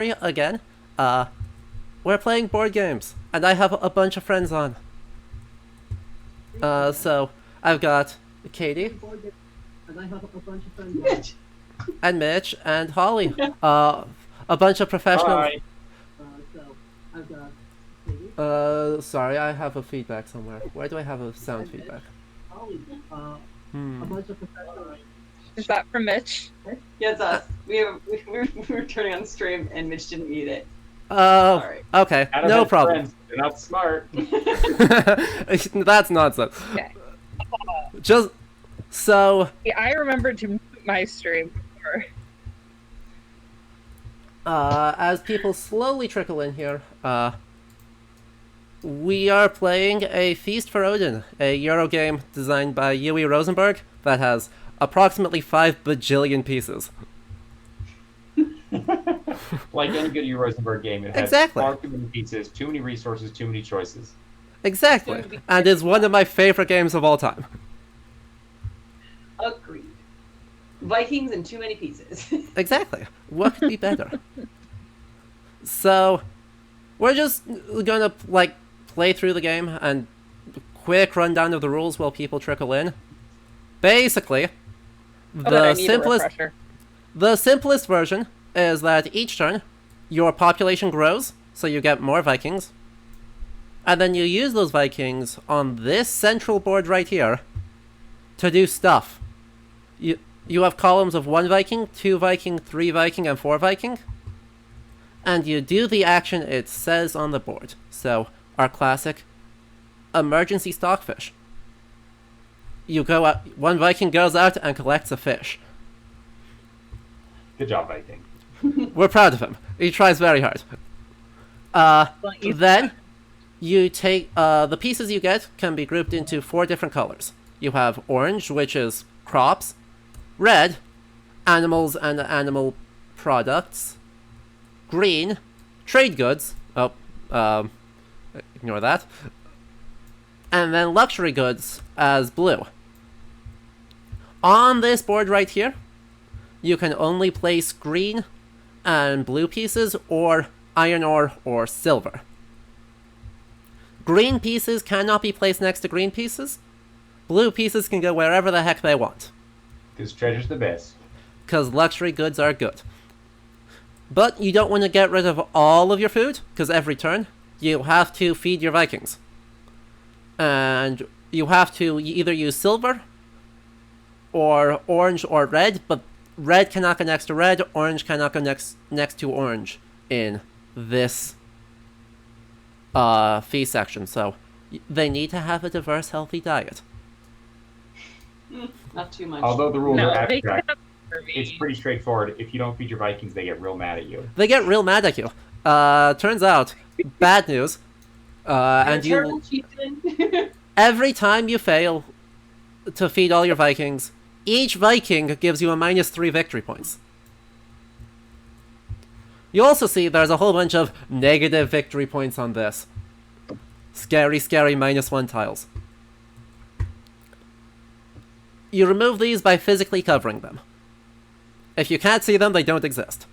again. We're playing board games, and I have a bunch of friends on. So I've got Katie, Mitch. and Mitch, and Holly. A bunch of professional. Hi. Sorry, I have a feedback somewhere. Where do I have a sound feedback? Is that from Mitch? Yeah, it's us. We were turning on the stream and Mitch didn't mute it. Oh, Sorry. okay, Adam no has problem. friends. They're not smart. That's nonsense. Okay. Just so, Yeah, I remembered to mute my stream before. as people slowly trickle in here, we are playing a Feast for Odin, a Euro game designed by Yui Rosenberg that has approximately 5 bajillion pieces. Like any good Rosenberg game, it has Exactly. far too many pieces, too many resources, too many choices. Exactly, and is one of my favorite games of all time. Agreed. Vikings and too many pieces. Exactly. What could be better? So, we're just gonna, play through the game and quick rundown of the rules while people trickle in. Basically, the simplest version is that each turn, your population grows, so you get more Vikings. And then you use those Vikings on this central board right here to do stuff. You have columns of 1 Viking, 2 Viking, 3 Viking, and 4 Viking. And you do the action it says on the board. So, our classic emergency stockfish. You go out, 1 Viking goes out and collects a fish. Good job, Viking. We're proud of him. He tries very hard. Then, you take, the pieces you get can be grouped into 4 different colors. You have orange, which is crops, red, animals and animal products, green, trade goods, ignore that, and then luxury goods as blue. On this board right here, you can only place green and blue pieces or iron ore or silver. Green pieces cannot be placed next to green pieces. Blue pieces can go wherever the heck they want. Because treasure's the best. Because luxury goods are good. But you don't want to get rid of all of your food, because every turn, you have to feed your Vikings. And you have to either use silver, or orange or red, but red cannot go next to red, orange cannot go next to orange in this feast section. So they need to have a diverse, healthy diet. Not too much. Although the rules are they abstract, can't for me. it's pretty straightforward. If you don't feed your Vikings, they get real mad at you. They get real mad at you. Turns out, bad news. And Terrible chieftain. every time you fail to feed all your Vikings, each Viking gives you a -3 victory points. You also see there's a whole bunch of negative victory points on this. Scary, scary -1 tiles. You remove these by physically covering them. If you can't see them, they don't exist.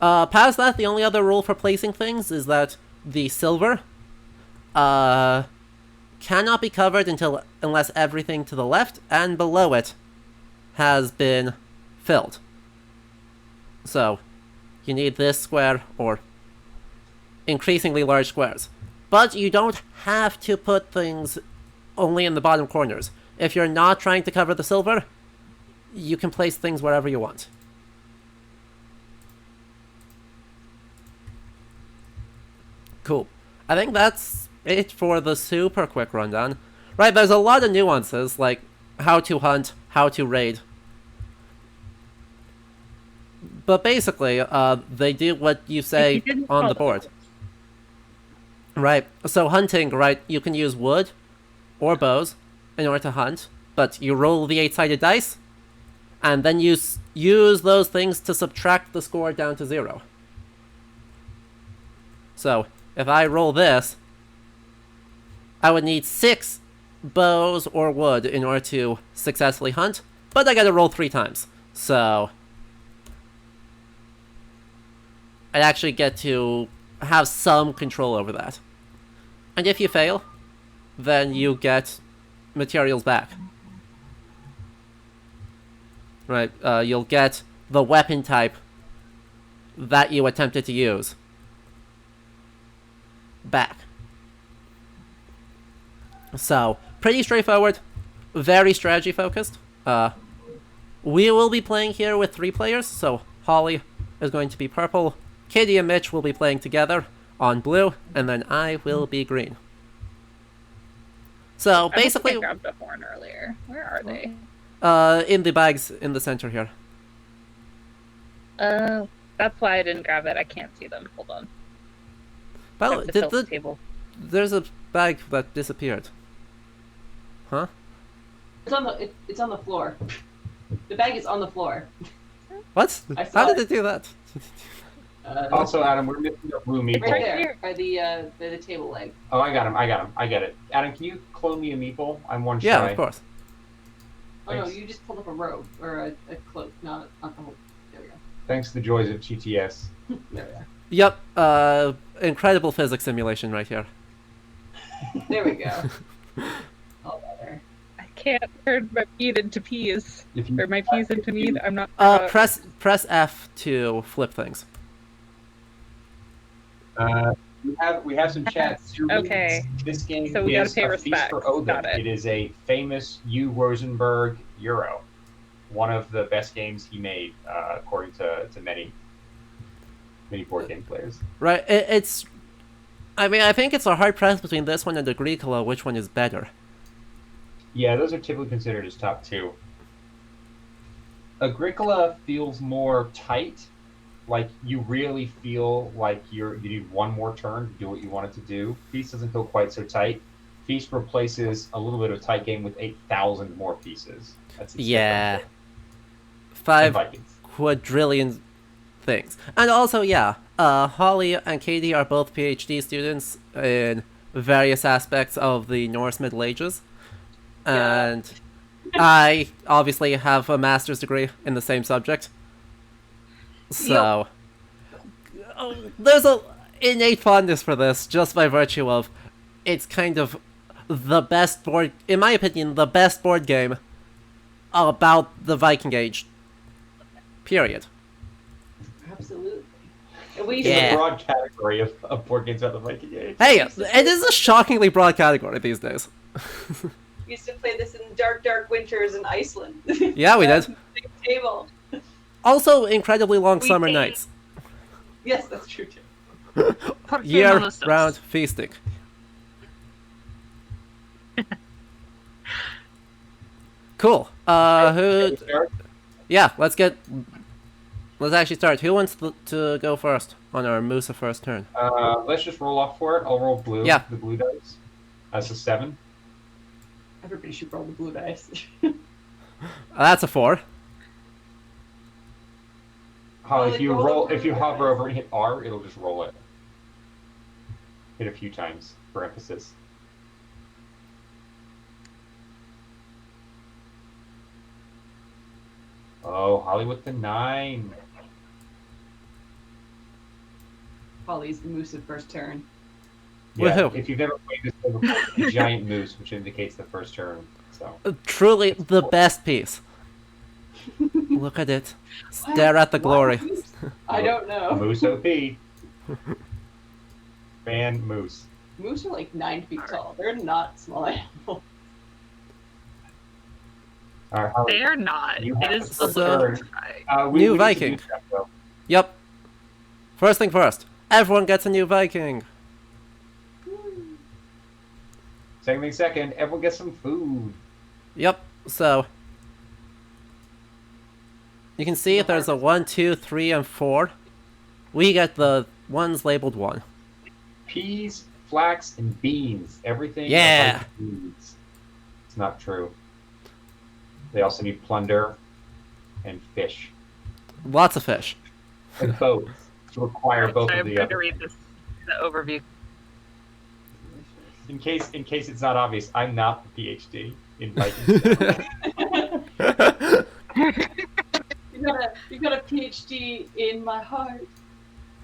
Past that, the only other rule for placing things is that the silver cannot be covered unless everything to the left and below it has been filled. So, you need this square or increasingly large squares. But you don't have to put things only in the bottom corners. If you're not trying to cover the silver, you can place things wherever you want. Cool. I think that's it for the super quick rundown. Right, there's a lot of nuances, like how to hunt, how to raid. But basically, they do what you say on the board. Right, so hunting, right, you can use wood or bows in order to hunt, but you roll the 8-sided dice, and then you use those things to subtract the score down to 0. So, if I roll this, I would need 6 bows or wood in order to successfully hunt, but I gotta roll 3 times. So, and actually get to have some control over that. And if you fail, then you get materials back. Right, you'll get the weapon type that you attempted to use back. So, pretty straightforward, very strategy focused. We will be playing here with 3 players, so Holly is going to be purple, Katie and Mitch will be playing together on blue, and then I will be green. So, basically... I grabbed a horn earlier. Where are they? In the bags in the center here. That's why I didn't grab it. I can't see them. Hold on. Well, Have to tilt the table. there's a bag that disappeared. Huh? It's on the floor. The bag is on the floor. What? I saw How did it. it do that? Also, Adam, we're missing a blue meatball. Right here. there, by the table leg. Oh, I got him. I get it. Adam, can you clone me a meatball? I'm one shy. Yeah, of course. Oh no, Thanks. you just pulled up a robe or a cloak, not the whole. There we go. Thanks to the joys of GTS. There we are. Yep, incredible physics simulation right here. There we go. All better. I can't turn my meat into peas. If you, Or my peas into meat. I'm not sure. Press F to flip things. we have some chats. Okay. This game So we gotta is pay a feast respects. for Odin. Got it. It is a famous U. Rosenberg Euro. One of the best games he made, according to many board game players. Right, it's... I mean, I think it's a hard press between this one and Agricola, which one is better. Yeah, those are typically considered as top 2. Agricola feels more tight. Like, you really feel like you need one more turn to do what you wanted to do. Feast doesn't feel quite so tight. Feast replaces a little bit of a tight game with 8,000 more pieces. That's its Yeah. difference. 5 And Vikings. quadrillion things. And also, yeah, Holly and Katie are both PhD students in various aspects of the Norse Middle Ages. And I obviously have a master's degree in the same subject. So, there's a innate fondness for this just by virtue of it's kind of the best board, in my opinion, the best board game about the Viking Age. Period. Absolutely. And we It's Yeah. a broad category of board games about the Viking Age. Hey, it is a shockingly broad category these days. used to play this in dark winters in Iceland. Yeah, we did. Big table. Also, incredibly long We summer ate. nights. Yes, that's true too. Year-round feasting. Cool. Who... Yeah, let's actually start. Who wants to go first on our Musa first turn? Let's just roll off for it. I'll roll blue. Yeah. The blue dice. That's a 7. Everybody should roll the blue dice. That's a 4. Holly, Well, if you roll roll, the if you blue hover dice. over and hit R, it'll just roll it. Hit a few times for emphasis. Oh, Holly with the 9. Holly's the moose of first turn. Yeah, Woohoo. if you've ever played this game before, it's a giant moose, which indicates the first turn. So Truly the best piece. Look at it. Stare at the glory. Why moose? I don't know. Moose OP. Fan moose. Moose are like 9 feet tall. They're not small animals. All right, Holly, They are not. You It have is the a little third. try. we New need to do Viking. stuff, though. Yep. First thing first. Everyone gets a new Viking. Second thing second, everyone gets some food. Yep. So you can see if there's a 1, 2, 3, and 4. We get the ones labeled 1. Peas, flax, and beans. Everything. Yeah. are beans. It's not true. They also need plunder and fish Lots of fish. and boats to acquire both Sorry, of I'm the trying to other. read the overview. In case it's not obvious, I'm not the PhD in Vikings. You got a PhD in my heart.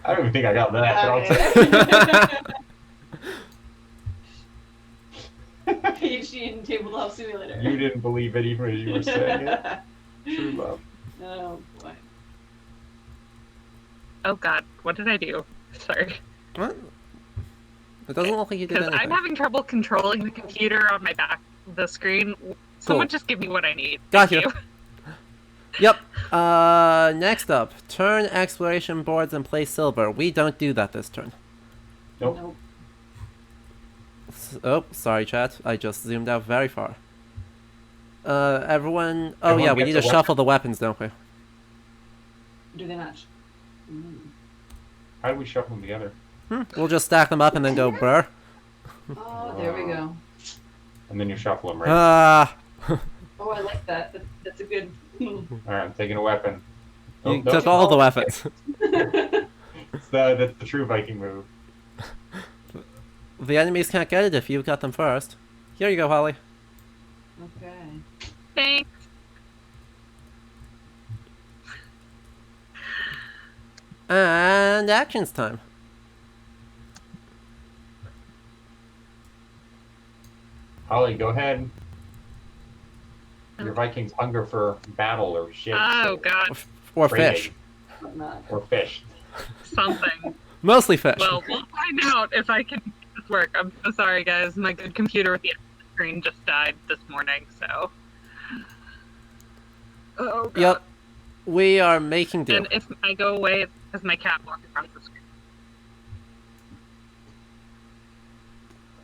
I don't even think I got that. But I'll take PhD in tabletop simulator. You didn't believe it even as you were saying it. True love. Oh boy. Oh god, what did I do? Sorry. What? It doesn't look like you did Because anything. I'm having trouble controlling the computer on my back, the screen. Someone just give me what I need. Got Thank you. you. Yep. Next up, turn exploration boards and place silver. We don't do that this turn. Nope. Oh, sorry, chat. I just zoomed out very far. Everyone. Oh Everyone yeah, we gets need a to weapon. shuffle the weapons, don't we? Do they match? Mm. How do we shuffle them together? We'll just stack them up and then go burr. Oh, there we go. And then you shuffle them, right? Ah, Oh, I like that. That's a good. All right, I'm taking a weapon. you nope. took all the weapons. That's the true Viking move. The enemies can't get it if you got them first. Here you go, Holly. Okay. Thanks. And actions time. Holly, go ahead. Your Vikings hunger for battle or shit. Oh god, Or Trading. fish. But not. Or fish. something. Mostly fish. Well, we'll find out if I can make this work. I'm so sorry, guys. My good computer with the screen just died this morning, so. Oh god. Yep. We are making do. And if I go away, it's because my cat walked across the screen.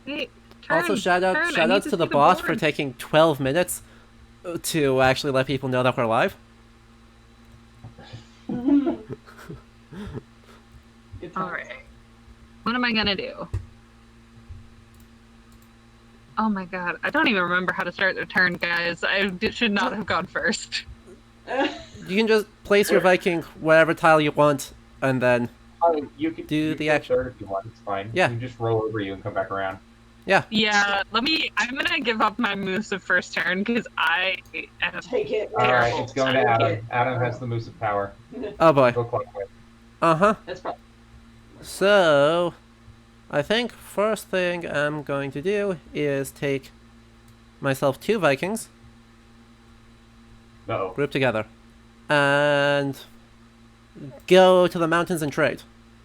Wait, turn, Also, turn. I shout need outs to see the bot for board. taking 12 minutes to actually let people know that we're live. Good times. Alright. What am I gonna do? Oh my god, I don't even remember how to start the turn, guys. Should not have gone first. You can just place your Viking whatever tile you want, and then Holly, you can Do you the can action. third if you want. It's fine. Yeah. You can just roll over you and come back around. Yeah, I'm gonna give up my moves of first turn, because I am Take it. All right, Terrible. it's going to Adam. Adam has the moose of power. oh boy. Go clockwise. Uh-huh. That's probably. So, I think first thing I'm going to do is take myself 2 Vikings, Uh-oh. group together, and go to the mountains and trade.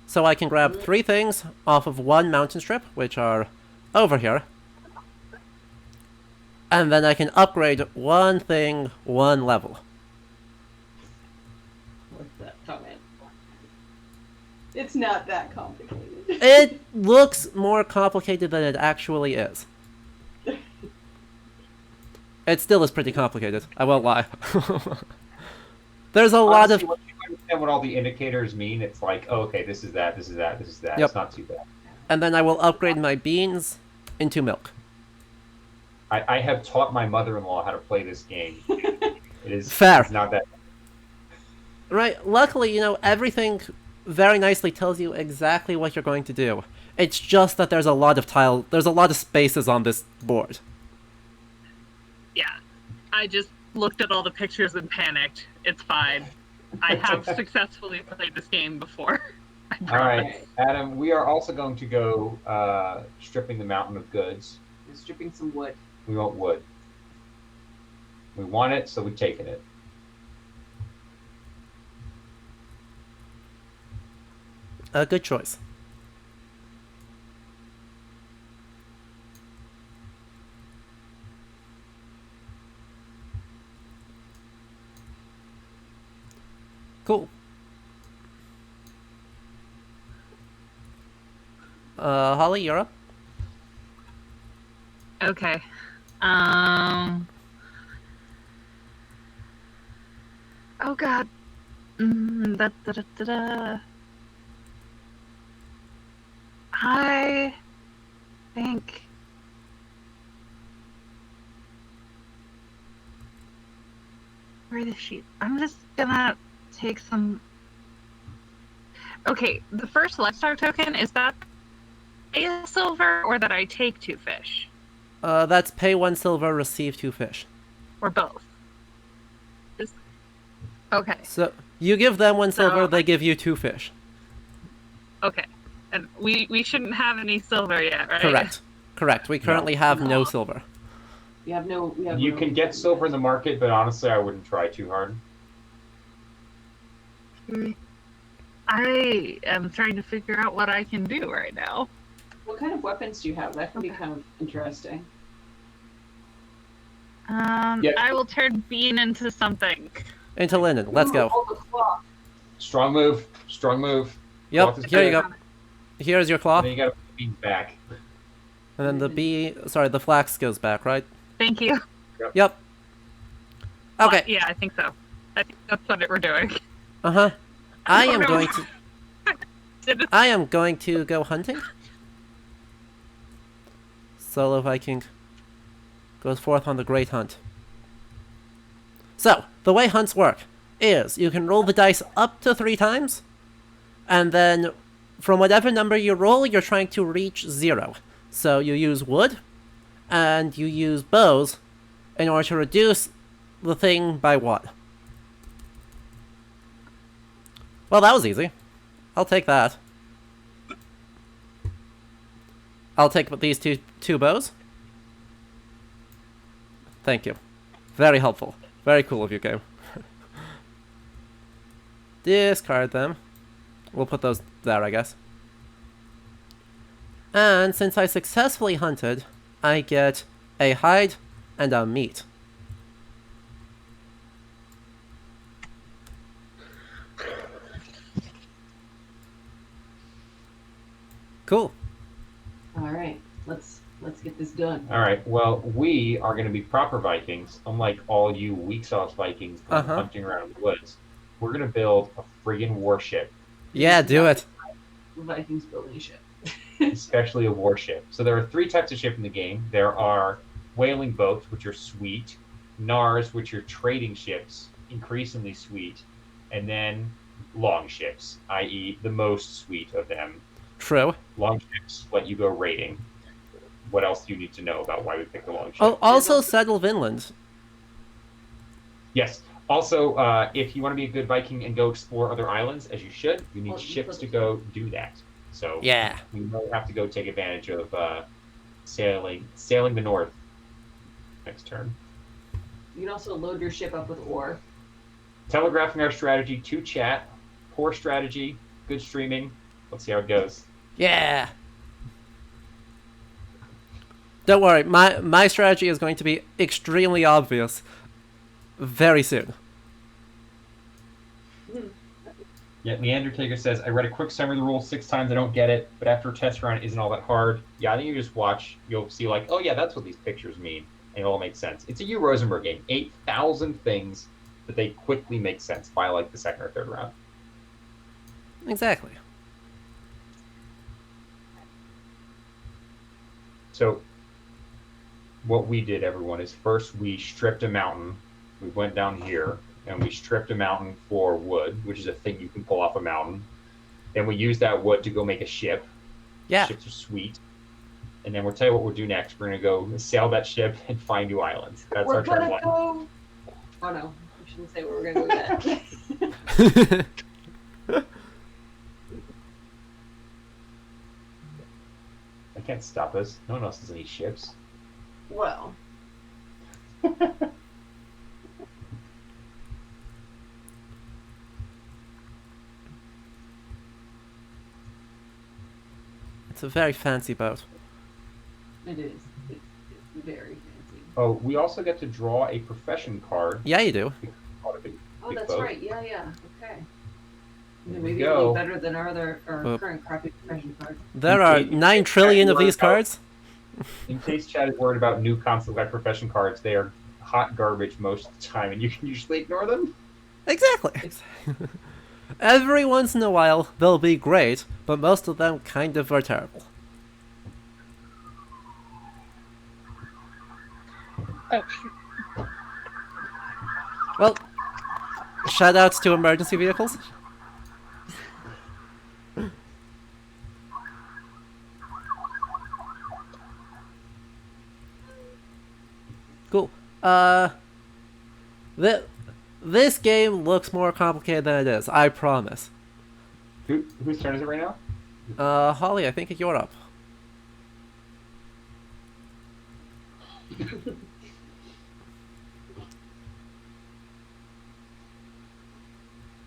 So I can grab 3 things off of 1 mountain strip, which are over here. And then I can upgrade 1 thing 1 level. What's that comment? It's not that complicated. It looks more complicated than it actually is. It still is pretty complicated, I won't lie. There's a lot Honestly, of... once you understand what all the indicators mean, it's like, oh, okay, this is that, this is that, this is that. Yep. It's not too bad. And then I will upgrade my beans into milk. I have taught my mother-in-law how to play this game. It is Fair. It's not that. Right, luckily, everything very nicely tells you exactly what you're going to do. It's just that there's a lot of spaces on this board. Yeah. I just looked at all the pictures and panicked. It's fine. I have successfully played this game before. I All promise. right, Adam. We are also going to go stripping the mountain of goods. Just stripping some wood. We want wood. We want it, so we're taking it. A good choice. Cool. Holly, you're up. Okay. Oh god. Da. I think. Where the sheet? I'm just gonna take some. Okay, the first lifestyle token, is that a silver or that I take 2 fish? That's pay 1 silver, receive 2 fish. Or both? Okay. So, you give them 1 silver, So- they give you 2 fish. Okay. And we shouldn't have any silver yet, right? Correct. We currently have no silver. We have no. We have You no can get reason silver yet. in the market, but honestly, I wouldn't try too hard. I am trying to figure out what I can do right now. What kind of weapons do you have? That can be kind of interesting. Yeah. I will turn Bean into something. Into linen. Let's Ooh, go. all the cloth. Strong move. Strong move. Yep, Cloth is here you good. go. Here's your claw. And then you gotta put beans back. And then the flax goes back, right? Thank you. Yep. Okay. Yeah, I think so. I think that's what we're doing. Uh-huh. I don't am know. going to go hunting. Solo Viking goes forth on the great hunt. So, the way hunts work is you can roll the dice up to 3 times, and then from whatever number you roll, you're trying to reach 0. So you use wood, and you use bows in order to reduce the thing by 1. Well, that was easy. I'll take that. I'll take these two bows. Thank you. Very helpful. Very cool of you, game. Discard them. We'll put those there, I guess. And since I successfully hunted, I get a hide and a meat. Cool. All right, let's get this done. All right. Well, we are going to be proper Vikings, unlike all you weak sauce Vikings going hunting around the woods. We're going to build a friggin' warship. Yeah, do it. The Vikings building a ship. Especially a warship. So there are 3 types of ship in the game. There are whaling boats, which are sweet, Nars, which are trading ships, increasingly sweet, and then long ships, i.e. the most sweet of them. True. Long ships let you go raiding. What else do you need to know about why we picked the long ship? Oh, also settle Vinland. Yes. Also, if you want to be a good Viking and go explore other islands, as you should, you need ships to go do that. So Yeah. you might have to go take advantage of sailing the north next turn. You can also load your ship up with ore. Telegraphing our strategy to chat. Poor strategy, good streaming. Let's see how it goes. Yeah. Don't worry, my strategy is going to be extremely obvious very soon. Yeah, Neandertaker says, I read a quick summary of the rules 6 times, I don't get it, but after a test run, it isn't all that hard. Yeah, I think you just watch, you'll see like, oh yeah, that's what these pictures mean, and it all makes sense. It's a U. Rosenberg game. 8,000 things, but they quickly make sense by like the 2nd or 3rd round. Exactly. So, what we did, everyone, is first we stripped a mountain. We went down here, and we stripped a mountain for wood, which is a thing you can pull off a mountain. Then we used that wood to go make a ship. Yeah. Ships are sweet. And then we'll tell you what we'll do next. We're going to go sail that ship and find new islands. That's our turn 1. Go. Oh no, we shouldn't say what we're going to go yet. I can't stop us. No one else has any ships. Well, It's a very fancy boat. it is. It's very fancy. Oh, we also get to draw a profession card. Yeah, you do. Oh, that's boat. right. Yeah, yeah. Okay. There Maybe we it'll go. be better than our Well, current crappy profession card. There are 9 trillion of these cards. In case Chad is worried about new concept like profession cards, they are hot garbage most of the time, and you can usually ignore them. Exactly. Every once in a while, they'll be great, but most of them kind of are terrible. Oh, Well, shoutouts to emergency vehicles. Cool. This game looks more complicated than it is, I promise. Whose turn is it right now? Holly, I think you're up.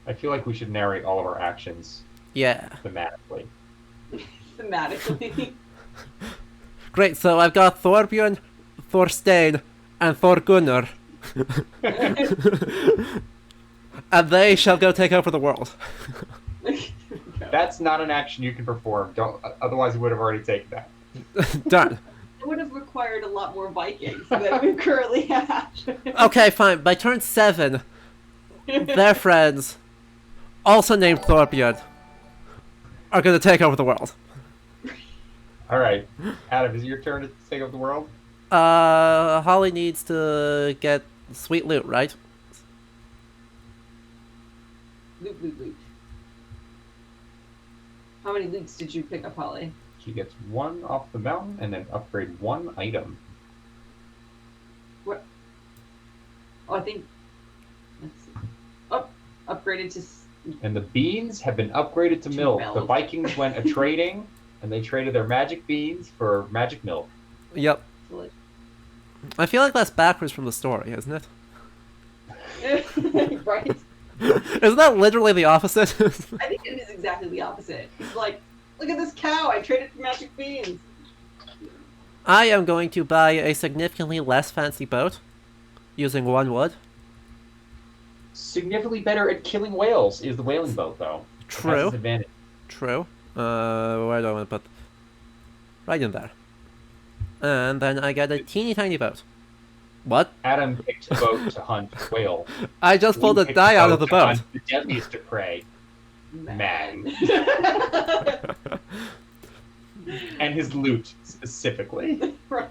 I feel like we should narrate all of our actions Yeah. thematically. Thematically. Great, so I've got Thorbjorn, Thorstein, and Thorgunnar. And they shall go take over the world. That's not an action you can perform. Don't. Otherwise, we would have already taken that. Done. It would have required a lot more Vikings than we currently have. Okay, fine. By turn 7, their friends, also named Thorbjorn, are going to take over the world. All right, Adam, is it your turn to take over the world? Holly needs to get sweet loot, right? Loot, loot, loot. How many loots did you pick up, Holly? She gets 1 off the mountain and then upgrade 1 item. What? Oh, I think. Let's see. Oh, upgraded to. And the beans have been upgraded to milk. The milk. Vikings went a trading, and they traded their magic beans for magic milk. Yep. I feel like that's backwards from the story, isn't it? Right? Isn't that literally the opposite? I think it is exactly the opposite. It's like, look at this cow. I traded for magic beans. I am going to buy a significantly less fancy boat, using 1 wood. Significantly better at killing whales is the whaling boat, though. It has True. its advantage. True. Where do I want to put? Right in there. And then I get a teeny tiny boat. What? Adam picked a boat to hunt whale. I just pulled We a picked die out of the to boat. hunt the deadliest of prey, man. And his loot specifically. Right.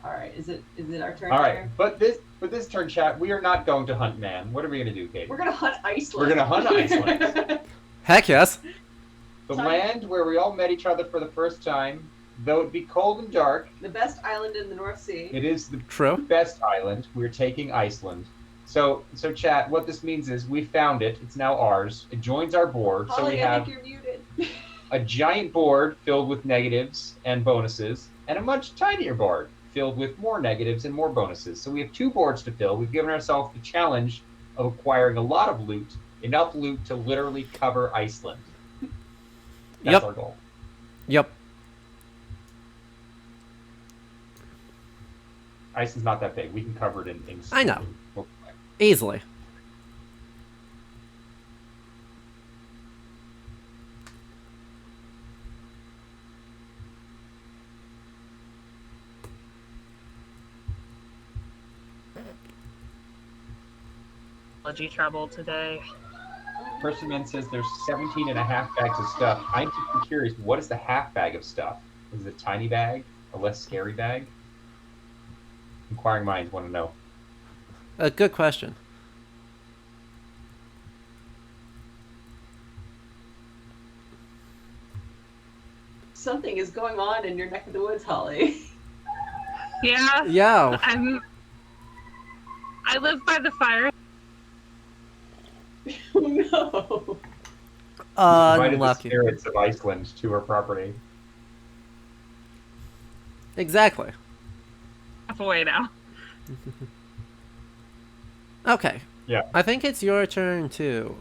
All right. Is it our turn? All right, here? but this turn, chat, we are not going to hunt man. What are we going to do, Kate? We're gonna hunt Iceland. We're gonna hunt Iceland. Heck yes. The Time. land where we all met each other for the first time, though it be cold and dark, The best island in the North Sea. it is the True. best island. We're taking Iceland. So chat, what this means is we found it. It's now ours. It joins our board. So Holly, we I have think you're muted. a giant board filled with negatives and bonuses, and a much tinier board filled with more negatives and more bonuses. So we have 2 boards to fill. We've given ourselves the challenge of acquiring a lot of loot, enough loot to literally cover Iceland. That's Yep. our goal. Yep. Iceland's not that big. We can cover it in I know. We'll- Easily. Technology trouble today. Person Man says there's 17 and a half bags of stuff. I'm just curious, what is the half bag of stuff? Is it a tiny bag? A less scary bag? Inquiring minds want to know. A good question. Something is going on in your neck of the woods, Holly. Yeah. Yeah. I live by the fire. Oh no. Invited the Unlucky. spirits of Iceland to her property. Exactly. Half away now. Okay. Yeah. I think it's your turn too.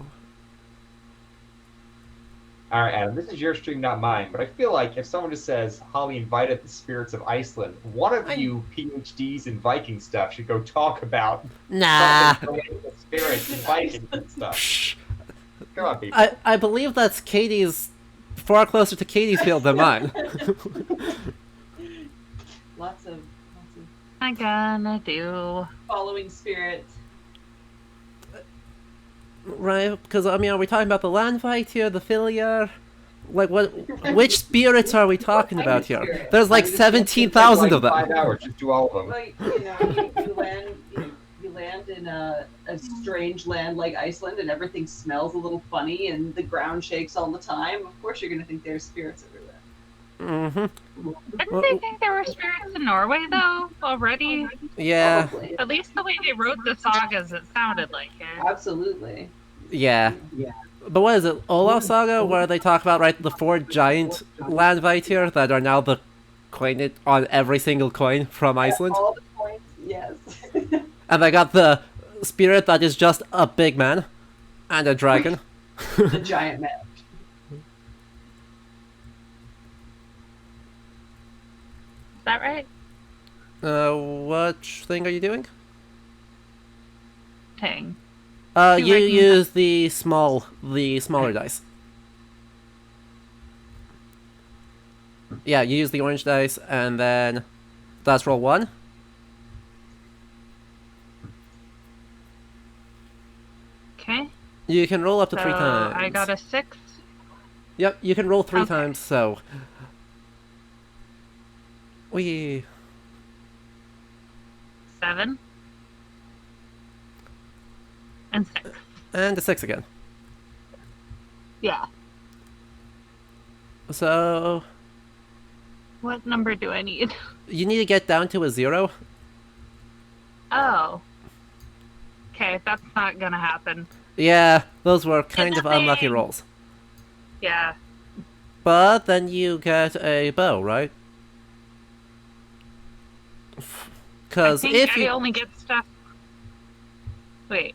All right, Adam, this is your stream, not mine, but I feel like if someone just says, Holly invited the spirits of Iceland, one of you PhDs in Viking stuff should go talk about Nah. something related to spirits and Vikings and stuff. Shh. Come on, people. I believe that's Katie's, far closer to Katie's field than mine. Lots of I'm gonna do. following spirits. Right? Because, I mean, are we talking about the land fight here, the Filia? Like, which spirits are we talking What about kind of here? spirit? There's like I mean, 17,000 of like them. 5 hours, just do all of them. Like, you land in a strange land like Iceland, and everything smells a little funny, and the ground shakes all the time. Of course, you're gonna think there's spirits everywhere. Mm-hmm. Didn't they think there were spirits in Norway though already? Yeah. Probably. At least the way they wrote the sagas, it sounded like it. Absolutely. Yeah. But what is it, Olaf Saga, where they talk about, right, the 4 giant land Vaetier that are now the coin on every single coin from Iceland? All the points, yes. And they got the spirit that is just a big man and a dragon. The giant man. Is that right? What thing are you doing? Dang. You Right. use the smaller dice. Yeah, you use the orange dice, and then that's roll 1. Okay. You can roll up to So 3 times. I got a 6. Yep, you can roll 3 Okay. times, so... We 7. And 6. and a 6 again. Yeah. So... What number do I need? You need to get down to a 0. Oh. Okay, that's not gonna happen. Yeah, those were kind of nothing. unlucky rolls. Yeah. But then you get a bow, right? I Because think if I you... only get stuff. Wait.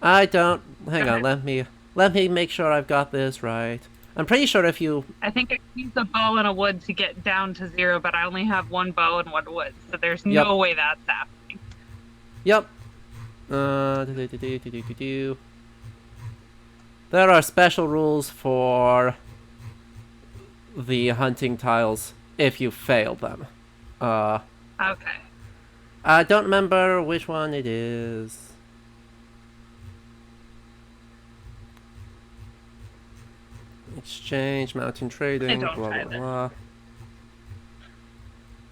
I don't... Hang Go on, ahead. let me make sure I've got this right. I'm pretty sure if you... I think I use a bow and a wood to get down to 0, but I only have 1 bow and 1 wood, so there's Yep. no way that's happening. Yep. There are special rules for the hunting tiles if you fail them. Okay. I don't remember which one it is. Exchange, mountain trading, don't blah blah either. blah.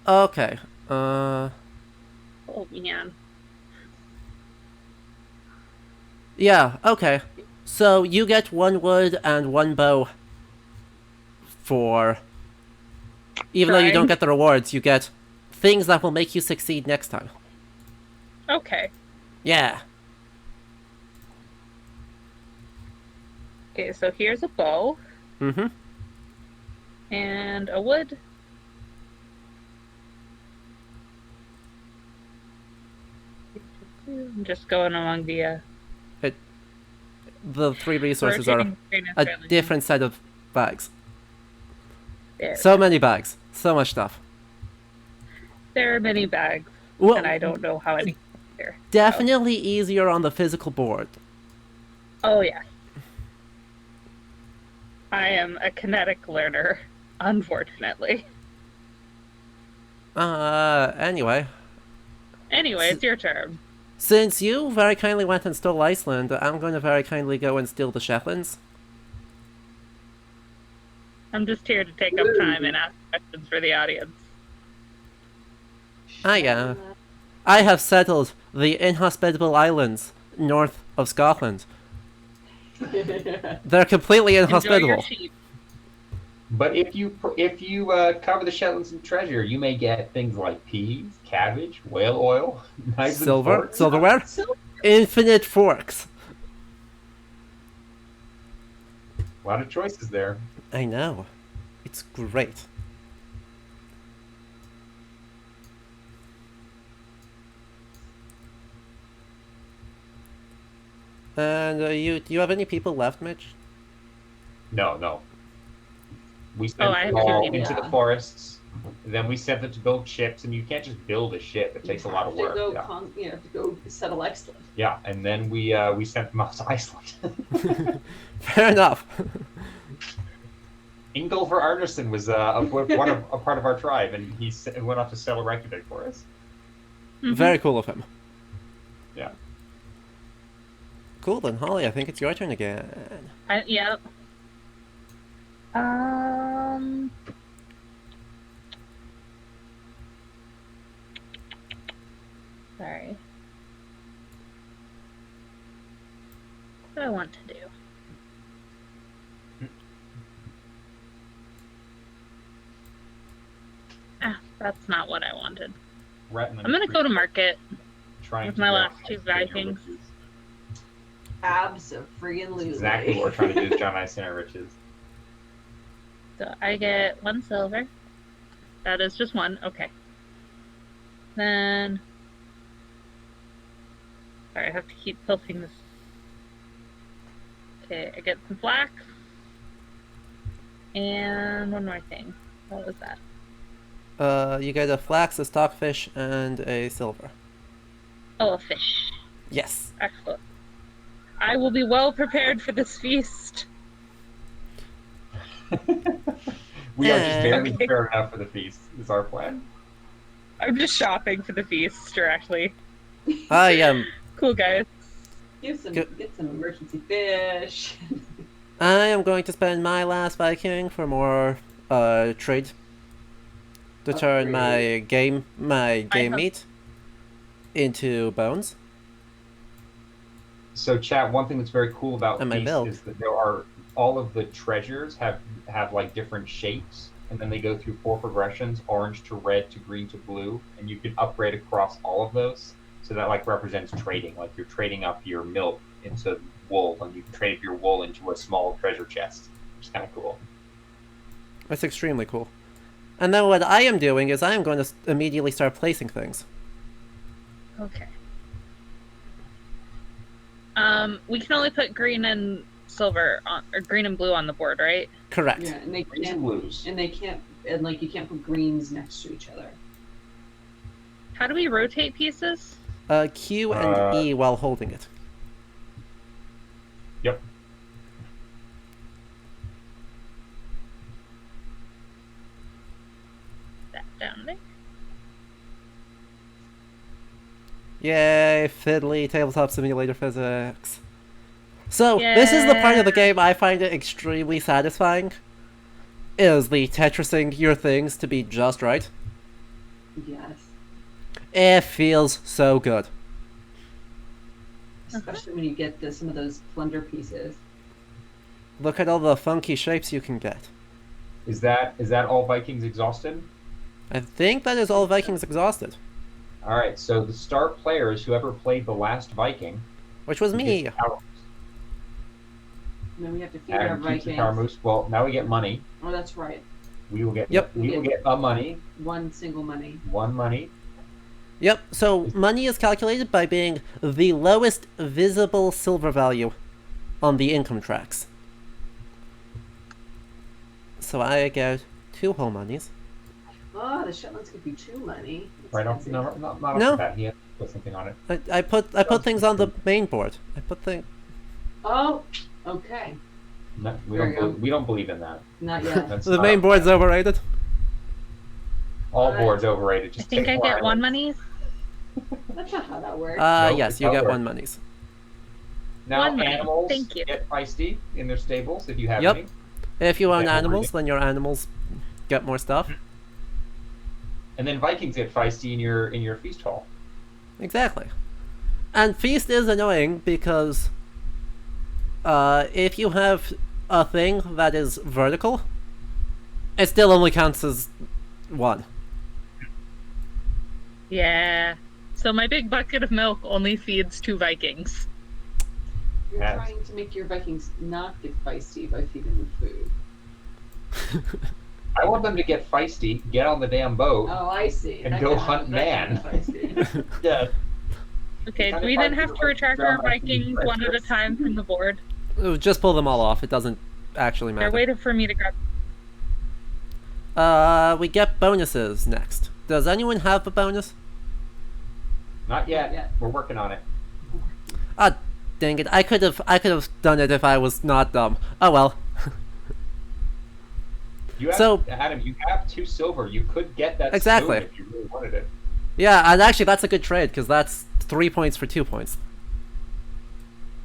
Okay. Oh man. Yeah, okay. So you get 1 wood and 1 bow for... Even though you don't Trying. get the rewards, you get things that will make you succeed next time. Okay. Yeah. Okay, so here's a bow Mm-hmm. and a wood. I'm just going along the The 3 resources are rotating screen is a really- different set of bags. There. So many bags. So much stuff. There are many bags, Well, and I don't know how many there. definitely easier on the physical board. Oh yeah. I am a kinetic learner, unfortunately. Anyway. Anyway, it's your turn. Since you very kindly went and stole Iceland, I'm going to very kindly go and steal the Shetlands. I'm just here to take up time and ask questions for the audience. Yeah. I have settled the inhospitable islands north of Scotland. They're completely Enjoy your inhospitable. sheep. But if you cover the Shetlands in treasure, you may get things like peas, cabbage, whale oil, knives and Silver, forks. silverware, So, infinite forks. A lot of choices there. I know. It's great. And do you have any people left, Mitch? No. We sent Oh, I have them all two people. into the forests. Then we sent them to build ships, and you can't just build a ship. It takes a lot of work. To go, Yeah. to go settle Iceland. Yeah, and then we sent them out to Iceland. Fair enough. Ingolfur Arneson was a part of our tribe, and he went off to settle Reykjavik for us. Mhm. Very cool of him. Yeah. Cool, then Holly, I think it's your turn again. Yeah. Sorry. What do I want to do? That's not what I wanted. I'm I'm gonna go to market. trying with to my get last 2 Icelandic Vikings. riches. Abso-friggin-lutely. Exactly what we're trying to do is John Ice in our riches. So I get 1 silver. That is just 1. Okay. Then. Sorry, I have to keep tilting this. Okay, I get some flax. And one more thing. What was that? You get a flax, a stockfish, and a silver. Oh, a fish. Yes. Excellent. I will be well prepared for this feast. We are just barely Okay. prepared enough for the feast, is our plan. I'm just shopping for the feast, directly. I am. Cool, guys. Get some Good. emergency fish. I am going to spend my last Viking for more trade. To turn my game have- meat into bones. So, chat. One thing that's very cool about And my feast build. is that there are all of the treasures have like different shapes, and then they go through 4 progressions: orange to red to green to blue, and you can upgrade across all of those. So that like represents trading. Like you're trading up your milk into wool, and you can trade your wool into a small treasure chest, which is kind of cool. That's extremely cool. And then what I am doing is I am going to immediately start placing things. Okay. We can only put green and silver on, or green and blue on the board, right? Correct. Yeah, and they Greens and can't, blues. and they can't, and like you can't put greens next to each other. How do we rotate pieces? Q and E while holding it. Yep. That down there. Yay, fiddly tabletop simulator physics. So, this is the part of the game I find it extremely satisfying. Is the Tetrising your things to be just right. Yes. It feels so good. Especially when you get some of those plunder pieces. Look at all the funky shapes you can get. Is that all Vikings exhausted? I think that is all Vikings exhausted. All right. So the start players, whoever played the last Viking, Which was me. gets power- And then we have to feed our and keeps the Vikings. power moose. Well, now we get money. Oh, that's right. We will get. Yep. We will get a money. 1 single money. 1 money. Yep, so money is calculated by being the lowest visible silver value on the income tracks. So I get 2 whole monies. Oh, the Shetlands could be 2 money. That's Right? fancy. No, not No. up to that. He has to put something on it. I put things on the main board. I put things. Oh, okay. No, There you go. we don't believe in that. Not yet. That's The not main up- board's overrated. All boards overrated. I Just think I take get 1 one. money. That's not how that works. Nope, Yes, it's you not get work. 1 monies. Now 1 money. animals Thank you. get feisty in their stables if you have Yep. any. If you own Yeah, animals, then your animals get more stuff. And then Vikings get feisty in your feast hall. Exactly. And feast is annoying because if you have a thing that is vertical, it still only counts as 1. Yeah. So my big bucket of milk only feeds 2 Vikings. You're Yes. trying to make your Vikings not get feisty by feeding them food. I want them to get feisty, get on the damn boat. Oh, I see. And That go kind of- hunt that kind of feisty. Yeah. Okay, Kind do of we then hard have to to retract our drown out Vikings the one at a treasures. time from the board? Just pull them all off. It doesn't actually They're matter. waiting for me to grab. We get bonuses next. Does anyone have a bonus? Not yet. Not yet. We're working on it. Ah, dang it! I could have done it if I was not dumb. Oh well. You have, So- Adam, you have 2 silver. You could get that Exactly. spoon if you really wanted it. Yeah, and actually that's a good trade because that's 3 points for 2 points.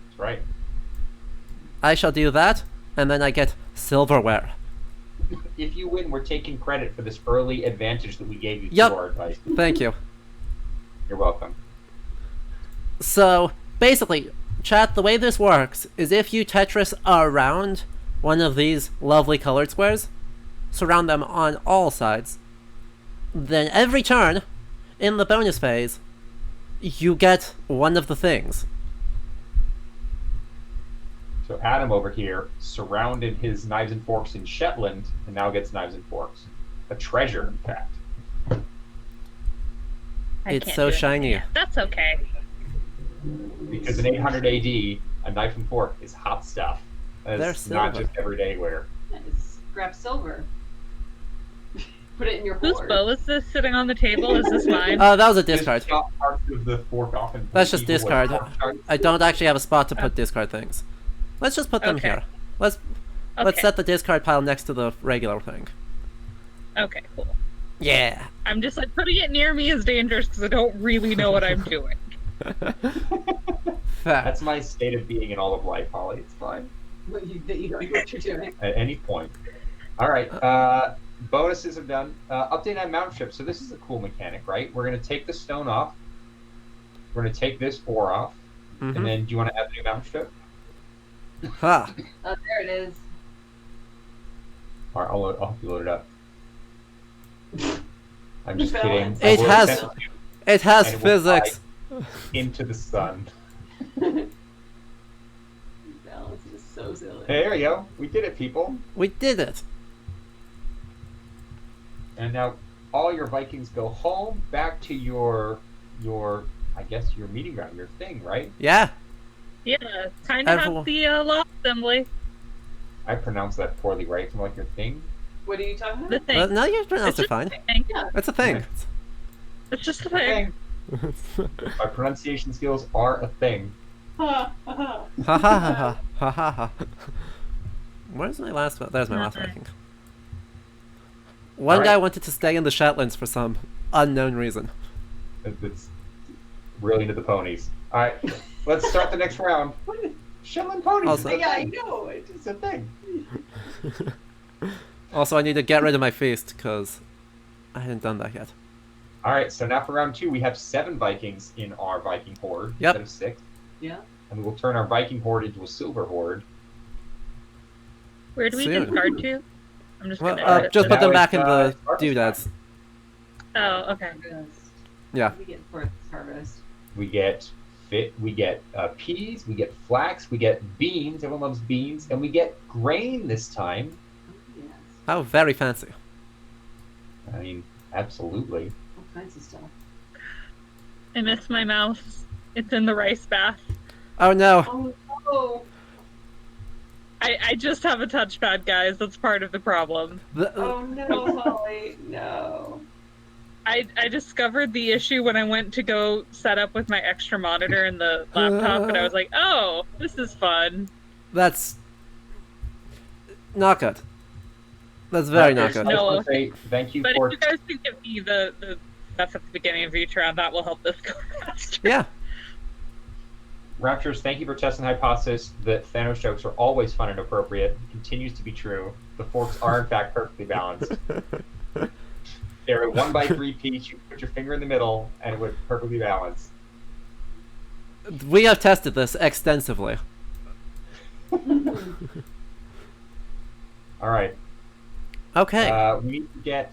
That's right. I shall do that, and then I get silverware. If you win, we're taking credit for this early advantage that we gave you Yep. to our advice. Thank you. You're welcome. So basically, chat, the way this works is if you Tetris around one of these lovely colored squares, surround them on all sides, then every turn in the bonus phase, you get one of the things. So Adam over here surrounded his knives and forks in Shetland and now gets knives and forks. A treasure, in fact. I It's can't so do it. shiny. Yeah, that's okay. Because in 800 AD, a knife and fork is hot stuff. They're It's not silver. just everyday wear. It's scrap silver. Put it in your Whose hoard. bow is this sitting on the table? Is this mine? Oh, that was a discard. Just chop parts of the fork off and That's just people with discard. fork shards. I don't actually have a spot to put discard things. Let's just put them Okay. here. Let's Okay. set the discard pile next to the regular thing. Okay, cool. Yeah. I'm just like, putting it near me is dangerous because I don't really know what I'm doing. Fair. That's my state of being in all of life, Holly. It's fine. That you don't know what you're doing. At any point. All right. Bonuses are done. Update on mount ship. So this is a cool mechanic, right? We're going to take the stone off. We're going to take this ore off. Mhm. And then do you want to add a new mount ship? Ha. Oh, there it is. All right, I'll help you load it up. I'm just kidding. Balance. I It will has- send you It has And it will physics. into the sun. Balance is so silly. There we go. We did it, people. We did it. And now all your Vikings go home, back to your I guess your meeting ground, your thing, right? Yeah. Yeah, kind of Everyone- have the law assembly. I pronounced that poorly, right? From like your thing. What are you talking The about? thing. No, you pronounced It's it fine. just a thing. It's a thing. It's just a thing. My pronunciation skills are a thing. Ha ha ha. Ha ha ha ha ha ha ha. Where's my last one? There's my last Okay. Viking. One Alright. guy wanted to stay in the Shetlands for some unknown reason. It's really into the ponies. All right, let's start the next round. Shetland ponies. Also- yeah, I know. It's a thing. Also, I need to get rid of my feast because I hadn't done that yet. All right, so now for round 2, we have 7 Vikings in our Viking horde Yep. instead of 6, Yeah. and we will turn our Viking horde into a silver horde. Where do we Soon. discard to? I'm just Well, gonna edit just this. put them Now back in it's, the harvest doodads. Oh, okay. Harvest. Yeah. What do we get for this harvest? We get peas, we get flax, we get beans. Everyone loves beans, and we get grain this time. Oh, yes. Oh, very fancy. I mean, absolutely. All kinds of stuff. I miss my mouse. It's in the rice bath. Oh no. Oh no! I just have a touchpad, guys. That's part of the problem. Oh no, Holly! No. I discovered the issue when I went to go set up with my extra monitor in the laptop, and I was like, oh, this is fun. That's not good. That's very not I good. just No. want to say thank you But for if you guys can give me the stuff at the beginning of each round, that will help this go faster. Yeah. Raptures. Thank you for testing the hypothesis that Thanos jokes are always fun and appropriate. It continues to be true. The forks are in fact perfectly balanced. They're a 1x3 piece. You put your finger in the middle, and it would perfectly balance. We have tested this extensively. All right. Okay. We need to get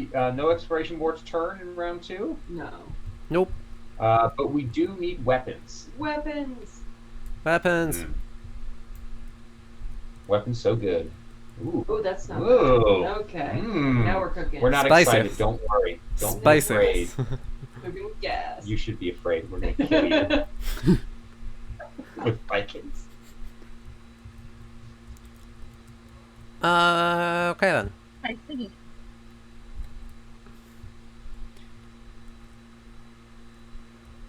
no exploration boards turn in round 2, No. Nope. but we do need weapons. Weapons. Weapons. Weapons so good. Ooh. Oh, that's not Whoa. bad. Okay. Mm. Now we're cooking. We're not Spicy. excited. Don't worry. Don't be afraid. Spicy. Cooking with gas. You should be afraid. We're going to kill you with Vikings. Okay then. I see.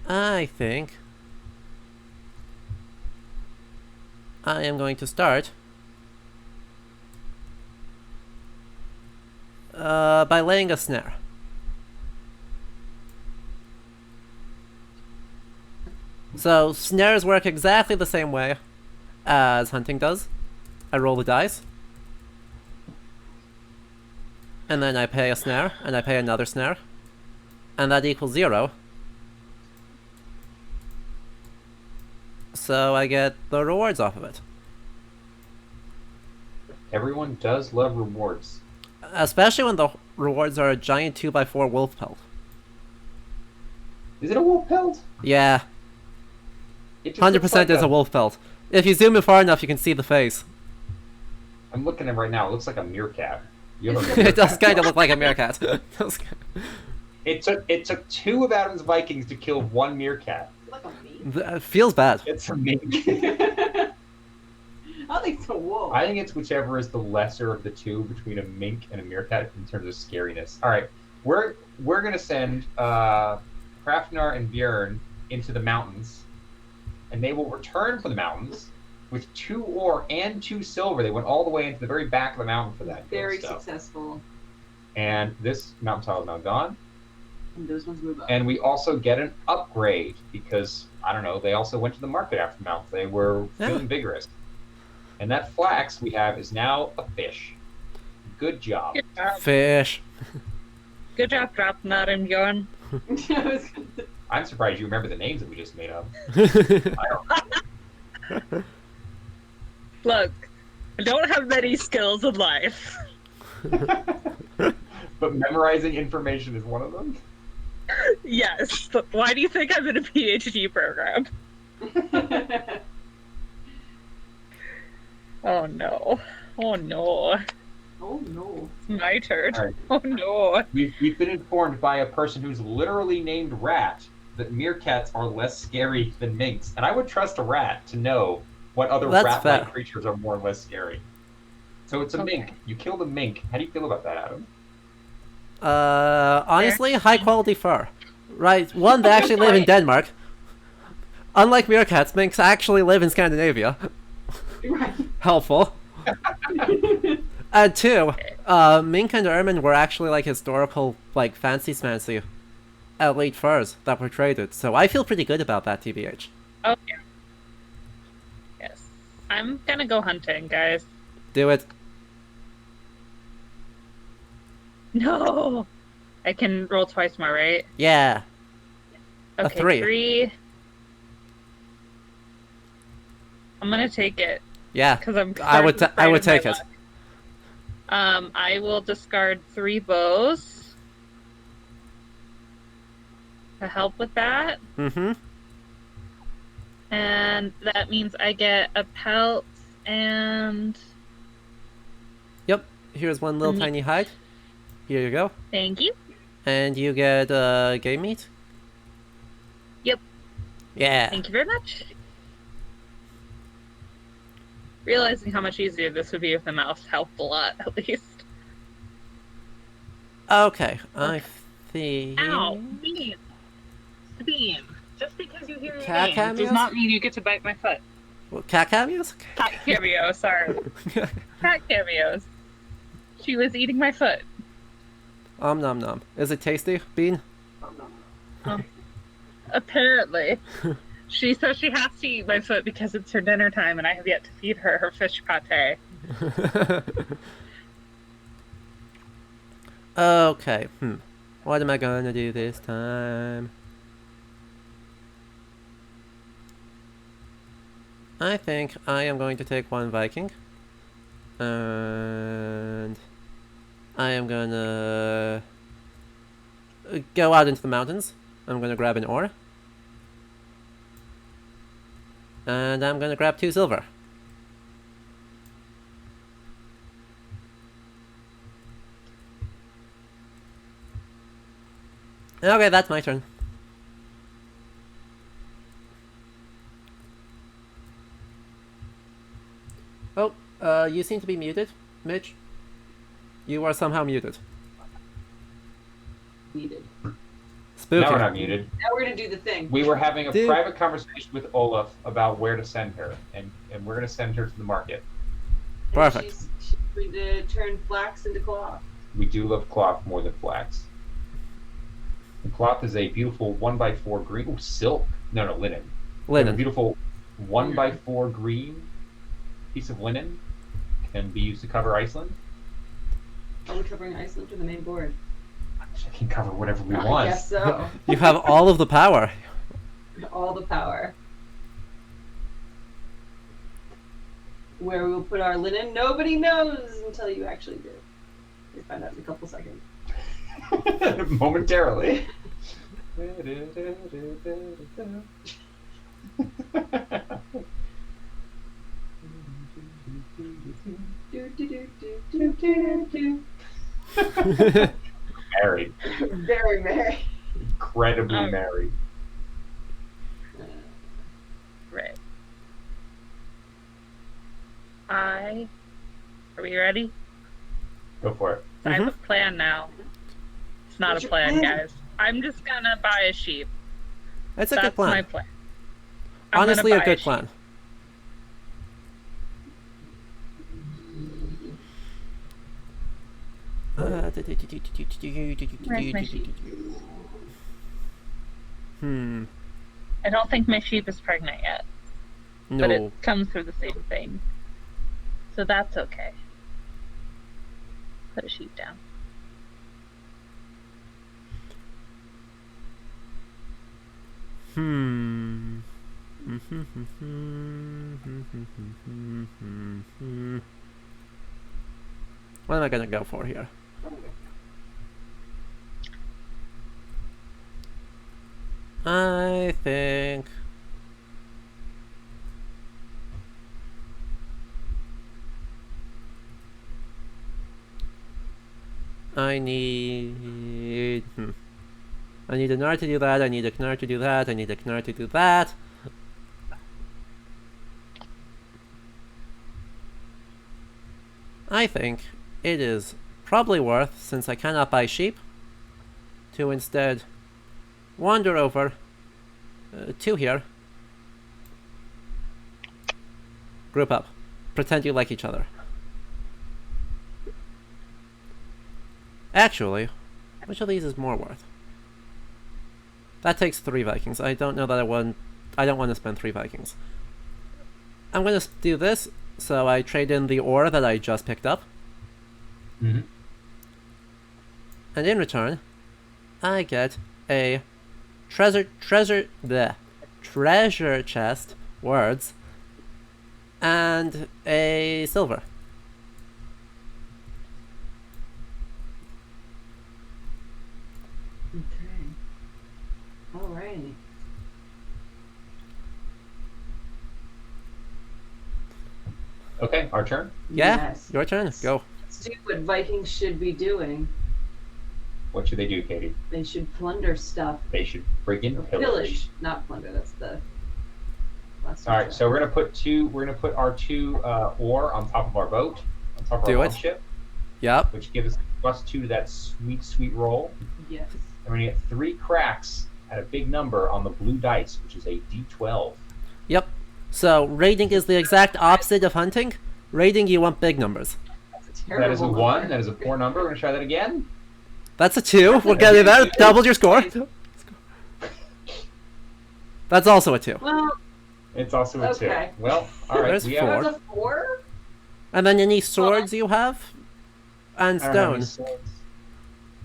I think I am going to start by laying a snare. So snares work exactly the same way as hunting does. I roll the dice, and then I pay a snare, and I pay another snare, and that equals 0. So I get the rewards off of it. Everyone does love rewards. Especially when the rewards are a giant 2x4 wolf pelt. Is it a wolf pelt? Yeah, It just 100% looks like is a wolf pelt. If you zoom in far enough, you can see the face. I'm looking at it right now. It looks like a meerkat. You have a It does meerkat. kind of look like a meerkat. It took 2 of Adam's Vikings to kill 1 meerkat. Like a me. It feels bad. It's a mink. I don't think it's a wolf. I think it's whichever is the lesser of the 2 between a mink and a meerkat in terms of scariness. All right, we're gonna send Hrafnar and Björn into the mountains, and they will return from the mountains with 2 ore and 2 silver. They went all the way into the very back of the mountain for that. Very good stuff. successful. And this mountain tile is now gone. And those ones move up. And we also get an upgrade because, I don't know, they also went to the market after the mountain. They were feeling vigorous. And that flax we have is now a fish. Good job. Good job. Fish. Good job, Hrafnar and Bjorn. I was gonna- I'm surprised you remember the names that we just made up. Look, I don't have many skills in life. But memorizing information is one of them. Yes, but why do you think I'm in a PhD program? Oh no. Oh no. Oh no. It's my turn. All right. Oh no. We've been informed by a person who's literally named Rat that meerkats are less scary than minks. And I would trust a rat to know what other That's rat-like fair. creatures are more or less scary. So it's a Okay. mink. You killed a mink. How do you feel about that, Adam? Honestly, high quality fur. Right, one, they actually live in Denmark. Unlike meerkats, minks actually live in Scandinavia. Right. Helpful. And 2, mink and ermine were actually like historical, like fancy elite furs that were traded. So I feel pretty good about that, TBH. Oh yeah. Yes. I'm gonna go hunting, guys. Do it. No. I can roll twice more, right? Yeah. A Okay, 3. 3. I'm gonna take it Yeah. because I'm. I would take it. I will discard 3 bows to help with that, Mm-hmm. and that means I get a pelt and Yep. Here's one little Mhm. tiny hide. Here you go. thank you. And you get game meat. Yep. Yeah. Thank you very much. Realizing how much easier this would be if the mouse helped a lot, at least. Okay. I think. Ow! Bean! Bean! Just because you hear your Cat name cameos? does not mean you get to bite my foot. What, cat cameos? Cat cameo, sorry. Cat cameos. She was eating my foot. Nom nom. Is it tasty, Bean? Apparently. She says she has to eat my foot because it's her dinner time and I have yet to feed her her fish pate. Okay. What am I gonna do this time? I think I am going to take 1 Viking. And I am gonna go out into the mountains. I'm gonna grab an ore. And I'm gonna grab 2 silver. Okay, that's my turn. Oh, you seem to be muted, Mitch. You are somehow muted. Needed. Spooky. Now we're not muted. Now we're gonna do the thing. We were having a Dude. private conversation with Olaf about where to send her, and we're going to send her to the market. And Perfect. She's going to turn flax into cloth. We do love cloth more than flax. And cloth is a beautiful 1x4 green. Ooh, silk. No, linen. A Linen. beautiful 1x4 green piece of linen can be used to cover Iceland. Are we covering Iceland or the main board? I can cover whatever we I want. guess so. You have all of the power. All the power. Where we will put our linen, nobody knows until you actually do. You'll find out in a couple seconds. Momentarily. Do, do, do, do, do, do, do. Married. Very merry. Incredibly Oh. married. Right. Are we ready? Go for it. I have a plan now. It's not What's a your plan, plan? guys. I'm just gonna buy a sheep. It's a That's good plan. my plan. I'm gonna Honestly, a buy good sheep. plan. Where's my sheep? Hmm. I don't think my sheep is pregnant yet, but No. it comes through the same thing. So that's okay. Put a sheep down. Hmm. What am I gonna go for here? I think I need I need a Gnar to do that, I need a Gnar to do that, I need a Gnar to do that. I think it is probably worth, since I cannot buy sheep, to instead wander over to here. Group up. Pretend you like each other. Actually, which of these is more worth? That takes 3 Vikings. I don't know that I don't want to spend 3 Vikings. I'm gonna do this, so I trade in the ore that I just picked up. Mm-hmm. And in return, I get a treasure chest, words, and a silver. Okay. All right. Okay, our turn. Yeah, Yes. your turn. Go. Let's do what Vikings should be doing. What should they do, Katie? They should plunder stuff. They should friggin' pillage. Pillage, not plunder. That's the last All one. right, so we're gonna put our 2 ore on top of our boat, on top of Do our it. ship, Yep. which gives us +2 to that sweet roll. Yes. And we're gonna get 3 cracks at a big number on the blue dice, which is a D12. Yep. So raiding is the exact opposite of hunting. Raiding, you want big numbers. That's a terrible That is a number. 1. That is a poor number. We're gonna try that again. That's a 2. We'll get it there. Doubled your score. That's also a 2. Well, It's also a 2. Okay. Well, all right. There's we four. have, there's a 4? And then any swords you have? And I don't have any stone. swords.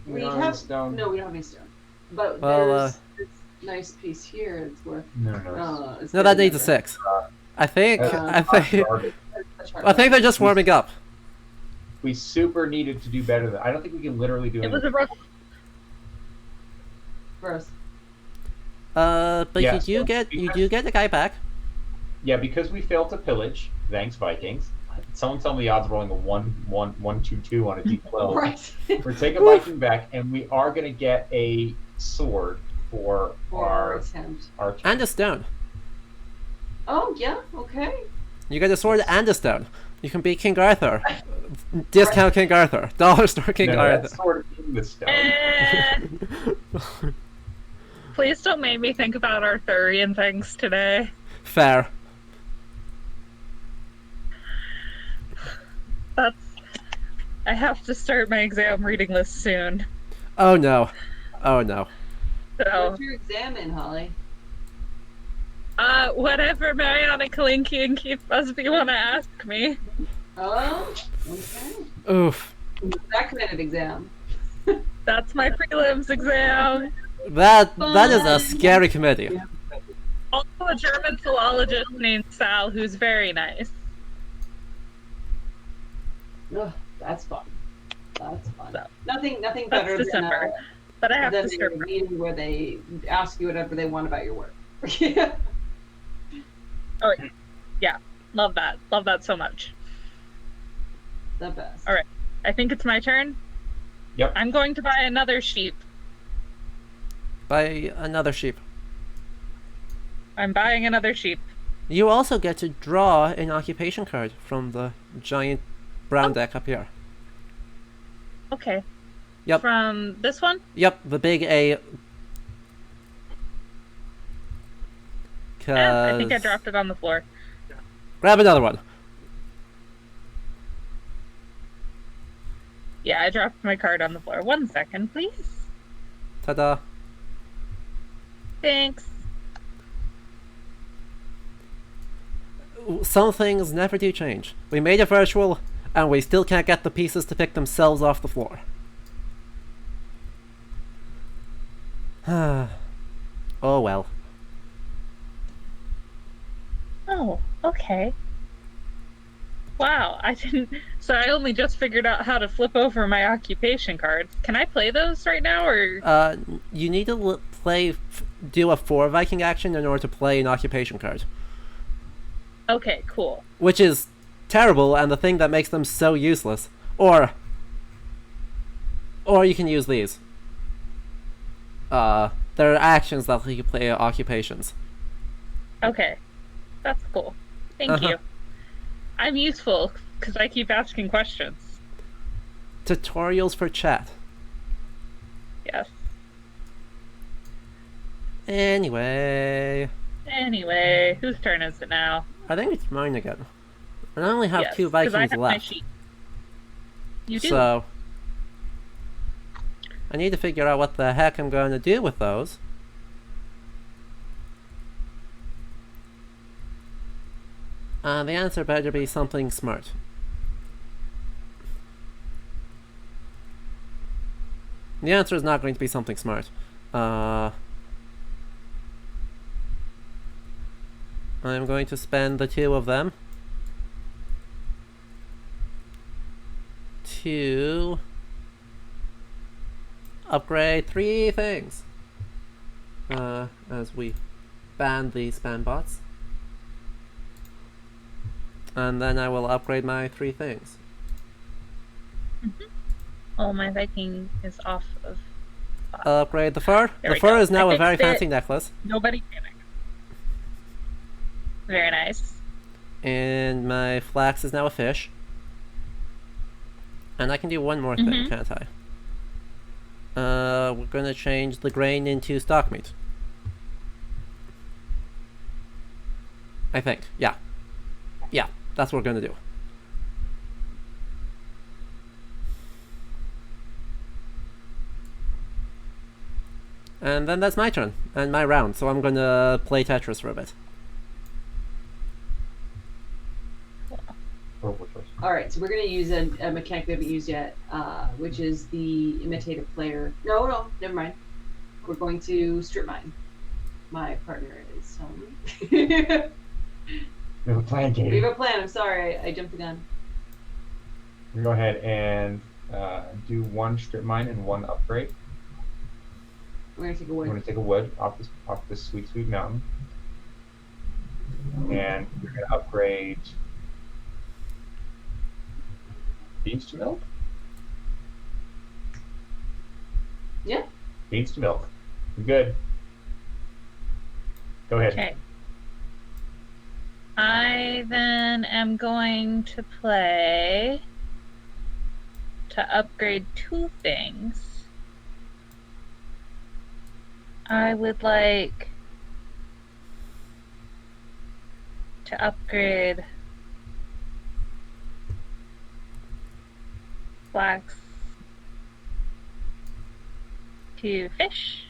We don't have have any stone. No, we don't have any stone. But Well, there's this nice piece here. It's worth. No. It's No, good that needs a number. 6. I think Garbage. That's hard. I think they're just warming up. We super needed to do better than. I don't think we can literally do It anything. was a rough. Gross. But Yeah, you do so get the guy back. Yeah, because we failed to pillage. Thanks, Vikings. Someone tell me the odds of rolling a 1-1-1-2-2 on a D12. Right. We're taking Viking back, and we are going to get a sword for For our attempt. And a stone. Oh yeah. Okay. You get a sword and a stone. You can be King Arthur. Discount King Arthur. Dollar store King no, Arthur. that's sword in the stone. Please don't make me think about Arthurian things today. Fair. I have to start my exam reading list soon. Oh no. Oh no. So, What's your exam in, Holly? whatever Mariana Kalinki and Keith Busby want to ask me. Oh. Okay. Oof. That kind of exam. That's my prelims exam. That is a scary committee. Also a German philologist named Sal, who's very nice. Oh, that's fun. That's fun. So, Nothing That's better December. But I have than to start. a meeting where they ask you whatever they want about your work. Yeah. Oh, yeah. Love that. Love that so much. The best. All right. I think it's my turn. Yep. I'm going to buy another sheep. Buy another sheep. I'm buying another sheep. You also get to draw an occupation card from the giant brown deck up here. Okay. Yep. From this one? Yep, the big A. I think I dropped it on the floor. Grab another one. Yeah, I dropped my card on the floor. 1 second, please. Ta-da. Thanks. Some things never do change. We made it virtual, and we still can't get the pieces to pick themselves off the floor. Oh well. Oh, okay. Wow, I didn't. So I only just figured out how to flip over my occupation cards. Can I play those right now, or? You need to do a 4 Viking action in order to play an occupation card. Okay, cool. Which is terrible, and the thing that makes them so useless. Or you can use these. There are actions that let you play occupations. Okay, that's cool. Thank you. I'm useful because I keep asking questions. Tutorials for chat. Yes. Anyway, whose turn is it now? I think it's mine again. And I only have Yes, 2 'cause I Vikings have my left. sheep. You do? So I need to figure out what the heck I'm going to do with those. The answer better be something smart. The answer is not going to be something smart. I'm going to spend the 2 of them to upgrade 3 things. As we ban the spam bots. And then I will upgrade my 3 things. Oh, my Viking is off of. I'll upgrade the fur. There The we fur go. is now I a very fixed it. fancy necklace. Nobody panic. Very nice. And my flax is now a fish. And I can do one more thing, can't I? We're gonna change the grain into stock meat. I think, yeah. Yeah, that's what we're gonna do. And then that's my turn, and my round, so I'm gonna play Tetris for a bit. All right, so we're going to use a mechanic we haven't used yet, which is the imitative player. No, never mind. We're going to strip mine. My partner is telling me. We have a plan, Katie. We have a plan. I'm sorry, I jumped the gun. We go ahead and do 1 strip mine and 1 upgrade. We're going to take a We're wood. going to take a wood off this sweet mountain, and we're going to upgrade beans to milk. Yeah. Beans to milk. We're good. Go ahead. Okay. I then am going to play to upgrade 2 things. I would like to upgrade flax to fish.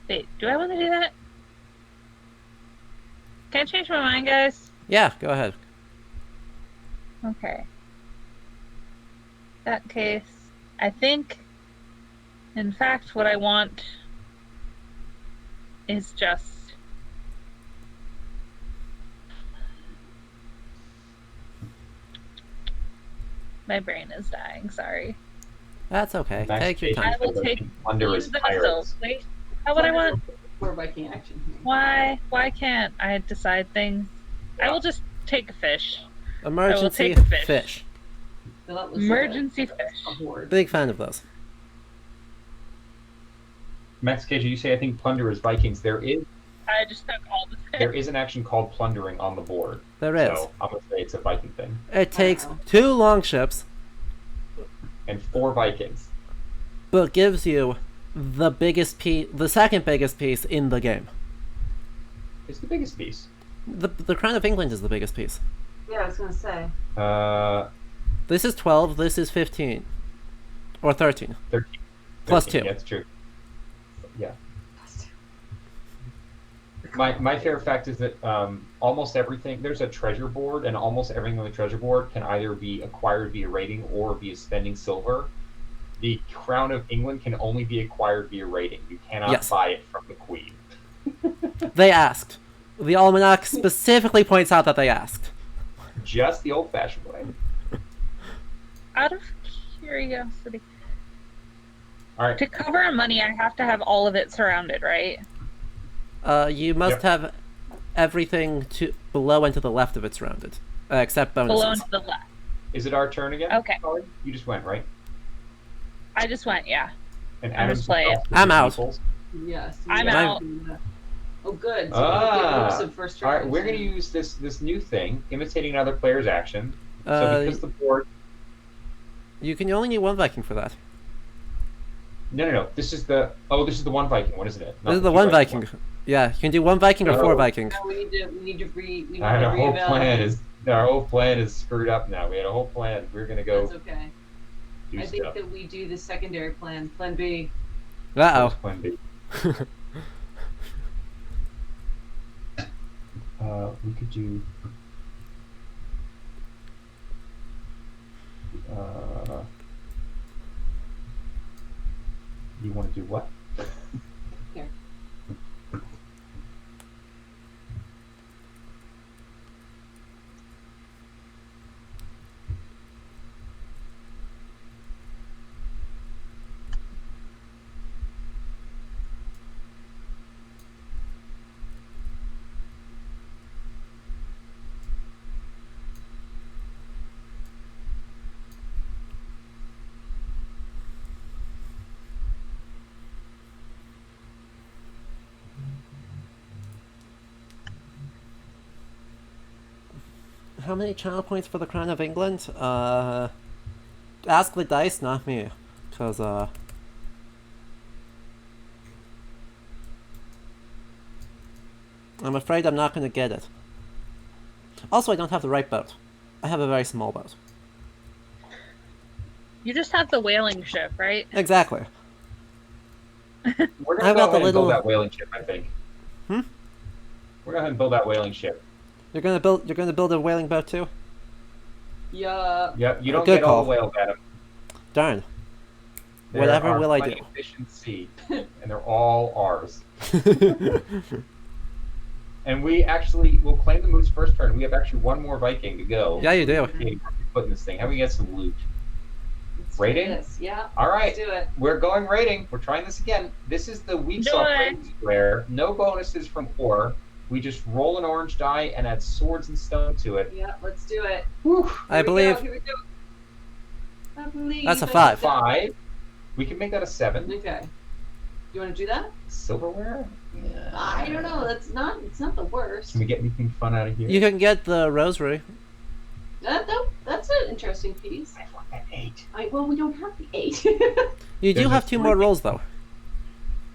Wait, do I want to do that? Can I change my mind, guys? Yeah, go ahead. Okay. In that case, I think, in fact, what I want is just my brain is dying, sorry. That's okay. Nice Take your bait. time. I will take Under his use the pirates. wait. How would I want? For Viking action here. Why can't I decide things? I will just take a fish. Emergency take a fish. fish. So that was Emergency like a fish. horde. Big fan of those. Max Cage, you say I think plunder is Vikings. I just took all the fish. There is an action called plundering on the board. There is. So I'm gonna say it's a Viking thing. It takes Wow. 2 longships, And 4 Vikings. but gives you the biggest piece, the second biggest piece in the game. It's the biggest piece. The Crown of England is the biggest piece. Yeah, I was gonna say. This is 12, this is 15. Or 13. 13. Plus 13, 2. Yeah, that's true. Yeah. My favorite fact is that almost everything, there's a treasure board, and almost everything on the treasure board can either be acquired via rating or via spending silver. The Crown of England can only be acquired via rating. You cannot Yes. buy it from the Queen. They asked. The Almanac specifically points out that they asked. Just the old-fashioned way. Out of curiosity. All right. To cover our money, I have to have all of it surrounded, right? You must have everything to below and to the left of it surrounded, except bonuses. Below and to the left. Is it our turn again? Okay. Colin? You just went, right? I just went, yeah. And I'm Adam's just playing. I'm out. equals. Yes. I'm yeah. out. Oh, good. So we'll get Ah. rid of first All right, turn. we're going to use this new thing, imitating another player's action. So Uh, because the board... You can only need 1 Viking for that. No. This is the one Viking one, isn't it? Not This is the two 1 Viking. one. Yeah, you can do 1 Viking or 4 Oh. Viking. No, we need to Our whole reevaluate. plan is screwed up now. We had a whole plan. We're going to go That's okay. do I think stuff. that we do the secondary plan, Plan B. Uh Plan B. We could do. You want to do what? Here. How many channel points for the Crown of England? Ask the dice, not me. Because, I'm afraid I'm not going to get it. Also, I don't have the right boat. I have a very small boat. You just have the whaling ship, right? Exactly. We're I've gonna go got ahead the and little- build that whaling ship, I think. Hmm? We're gonna go ahead and build that whaling ship. You're gonna build a whaling boat too? Yeah. Yep, you don't Good get all call. the whales, Adam. Darn. There Whatever are will I plenty do? of fish in the sea, and they're all ours. And we actually will claim the moose first turn. We have actually 1 more Viking to go. Yeah, you do. Okay, we're putting this thing. How do we get some loot? Let's do Rating? this. Yeah. All right, Let's do it. we're going rating. We're trying this again. This is the weak Do sauce it. rating square. No bonuses from ore. We just roll an orange die and add swords and stone to it. Yeah. Let's do it. Whew. I Here we believe go, here we go. I believe. That's a I 5. did that. 5. We can make that a 7. Okay. You want to do that? Silverware? Yeah. I don't know. It's not the worst. Can we get anything fun out of here? You can get the rosary. That's an interesting piece. I want that 8. Well, we don't have the 8. You do There's have a 2 more 3. rolls though.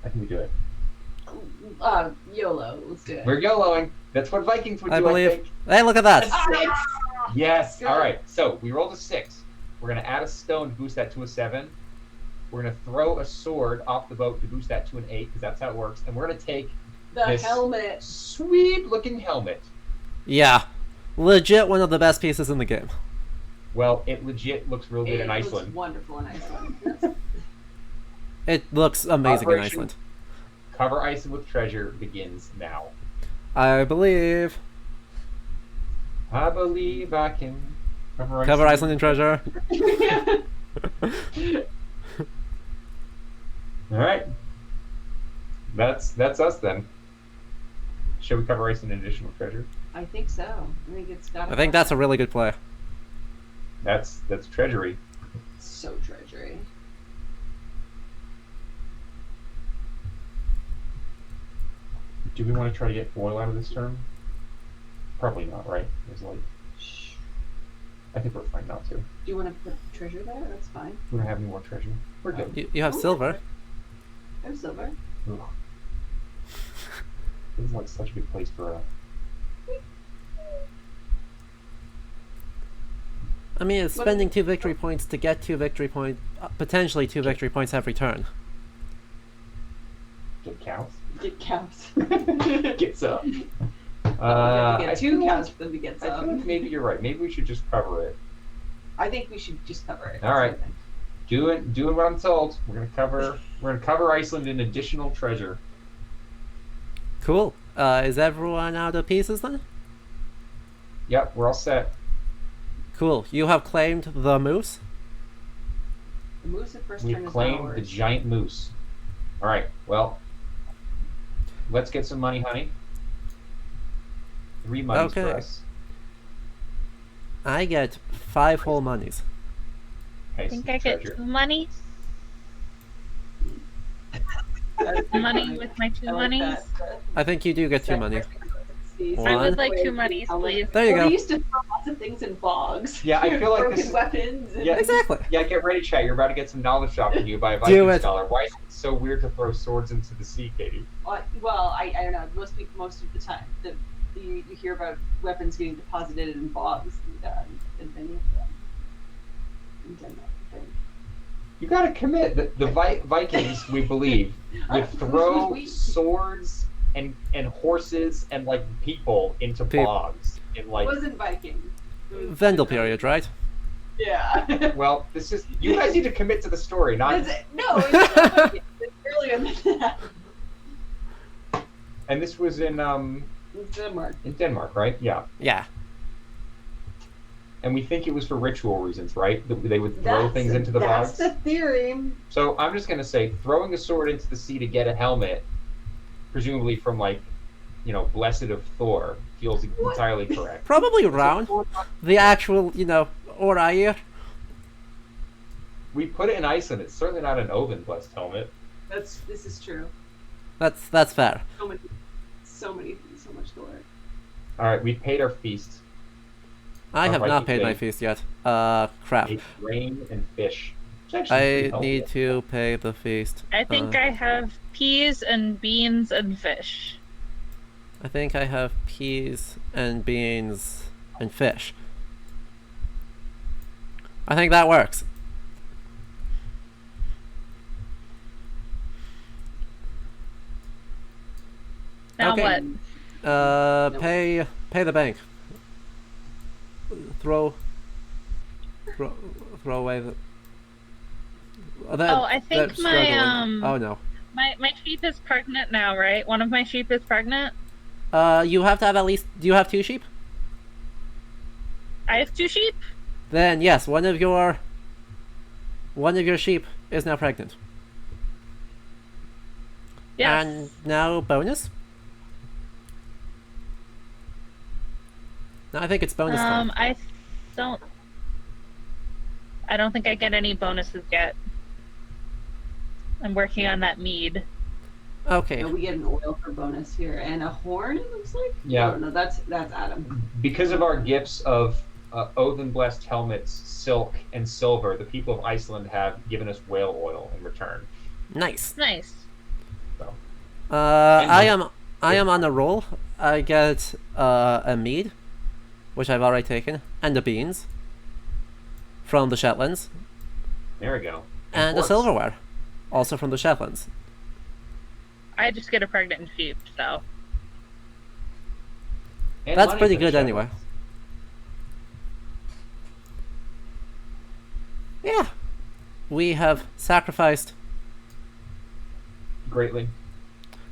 I think we do it. YOLO. Let's do it. We're YOLOing. That's what Vikings would I do, I believe. think. Hey, look at that! Yes. Good. All right. So we rolled a 6. We're going to add a stone to boost that to a 7. We're going to throw a sword off the boat to boost that to an 8, because that's how it works. And we're going to take The this helmet. sweet-looking helmet. Yeah. Legit one of the best pieces in the game. Well, it legit looks real good in It looks Iceland. wonderful in Iceland. It looks amazing in Operation- Iceland. Cover Iceland with treasure begins now. I believe. I believe I can Cover Iceland in treasure. All right. That's us then. Should we cover Iceland in additional treasure? I think so. I think it's got. I think that's a really good play. That's treasury. So treasury. Do we want to try to get foil out of this turn? Probably not, right? It's like, I think we're fine not to. Do you want to put treasure there? That's fine. We don't have any more treasure. We're good. You have silver. I have silver. Ugh. This is like such a good place for a. I mean, it's spending 2 victory points to get 2 victory points, potentially 2 victory points every turn. Get counts. Get cows. Get some. Get 2 cows for them to get I feel some. like maybe you're right. Maybe we should just cover it. I think we should just cover it. All right. Doing what I'm told. We're gonna cover Iceland in additional treasure. Cool. Is everyone out of pieces then? Yep, we're all set. Cool. You have claimed the moose. The moose at first We've turn is claimed the ours. giant moose. All right. Well, let's get some money, honey. 3 monies Okay. for us. I get 5 whole monies. I think I get treasure. 2 money. Money with my 2 I like monies. that. I think you do get 2 money. See, One. I would like 2 monies, please. There you well, go. We used to throw lots of things in bogs. Yeah, I feel like broken this is- weapons. And Yeah. Exactly. Yeah, get ready, chat. You're about to get some knowledge dropped on you by a Viking Do it. scholar. Why is it so weird to throw swords into the sea, Katie? Well, I don't know. Most of the time, you hear about weapons getting deposited in bogs and many of them. In Denmark, I think. You gotta commit. The Vikings, we believe, would throw swords and horses and like people into bogs. In It like, wasn't Viking. It was- Vendel period, right? Yeah. well, this is you guys need to commit to the story, not. No, it's not Viking. It's earlier than that. And this was in It's Denmark. Denmark, right? Yeah. Yeah. And we think it was for ritual reasons, right? That they would throw things into the bogs. That's the theory. So I'm just gonna say, throwing a sword into the sea to get a helmet, presumably from like, Blessed of Thor, feels entirely correct. Probably round. The actual, Orair. We put it in Iceland. It's certainly not an Odin blessed helmet. This is true. That's fair. So much glory. All right, we paid our feast. I Our have not Viking paid my faith. feast yet. Crap. Ate grain and fish. Which actually is I pretty need helpful. to pay the feast. I think I have peas and beans and fish. I think I have peas and beans and fish. I think that works. Now Okay. what? Pay the bank. Throw away the. I think that's my, struggling. Oh no. My sheep is pregnant now, right? One of my sheep is pregnant. You have to have at least. Do you have 2 sheep? I have 2 sheep. Then yes, one of your sheep is now pregnant. Yes. And now bonus. No, I think it's bonus time. I don't think I get any bonuses yet. I'm working on that mead. Okay. No, we get an oil for bonus here and a horn. It looks like. Yeah. No, that's Adam. Because of our gifts of Odin blessed helmets, silk, and silver, the people of Iceland have given us whale oil in return. Nice. Nice. So I am on a roll. I get a mead, which I've already taken, and the beans from the Shetlands, there we go. and the horse. silverware, also from the Shetlands. I just get a pregnant sheep, so. And That's money pretty for the good anyway. Shetlands. Yeah. We have sacrificed Greatly.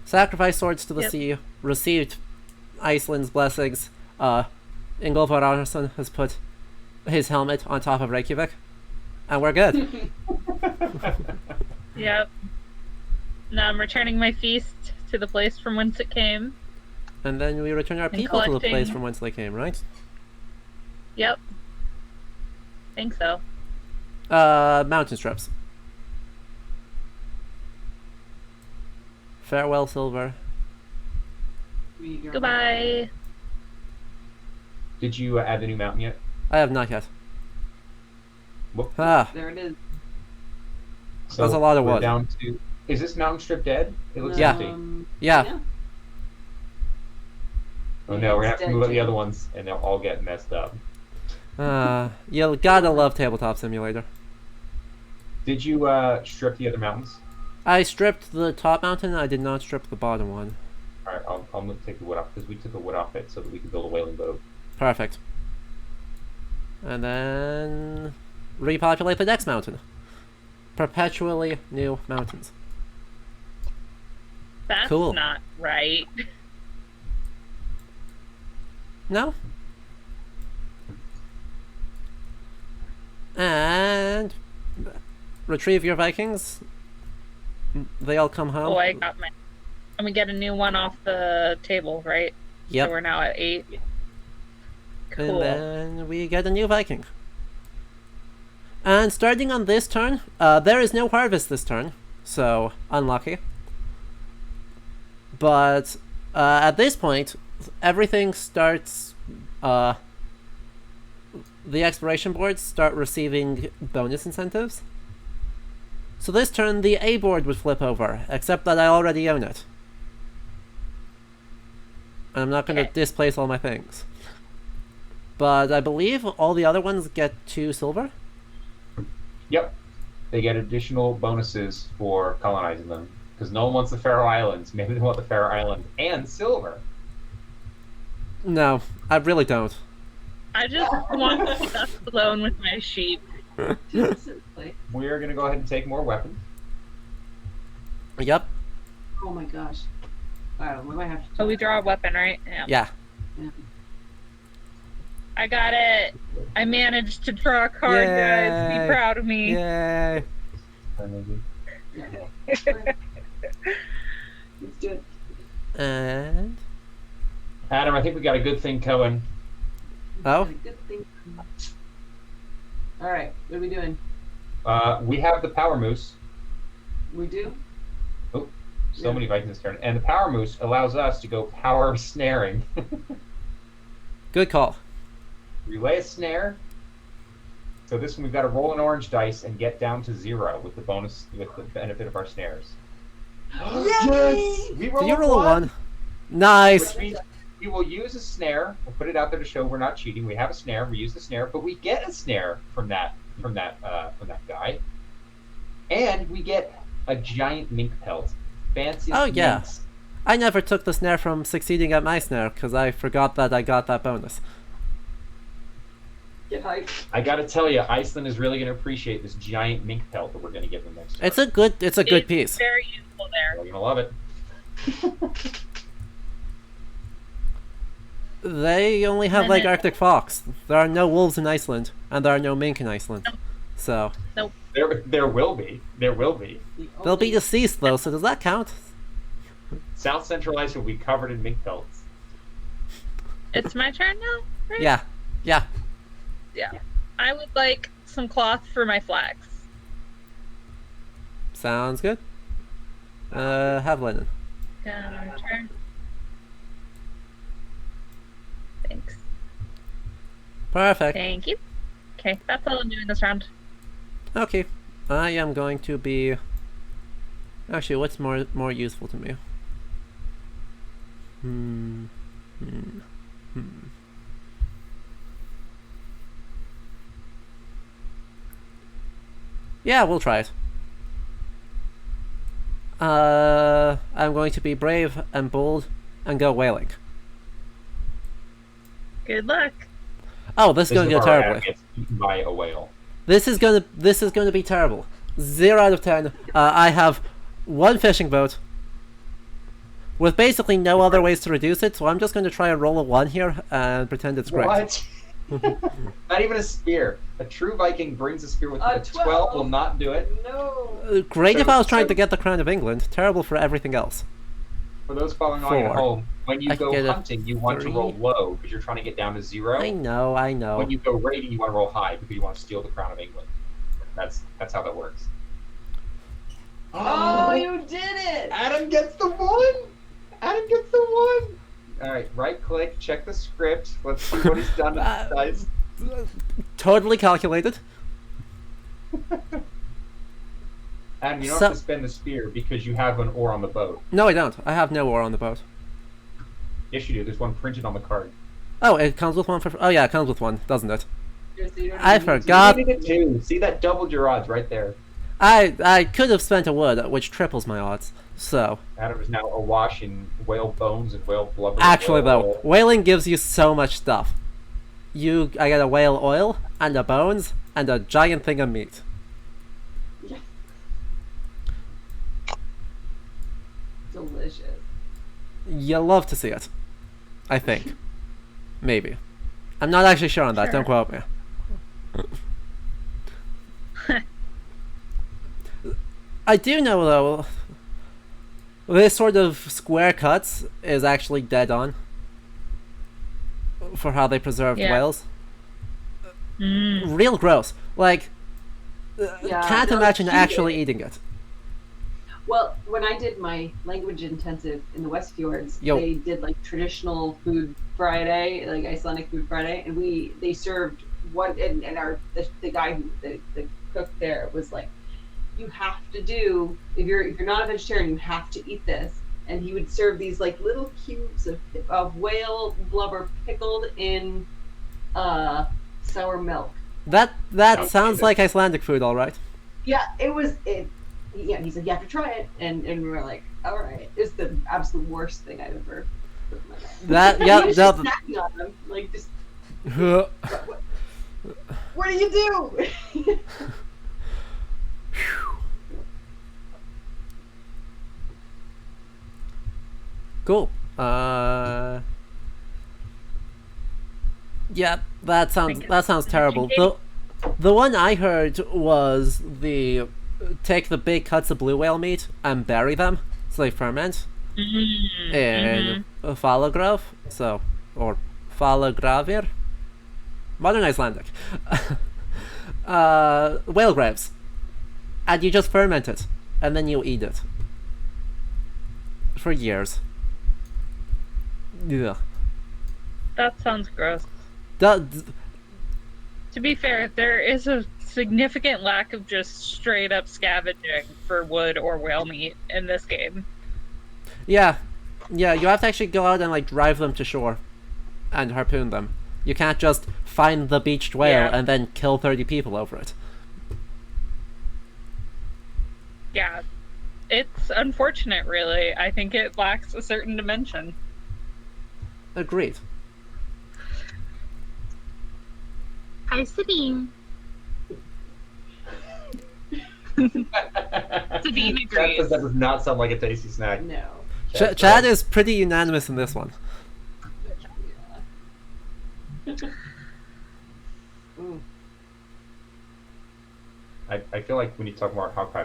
swords to the Yep. sea, received Iceland's blessings. Ingolfur Arnason has put his helmet on top of Reykjavik, and we're good. Yep. Now I'm returning my feast to the place from whence it came. And then we return our And people to the place collecting- from whence they came, right? Yep. Think so. Mountain strips. Farewell, Silver. We need your- Goodbye. Did you add the new mountain yet? I have not yet. Whoop. Ah, There it is. So That's a lot of we're wood. down to. Is this mountain strip dead? It looks Yeah. empty. yeah. Oh no, we're gonna have It's to dead, move up the Jim. other ones, and they'll all get messed up. You gotta love Tabletop Simulator. Did you strip the other mountains? I stripped the top mountain, I did not strip the bottom one. All right, I'll take the wood off because we took the wood off it so that we could build a whaling boat. Perfect. And then repopulate the next mountain. Perpetually new mountains. That's Cool. not right. No? And retrieve your Vikings. They all come home. Oh, I got my. And we get a new one off the table, right? Yep. So we're now at 8. Cool. And then we get a new Viking. And starting on this turn, there is no harvest this turn, so unlucky. But at this point, everything starts. The exploration boards start receiving bonus incentives. So this turn, the A board would flip over, except that I already own it. And I'm not going to Okay. displace all my things. But I believe all the other ones get 2 silver. Yep, they get additional bonuses for colonizing them because no one wants the Faroe Islands. Maybe they want the Faroe Islands and silver. No, I really don't. I just want to be left alone with my sheep. Simply. We're gonna go ahead and take more weapons. Yep. Oh my gosh. Alright, we might have to. So we draw a weapon, right? Yeah. Yeah. Yeah. I got it. I managed to draw a card, guys. Yay. Be proud of me. Yay. Yeah. Let's do it. And Adam, I think we got a good thing going. Oh? Good thing. Alright, what are we doing? We have the Power Moose. We do? So Yeah. many Vikings this turn, and the Power Moose allows us to go power snaring. good call. We lay a snare. So this one we've got to roll an orange dice and get down to 0 with the bonus, with the benefit of our snares. Yes! We Did you roll a 1? Nice. Which means we will use a snare. We'll put it out there to show we're not cheating. We have a snare. We use the snare, but we get a snare from that guy, and we get a giant mink pelt. Fancy. Oh, yeah. minks. I never took the snare from succeeding at my snare because I forgot that I got that bonus. Get hype. I gotta tell you, Iceland is really gonna appreciate this giant mink pelt that we're gonna give them next year. It's a good It's piece. very useful there. They're gonna love it. They only have like Arctic fox. There are no wolves in Iceland, and there are no mink in Iceland. So There will be. There will be. they'll be deceased though. So does that count? South Central Ice will be covered in mink pelts. It's my turn now, right? Yeah. Yeah. Yeah. I would like some cloth for my flags. Sounds good. Have linen. Turn. Thanks. Perfect. Thank you. Okay, that's all I'm doing this round. Okay. I am going to be. Actually, what's more useful to me? Yeah, we'll try it. I'm going to be brave and bold and go whaling. Good luck. Oh, this is going to go the part where terribly. Adam gets eaten by a whale. This is going to be terrible. 0 out of 10. I have 1 fishing boat with basically no other ways to reduce it, so I'm just going to try and roll a 1 here and pretend it's great. What? Not even a spear. A true Viking brings a spear with A a 12 will not do it. No. Great if So- I was trying so- to get the crown of England. Terrible for everything else. For those following along at 4. home, when you I could go get a hunting, you want to 3. roll low because you're trying to get down to 0. I know. When you go raiding, you want to roll high because you want to steal the crown of England. That's how that works. Oh, you did it! Adam gets the 1! Adam gets the 1! Alright, right click, check the script. Let's see what he's done with the dice. Totally calculated. Adam, you don't have to spend the spear because you have an ore on the boat. No, I don't. I have no ore on the boat. Yes, you do. There's one printed on the card. Oh, it comes with one for... Oh, yeah, it comes with one, doesn't it? Seriously, you don't I even- forgot. You needed 2. See, that doubled your odds right there. I could have spent a wood, which triples my odds. So, Adam is now awash in whale bones and whale blubber. and actually whale though, oil. whaling gives you so much stuff. I get a whale oil, and the bones, and a giant thing of meat. Yeah. Delicious. You love to see it. I think. Maybe. I'm not actually sure on that, Sure. don't quote me. I do know, though, this sort of square cuts is actually dead on for how they preserved Yeah. whales. Mm. Real gross. Like, Yeah, can't no, imagine he actually did. eating it. Well, when I did my language intensive in the West Fjords, Yo. they did like traditional food Friday, like Icelandic food Friday, and they served one, and the guy who the cook there was like, you have to do, if you're not a vegetarian, you have to eat this. And he would serve these like little cubes of whale blubber pickled in sour milk. That Sounds sounds good. like Icelandic food, alright. Yeah, yeah, he said you have to try it, and we were like, all right. It's the absolute worst thing I've ever put in my mouth. That, He yeah, was just snacking on them, like just what do you do? Cool. Yeah, that sounds terrible. The one I heard was take the big cuts of blue whale meat and bury them so they ferment in Falagraf, or Falagravir, modern Icelandic. Whale graves, and you just ferment it, and then you eat it for years. Yeah. That sounds gross. That, To be fair, there is a significant lack of just straight up scavenging for wood or whale meat in this game. yeah, you have to actually go out and like drive them to shore, and harpoon them. You can't just find the beached whale Yeah. and then kill 30 people over it. Yeah. It's unfortunate, really. I think it lacks a certain dimension. Agreed. Hi, Sabine. Sabine agrees. That does not sound like a tasty snack. No. Chad is pretty unanimous in this one. Mm. I feel like we need to talk more about Hawkeye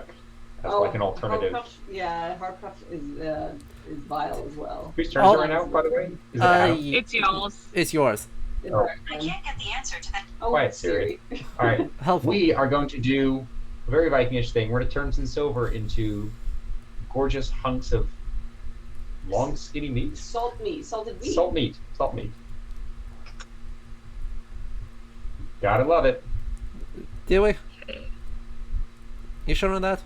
as like an alternative. Hardpuff is vile as well. Whose turn is it right now, by the way? Is it Adam? It's y'all's. It's yours. Oh. I can't get the answer to that. Oh, Quiet, Siri. Siri. All right. Helpful. We are going to do a very Vikingish thing. We're going to turn this over into gorgeous hunks of long, skinny meat. Salted meat. Salt meat. Salt meat. Gotta love it. Do we? You sure on that?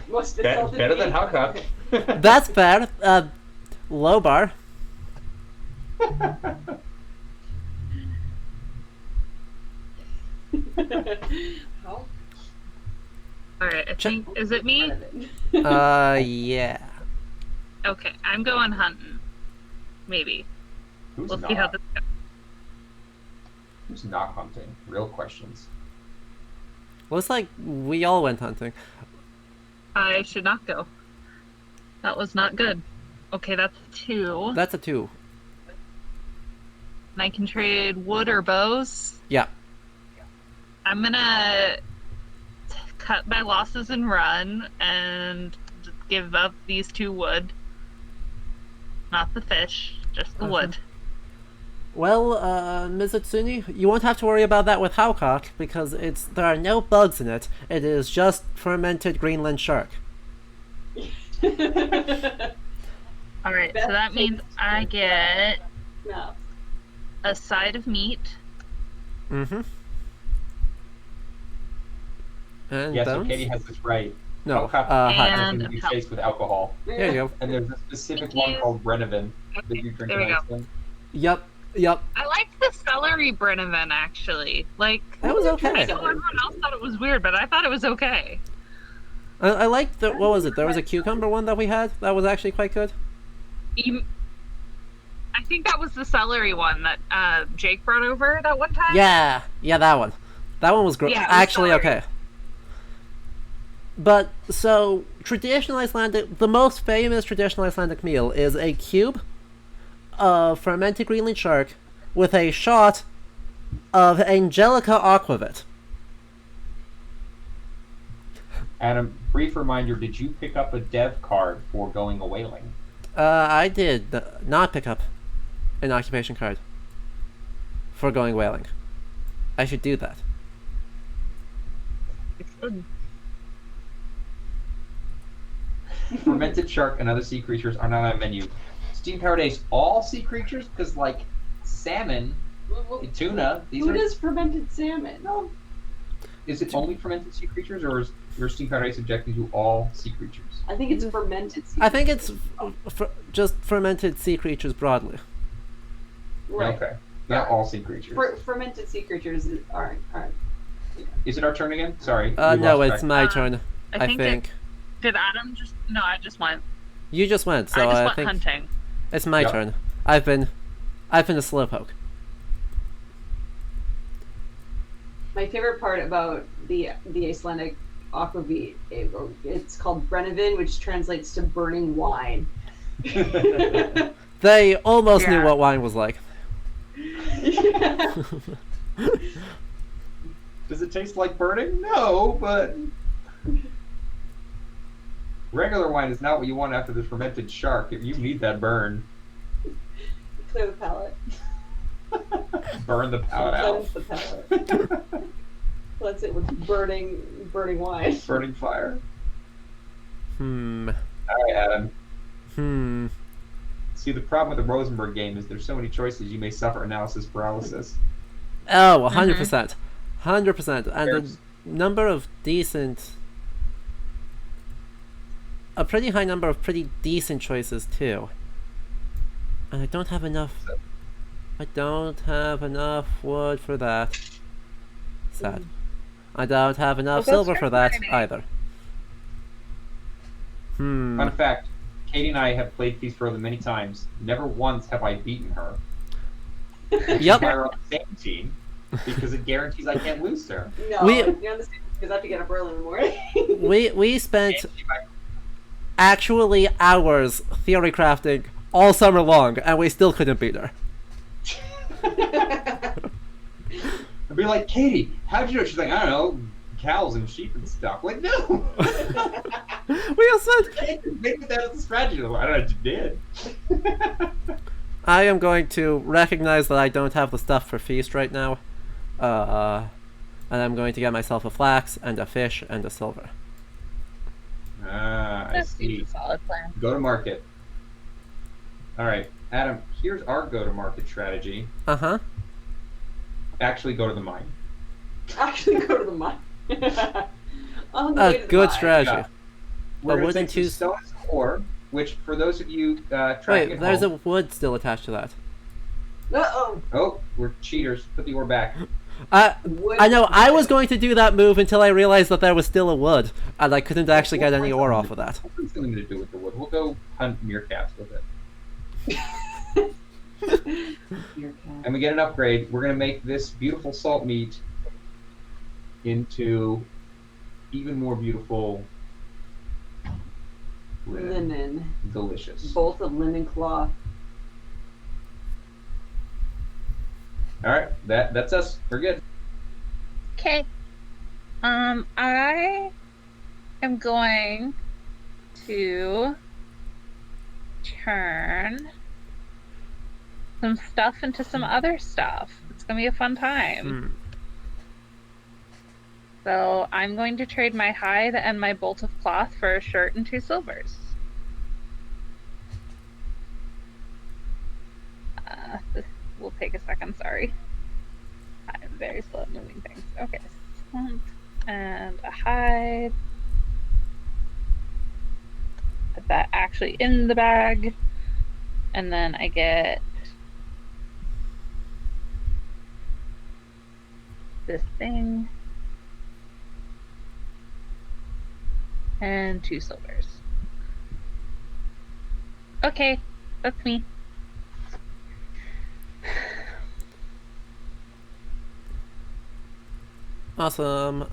Must be Better salted than meat. Hawkeye. That's fair. Low bar. How? Alright, I think. Is it me? Yeah. Okay, I'm going hunting. Maybe. Who's We'll see how not? this goes. Who's not hunting? Real questions. Looks like we all went hunting. I should not go. That was not good. Okay, that's 2. That's a 2. And I can trade wood or bows. Yeah. I'm gonna cut my losses and run and give up these 2 wood. Not the fish, just the wood. Well, Mizutsuni, you won't have to worry about that with Howcock, because there are no bugs in it. It is just fermented Greenland shark. Alright, so that means I get No. a side of meat. Mm-hmm. And Yeah, so bones? Katie has this right. No, Hot hot. And- can be chased with alcohol. There you go. And there's a specific Thank one you. called Brennivin that Okay, you drink there we in go. Iceland. Yep. I like the celery Brennivin, actually. Like, That was I okay. know everyone else thought it was weird, but I thought it was okay. I liked the, what was it? There was a cucumber one that we had that was actually quite good. I think that was the celery one that Jake brought over that one time. Yeah, that one. That one was Yeah, it was actually celery. okay. But, so, traditional Icelandic, the most famous traditional Icelandic meal is a cube of fermented Greenland shark with a shot of Angelica aquavit. Adam, brief reminder, did you pick up a dev card for going a whaling? I did not pick up an occupation card for going whaling. I should do that. Fermented shark and other sea creatures are not on the menu. Steam powered ace, all sea creatures? Because, like, salmon, tuna, these Who are... does fermented salmon? No. Is it only fermented sea creatures, or is your steam powered ace objecting to all sea creatures? I think it's fermented sea. I think it's just fermented sea creatures broadly. Right. Okay. Not all sea creatures. Fermented sea creatures aren't. Is it our turn again? Sorry. we No, lost it's track. my turn. I think. Did Adam just... No, I just went. You just went, so I just I went think hunting. it's my Yep. turn. I've been a slowpoke. My favorite part about the Icelandic aquavit, it's called Brennivin, which translates to burning wine. They almost knew Yeah. what wine was like. Does it taste like burning? No, but regular wine is not what you want after this fermented shark. You need that burn. Clear the palate. Burn the palate out. Cleanse the palate. Cleanse it with burning wine. Burning fire. Hmm. All right, Adam. See, the problem with the Rosenberg game is there's so many choices you may suffer analysis paralysis. Oh, 100%. 100%. And There's- the number of decent... A pretty high number of pretty decent choices, too. And I don't have enough... I don't have enough wood for that. Sad. I don't have enough Well, silver that's for that, fascinating. either. Fun fact, Katie and I have played Feast for Odin many times. Never once have I beaten her. Yep. We're on the same team because it guarantees I can't lose to her. No, We- you're on the same because I have to get up early in the morning. We spent And she might- actually hours theory crafting all summer long, and we still couldn't beat her. I'd be like, Katie, how'd you know? She's like, I don't know, cows and sheep and stuff. Like, no! We all said... Maybe that was the strategy. I don't know what you did. I am going to recognize that I don't have the stuff for feast right now. And I'm going to get myself a flax and a fish and a silver. Ah, I That see. seems a solid plan. Go to market. Alright, Adam, here's our go to market strategy. Uh-huh. Actually, go to the mine. Actually, go to the mine. On the way to A the good mine. strategy. Yeah. We're A gonna wooden take some tooth- stones ore, which for those of you tracking Wait, at there's home, a wood still attached to that. Uh-oh. Oh, we're cheaters. Put the ore back. Wood- I know, I was going to do that move until I realized that there was still a wood, and I couldn't actually get any ore off of that. What's something to do with the wood? We'll go hunt meerkats with it. Your cat. And we get an upgrade. We're going to make this beautiful salt meat into even more beautiful linen. Linen. Delicious. Both of linen cloth. All right, that's us. We're good. Okay. I am going to turn some stuff into some other stuff. It's gonna be a fun time. So I'm going to trade my hide and my bolt of cloth for a shirt and 2 silvers. This will take a second, sorry. I'm very slow at moving things. Okay, and a hide. Put that actually in the bag. And then I get this thing. And 2 silvers. Okay, that's me. Awesome.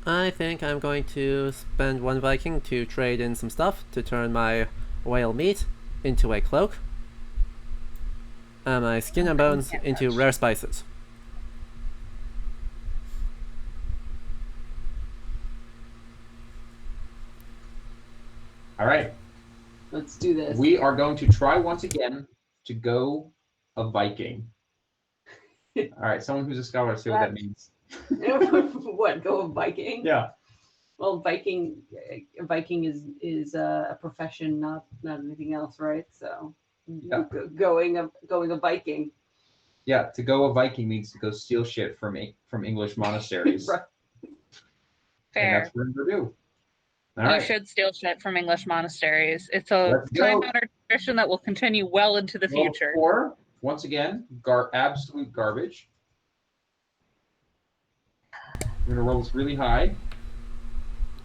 I think I'm going to spend 1 Viking to trade in some stuff to turn my whale meat into a cloak, and my skin and bones into rare spices. All right. Let's do this. We are going to try once again to go a Viking. All right, someone who's a scholar, see what that means. What? Go a Viking? Yeah. Well, Viking is a profession, not anything else, right? So, Yeah. Going a Viking. Yeah, to go a Viking means to go steal shit from English monasteries. Right. Fair. And that's what we're gonna do. All You right. should steal shit from English monasteries. It's a Let's go. time-honored tradition that will continue well into the Roll future. 4, once again, absolute garbage. We're gonna roll this really high.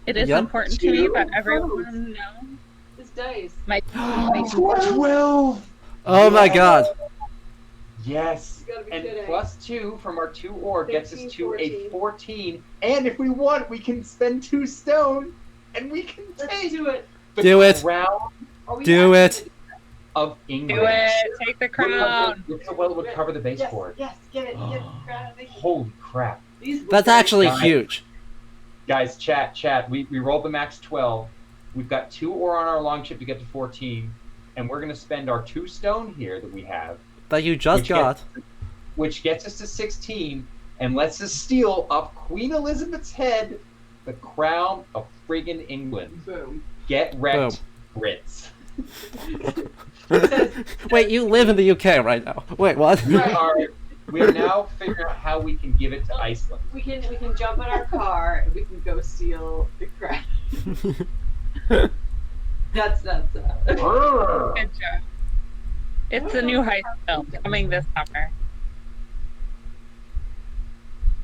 It is Yep. important to me that everyone know This dice. my 12. Oh my god! Yes. You gotta be And kidding. +2 from our 2 ore gets us 15, to a 14. 14. And if we want, we can spend 2 stone, and we can Let's take do it. the Do it. crown Are we Do actually- it. of England. do it. Take the crown. Look how well it would cover the Yes, baseboard. yes, get it. Get the crown. Holy crap. These That's blueberries- actually Guys. huge. Guys, chat. We rolled the max 12. We've got 2 ore on our long ship to get to 14. And we're going to spend our 2 stone here that we have, That you just Which got. which gets us to 16 and lets us steal off Queen Elizabeth's head the crown of friggin' England. Boom. Get wrecked, Brits. Wait, you live in the UK right now. Wait, what? We are now figuring out how we can give it to Iceland. We can jump in our car and we can go steal the crown. That's Good job. It's a new heist film coming this summer.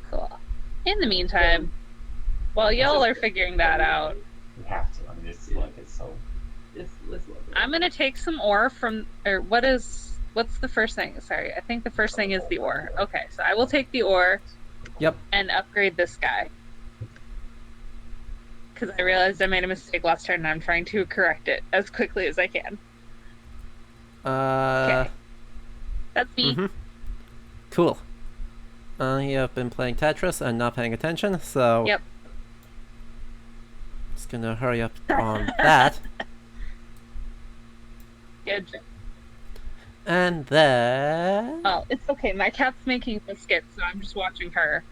Cool. In the meantime, while y'all are figuring that out, We have to. I mean, it's like it's so. let's look. I'm gonna take some ore from, or what's the first thing? Sorry, I think the first thing is the ore. Okay, so I will take the ore. Yep. And upgrade this guy. Because I realized I made a mistake last turn and I'm trying to correct it as quickly as I can. Okay. That's me. Mhm. Cool. I have been playing Tetris and not paying attention, so... Yep. Just gonna hurry up on that. Good job. And then... Oh, it's okay. My cat's making biscuits, so I'm just watching her.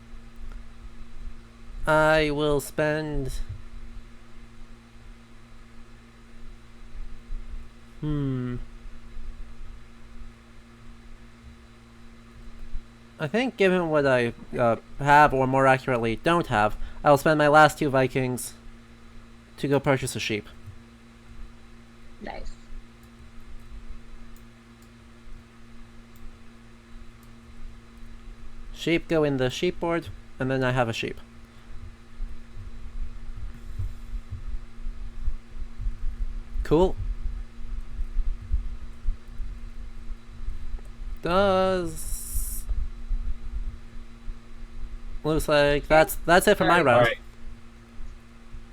I will spend... I think given what I have, or more accurately, don't have, I'll spend my last 2 Vikings to go purchase a sheep. Nice. Sheep go in the sheep board, and then I have a sheep. Cool. Looks like that's it for my round. Alright.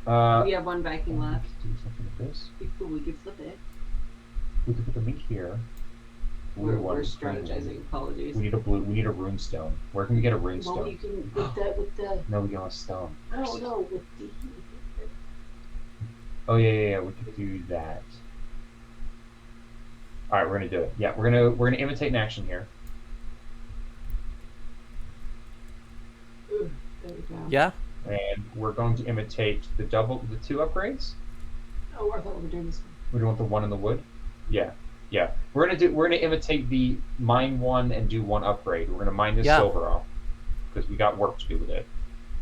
We have one Viking left. Do something with this. We could flip it. We could put the link here. We're Blue one, green strategizing. one. Apologies. We need a blue. We need a rune stone. Where can we get a rune Well, stone? you can with the. No, we don't have stone. No, with the. Oh yeah. We could do that. All right, we're gonna do it. Yeah, we're gonna imitate an action here. Ooh, there we go. Yeah. And we're going to imitate the 2 upgrades. Oh, I thought we were doing this one. We don't want the 1 in the wood. Yeah. We're gonna imitate the mine 1 and do 1 upgrade. We're gonna mine this silver off because we got work to do with it.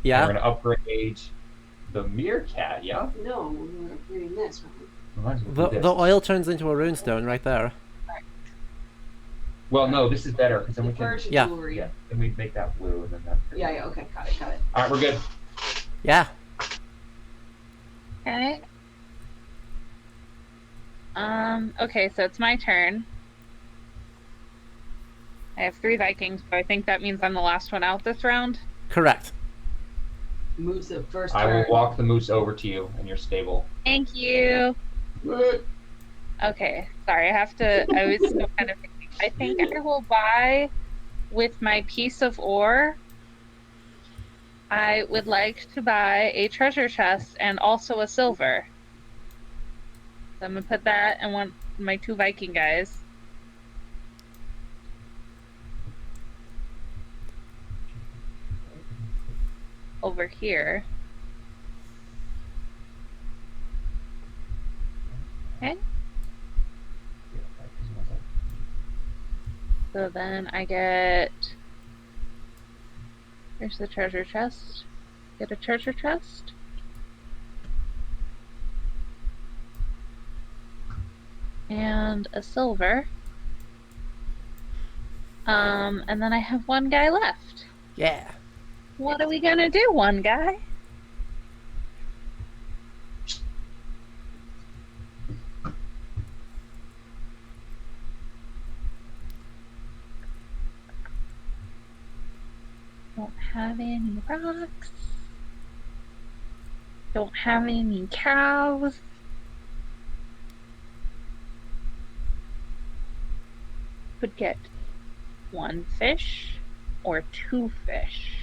Yeah. And we're gonna upgrade the meerkat. Yeah. No, we were upgrading this one. We might as well do The this. oil turns into a runestone right there. Well, no, this is better because then we can. Virgin Yeah. jewelry. Yeah. Then we make that blue and then that. Yeah. Okay. Got it. All right, we're good. Yeah. Okay. Okay, so it's my turn. I have 3 Vikings, so I think that means I'm the last one out this round. Correct. Moose up first. I will turn. walk the moose over to you in your stable. Thank you. Good. Okay, sorry, I was still kind of thinking. I think I will buy with my piece of ore. I would like to buy a treasure chest and also a silver. So I'm gonna put that and one my 2 Viking guys. Over here. Okay. So then I get. Here's the treasure chest. Get a treasure chest. And a silver. And then I have 1 guy left. Yeah. What are we gonna do, 1 guy? Don't have any rocks. Don't have any cows. Could get 1 fish or 2 fish.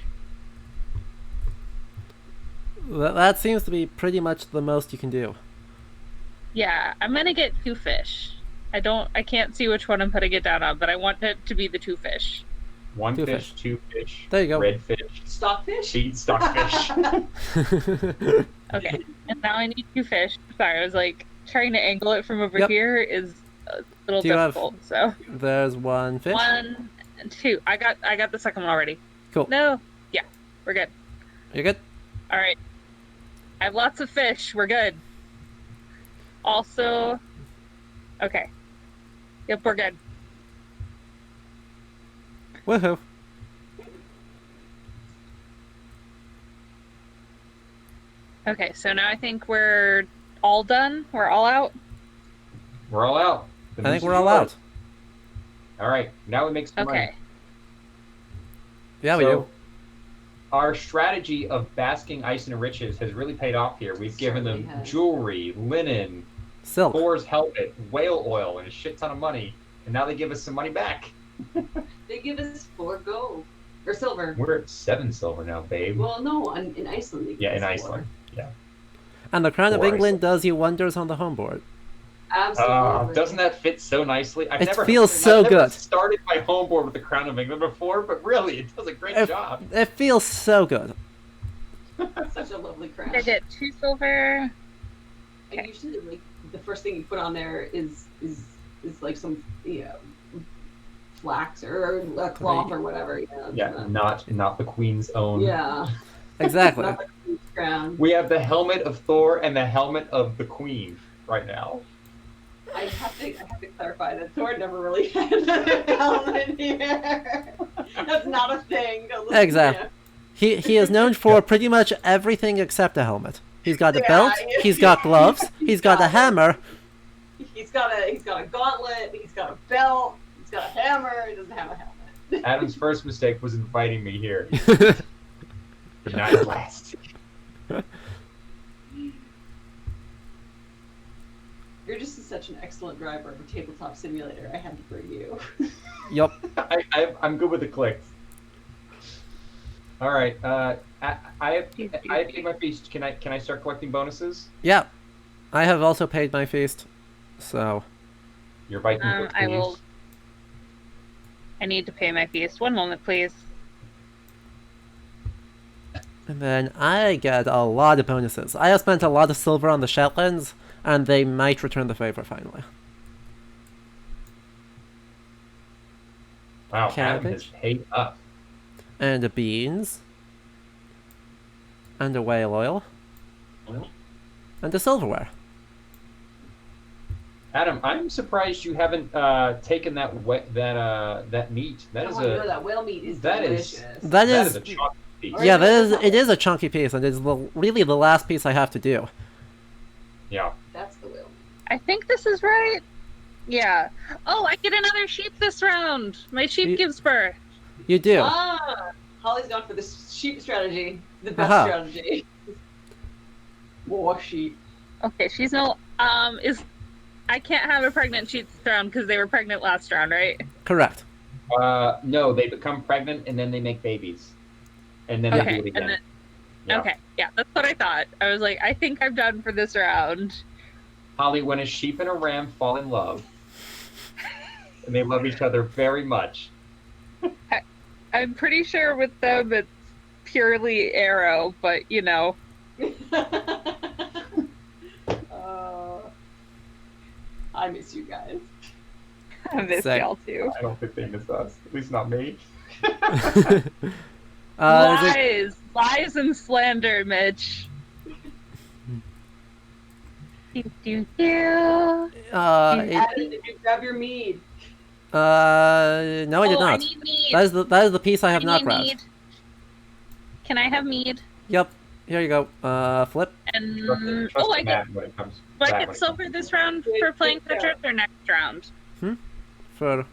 That seems to be pretty much the most you can do. Yeah, I'm gonna get 2 fish. I can't see which one I'm putting it down on, but I want it to be the 2 fish. 1 2 fish, fish. 2 fish. There you go. Red fish. Stockfish. Seed stockfish. Okay, and now I need 2 fish. Sorry, I was like trying to angle it from over Yep. here is a little Do you have- difficult. So There's 1 fish. 1 and 2. I got the second one already. Cool. No, yeah, we're good. You're good? All right, I have lots of fish. We're good. Also, okay. Yep, we're good. Woohoo. Okay, so now I think we're all done. We're all out. We're all out. The I moose think is we're all yours. out. All right, now we make some Okay. money. Yeah, we So, do. Our strategy of basking ice and riches has really paid off here. We've given them Certainly has. jewelry, linen, Silk. Thor's helmet, whale oil, and a shit ton of money. And now they give us some money back. They give us 4 gold or silver. We're at 7 silver now, babe. Well, no, in Iceland. They give Yeah, us in 4. Iceland. Yeah. And the Crown of Or England Iceland. does you wonders on the home board. Absolutely. Doesn't that fit so nicely? It feels so I've never good. started my home board with the Crown of England before, but really, it does a great It, job. it feels so good. Such a lovely crown. I get 2 silver. And usually, like the first thing you put on there is like some flax or a cloth or whatever. Yeah, not the Queen's own. Yeah. Exactly. Not the queen's crown. We have the helmet of Thor and the helmet of the Queen right now. I have to clarify that Thor never really had a helmet here. That's not a thing. Exactly. He is known for pretty much everything except a helmet. He's got a Yeah, belt, yeah. he's got gloves, he's got a hammer. He's got a gauntlet. He's got a belt. He's got a hammer. He doesn't have a helmet. Adam's first mistake was inviting me here, but not his last. such an excellent driver of a tabletop simulator. I had to bring you. Yep. I'm good with the clicks. All right. I have paid my feast. Can I start collecting bonuses? Yeah. I have also paid my feast. So. Your Viking cook, I please. will. I need to pay my feast. One moment, please. And then I get a lot of bonuses. I have spent a lot of silver on the Shetlands, and they might return the favor finally. Wow, Adam has Cabbage. paid up. And the beans. And the whale oil. Well, And the silverware. Adam, I'm surprised you haven't taken that that meat. That is No, that whale meat is that is- delicious. That that is. is a chocolate piece. Or Yeah, is it is a chunky piece, and it's really the last piece I have to do. Yeah. That's the whale meat. I think this is right. Yeah. Oh, I get another sheep this round. My sheep You- gives birth. You do. Ah, Holly's gone for the sheep strategy. The best Aha. strategy. More sheep. Okay, she's no. I can't have a pregnant sheep this round because they were pregnant last round, right? Correct. No, they become pregnant and then they make babies, and then they Okay, do it again. and then Yeah. okay, yeah, that's what I thought. I was like, I think I'm done for this round. Holly, when a sheep and a ram fall in love, and they love each other very much. I'm pretty sure with them it's purely arrow, but you know. I miss you guys. I miss Sick. y'all too. I don't think they miss us. At least not me. Is it, Lies and slander, Mitch. Do. Adam, did you grab your mead? no, I did I not. need mead. That is the piece I have not need grabbed. mead. Can I have mead? Yep. Here you go. Flip. And Trust I the get man when it comes. do I back when get it silver comes this to- round for playing Tetris or next round? For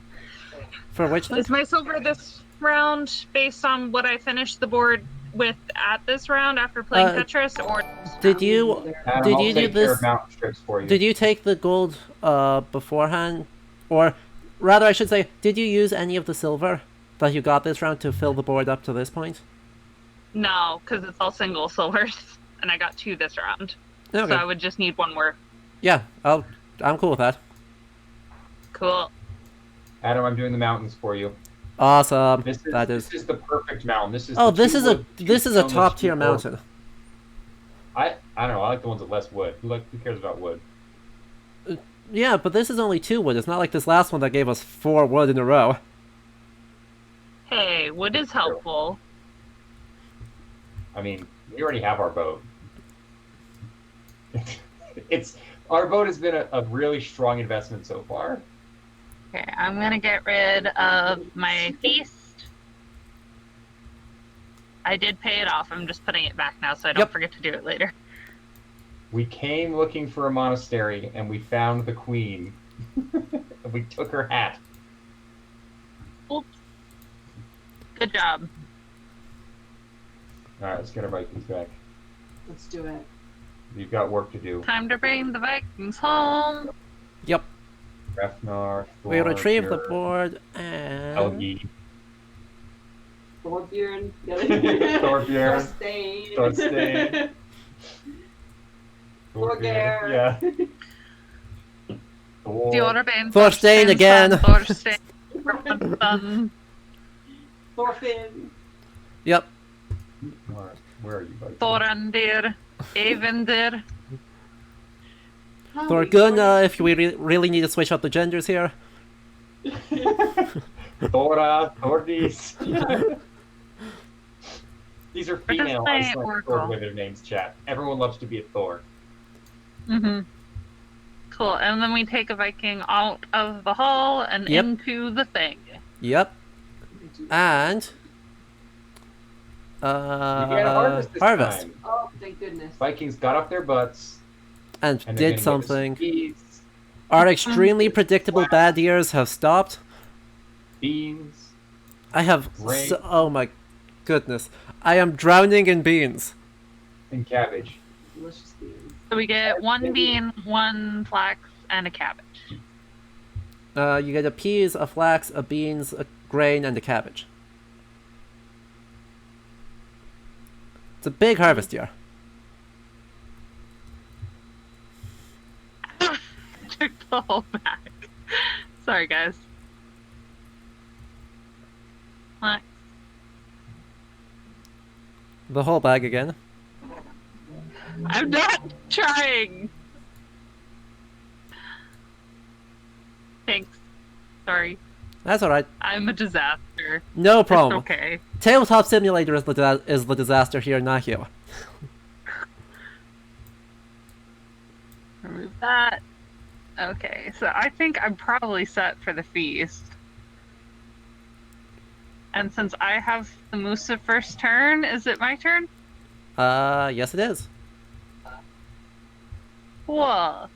which thing? Is my silver this round based on what I finished the board with at this round after playing Tetris, or Did you Adam, Did I'll you do take care this- of mountain strips for you. did you take the gold beforehand, or rather, I should say, did you use any of the silver that you got this round to fill the board up to this point? no? Because it's all single silvers, and I got 2 this round, Okay. so I would just need 1 more. Yeah, I'm cool with that. Cool. Adam, I'm doing the mountains for you. Awesome. This is the perfect mountain. This is. Oh, the this two is a wood, two this is a stone, top two tier wood. mountain. I don't know. I like the ones with less wood. Who cares about wood? Yeah, but this is only 2 wood. It's not like this last one that gave us 4 wood in a row. Hey, wood is helpful. I mean, we already have our boat. Our boat has been a really strong investment so far. Okay, I'm gonna get rid of my feast. I did pay it off. I'm just putting it back now so I don't Yep. forget to do it later. We came looking for a monastery and we found the queen. And we took her hat. Oops. Good job. All right, let's get our Vikings back. Let's do it. You've got work to do. Time to bring the Vikings home. Yep. Refnar, We Thor, retrieve the Björn, board and Helgi, Thorbjorn. Thorbjorn, Thorstein. Thorstein. Thorgeir. Yeah. Thor. Thorstein. Thorstein again. Thorstein. Thorstein. Thorfinn. Yep. All right, where are you, buddy? Thorandir. Evendir. Thorgun, if we really need to switch up the genders here. Thora, Thordis. These are female my Icelandic oracle? Thor with their names, chat. Everyone loves to be a Thor. Mm-hmm. Cool. And then we take a Viking out of the hall and Yep. into the thing. Yep. And You get a harvest this harvest. time. Oh, thank goodness. Vikings got off their butts And and they're did gonna give us something. peas, Our extremely predictable bad years have stopped. beans. I have Great. oh my goodness. I am drowning in beans. and cabbage. Delicious beans. So we get 1 bean, 1 flax, and a cabbage. You get a peas, a flax, a beans, a grain, and a cabbage. It's a big harvest year. Took the whole bag. Sorry, guys. Flax. The whole bag again. I'm not trying. Thanks. Sorry. That's alright. I'm a disaster. No It's problem. okay. Tabletop Simulator is the disaster here, not you. Remove that. Okay, so I think I'm probably set for the feast. And since I have the Musa first turn, is it my turn? Yes it is. Cool.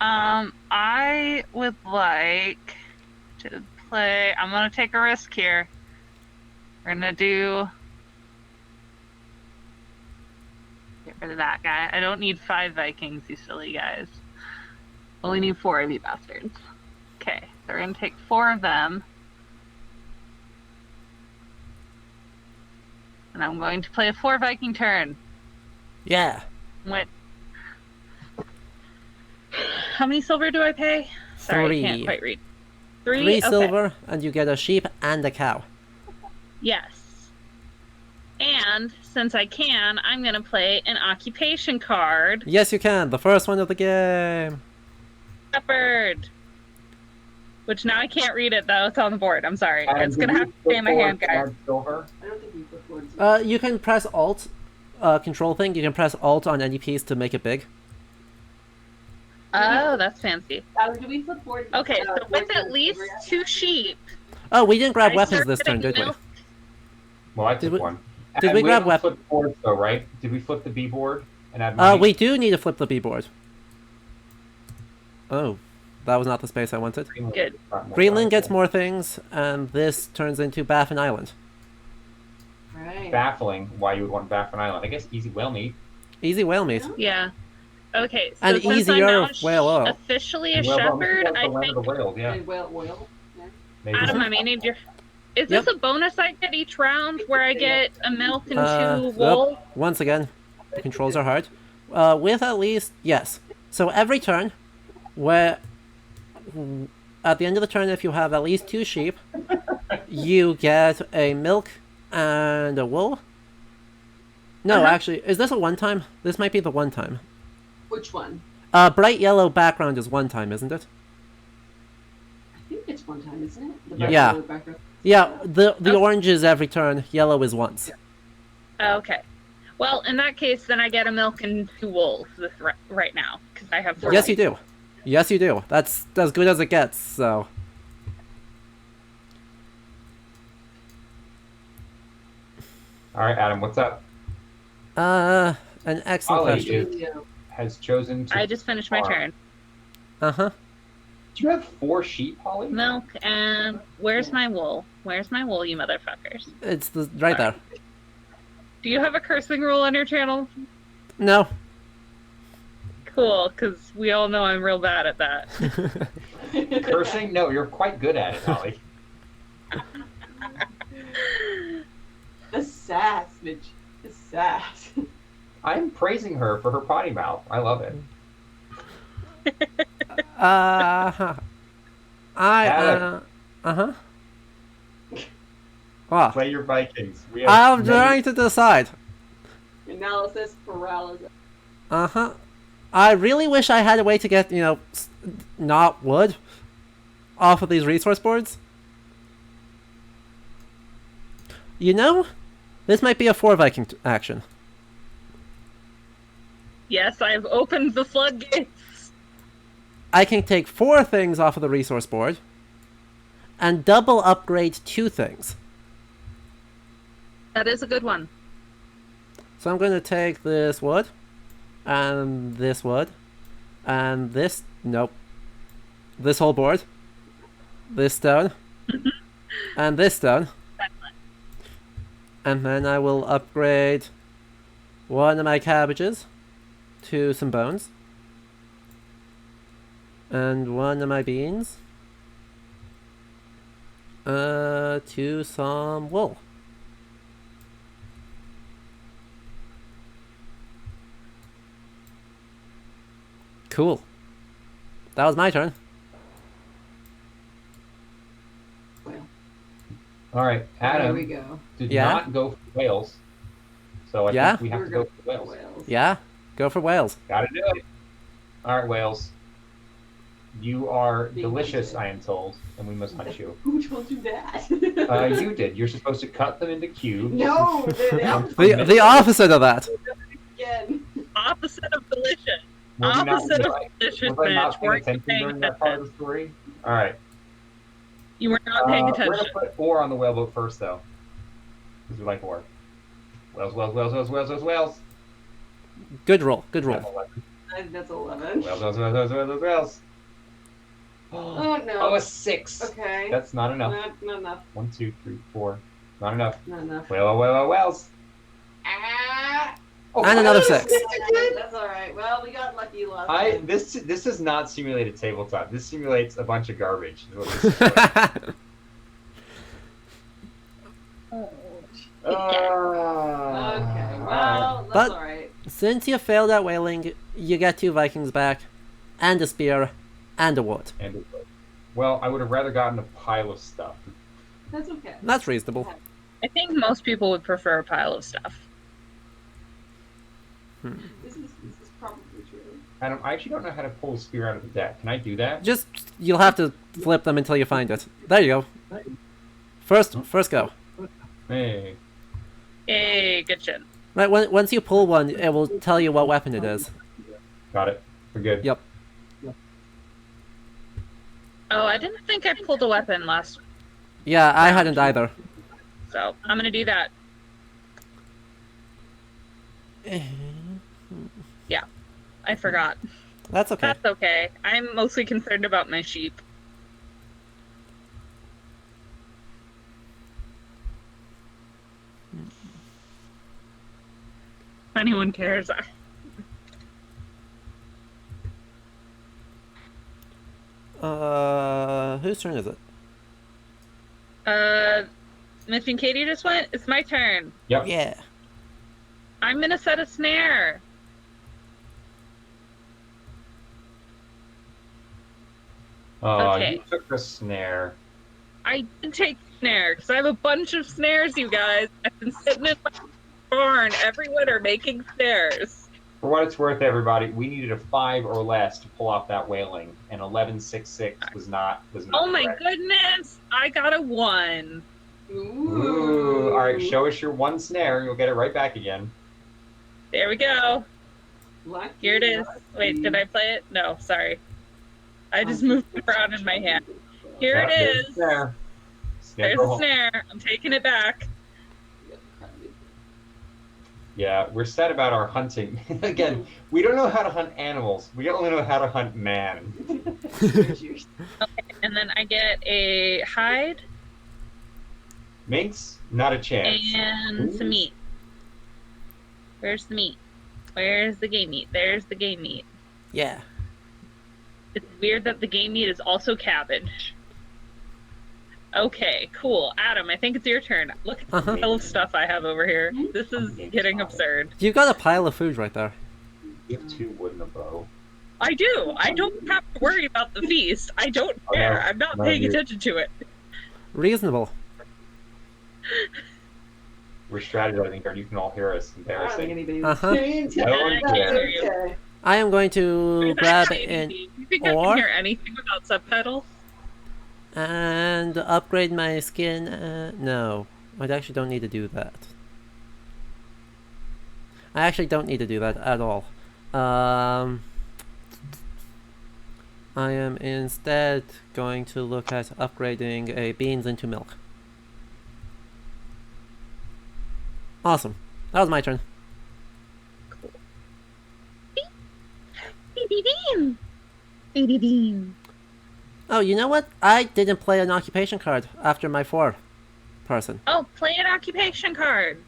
I would like to play. I'm gonna take a risk here. We're gonna do. Get rid of that guy. I don't need 5 Vikings, you silly guys. Only need 4 of you bastards. Okay, so we're gonna take 4 of them. And I'm going to play a 4 Viking turn. Yeah. What? How many silver do I pay? Sorry, 3. I can't quite read. 3? 3 Okay. silver, and you get a sheep and a cow. Yes. And since I can, I'm going to play an occupation card. Yes, you can. The first one of the game. Shepherd. Which now I can't read it, though. It's on the board. I'm sorry. Adam, It's going to did have you to stay in my before hand, guys. add silver? I don't think we put boards. You can press Alt, control thing. You can press Alt on any piece to make it big. Oh, that's fancy. Do we flip boards? Okay, so with boards at least over yet? 2 sheep. Oh, we didn't grab I weapons started this turn, did we? milk- Well, I Did took we- one. did And we grab haven't flipped boards though, right? Did we flip the B board and add money? We do need to flip the B board. Oh, that was not the space I wanted. Good. Greenland gets more things, and this turns into Baffin Island. Right. Baffling why you would want Baffin Island. I guess easy whale meat. Easy whale meat. Yeah. Okay, so And since easier I'm now whale oil. officially a Well, shepherd, that's the I land of think... the whales, yeah. And whale oil. Yeah. Maybe. Adam, I may need your... Is this a bonus I get each round where I get a milk and 2 wool? Nope. Once again, the controls are hard. With at least, yes. So every turn, where at the end of the turn, if you have at least 2 sheep, you get a milk and a wool. No, actually, is this a one-time? This might be the one-time. Which one? Bright yellow background is one time, isn't it? I think it's one time, isn't it? The Yeah. background- background. Yeah, the orange is every turn, yellow is once. Okay. Well, in that case, then I get a milk and 2 wool right now, because I have 4. Yes, you do. Yes, you do. That's as good as it gets, so... All right, Adam, what's up? An excellent Ollie question. is, has chosen to. I just finished my farm. turn. Uh-huh. Do you have 4 sheep, Holly? Milk and... Where's my wool? Where's my wool, you motherfuckers? It's right there. Do you have a cursing rule on your channel? No. Cool, because we all know I'm real bad at that. Cursing? No, you're quite good at it, Holly. The sass, Mitch. The sass. I'm praising her for her potty mouth. I love it. Uh-huh. Uh-huh. Wow. Play your Vikings. We have I'm many- trying to decide. Analysis paralysis. Uh-huh. I really wish I had a way to get, not wood off of these resource boards. This might be a 4 Viking action. Yes, I've opened the floodgates. I can take 4 things off of the resource board and double upgrade 2 things. That is a good one. So I'm going to take this wood, and this wood, and this, nope, this whole board, this stone, and this stone, and then I will upgrade one of my cabbages to some bones. And one of my beans. To some wool. Cool. That was my turn. Well, All right, there we Adam go. did Yeah? not go for whales, so I Yeah? think we have We're to go going for whales. Wales. Yeah? Go for whales. Gotta do it. All right, whales. You are Being delicious, hunted. I am told, and we must hunt you. Who told you that? You did. You're supposed to cut them into cubes. No, the opposite. The opposite of that. Again. Opposite of delicious. Was I not- Opposite of was delicious, I not bitch. paying Weren't you attention paying during that part of attention? the story? All right. You were not paying We're attention. gonna put ore on the whaleboat first, though, because we like ore. Whales, whales, whales, whales, whales, whales, whales. Good roll. Good That's roll. 11. That's 11. Whales, whales, whales, whales, whales, whales. Oh no. Oh, a 6. Okay. That's not enough. Not enough. 1, 2, 3, 4. Not enough. Not enough. Whale, whale, whale, whales. Ah! Oh, And another what? 6. That's alright. Well, we got lucky last I time. this is not simulated tabletop. This simulates a bunch of garbage. Is what this is. Okay, Alright. well, that's But- alright. Since you failed at whaling, you get 2 Vikings back, and a spear, and a wood. And well, I would have rather gotten a pile of stuff. That's okay. That's reasonable. I think most people would prefer a pile of stuff. This is probably true. Adam, I actually don't know how to pull a spear out of the deck. Can I do that? Just, you'll have to flip them until you find it. There you go. First go. Hey. Hey, good shit. Right, once you pull one, it will tell you what weapon it is. Got it. We're good. Yep. Oh, I didn't think I pulled a weapon last, Yeah, I hadn't either. so I'm gonna do that. Yeah, I forgot. That's okay. That's okay. I'm mostly concerned about my sheep. If anyone cares. Whose turn is it? Mitch and Katie just went. It's my turn. Yep. Yeah. I'm gonna set a snare. Oh, Okay. you took the snare. I did take snare because I have a bunch of snares, you guys. I've been sitting in my barn every winter making snares. For what it's worth, everybody, we needed a 5 or less to pull off that whaling, and 1166 was not. Oh my correct. goodness! I got a 1. Ooh! All right, show us your 1 snare. You'll get it right back again. There we go. Lucky, Here it is. Wait, did I play it? No, sorry. I just moved it around in my hand. Here Yeah, it there's is. Snare. There's go a home. snare. I'm taking it back. Yeah, we're sad about our hunting. Again, we don't know how to hunt animals. We only know how to hunt man. And then I get a hide Minx, not a chance. and some meat. Where's the meat? Where's the game meat? There's the game meat. Yeah. It's weird that the game meat is also cabbage. Okay, cool. Adam, I think it's your turn. Look at the Uh-huh. pile of stuff I have over here. This is getting absurd. You got a pile of food right there. You have 2 wood and a bow. I do. I don't have to worry about the feast. I don't Oh, care. no. I'm not No, paying you- attention to it. Reasonable. We're strategizing, or you can all hear us. I don't think Embarrassing. anybody Uh-huh. was paying attention. No one That's cares. okay. I am going to Is that grab crazy? an Do you think I ore? can hear anything without subtitles? and upgrade my skin. No, I actually don't need to do that. I actually don't need to do that at all. I am instead going to look at upgrading a beans into milk. Awesome. That was my turn. Oh, you know what? I didn't play an occupation card after my 4 person. Oh, play an occupation card.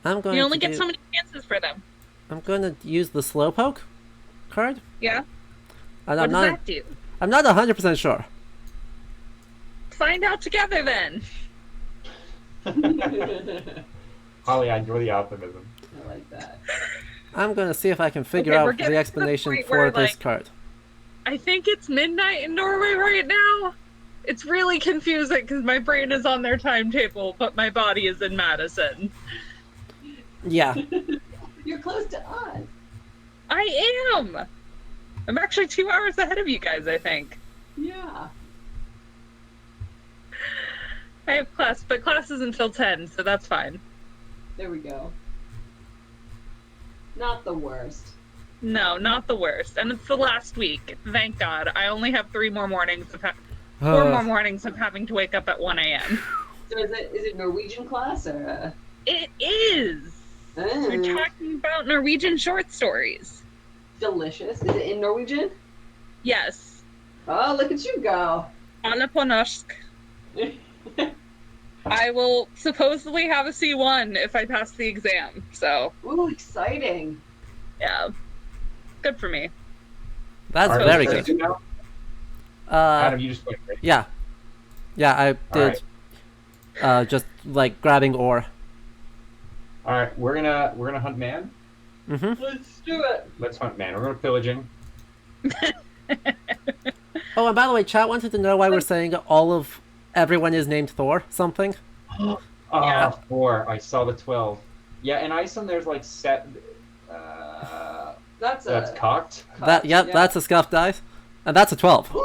I'm going You only to get do- so many chances for them. I'm going to use the slowpoke card. Yeah. And What I'm does not. that do? I'm not 100% sure. Find out together then. Holly, I enjoy the optimism. I like that. I'm gonna see if I can figure Okay, we're out getting the to the explanation point for where, this like, card. I think it's midnight in Norway right now. It's really confusing because my brain is on their timetable, but my body is in Madison. Yeah. You're close to us. I am! I'm actually 2 hours ahead of you guys, I think. Yeah. I have class, but class is until 10, so that's fine. There we go. Not the worst. No, not the worst. And it's the last week. Thank God. I only have 4 more mornings of having to wake up at 1 a.m. So is it Norwegian class or? It is! We're talking about Norwegian short stories. Delicious. Is it in Norwegian? Yes. Oh, look at you go. Alle på norsk. I will supposedly have a C1 if I pass the exam, so Ooh, exciting. yeah. Good for me. That's Alright, very let's good. do now. Uh, Adam, you just played, right? yeah. Yeah, I did. Just like grabbing ore. All right, we're gonna hunt man. Mm-hmm. Let's do it. Let's hunt man. We're gonna pillaging. Oh, and by the way, chat wanted to know why we're saying everyone is named Thor something. Oh, Yeah. 4. I saw the 12. Yeah, in Iceland there's like set. That's That's cocked. That's a scuffed dice. And that's a 12.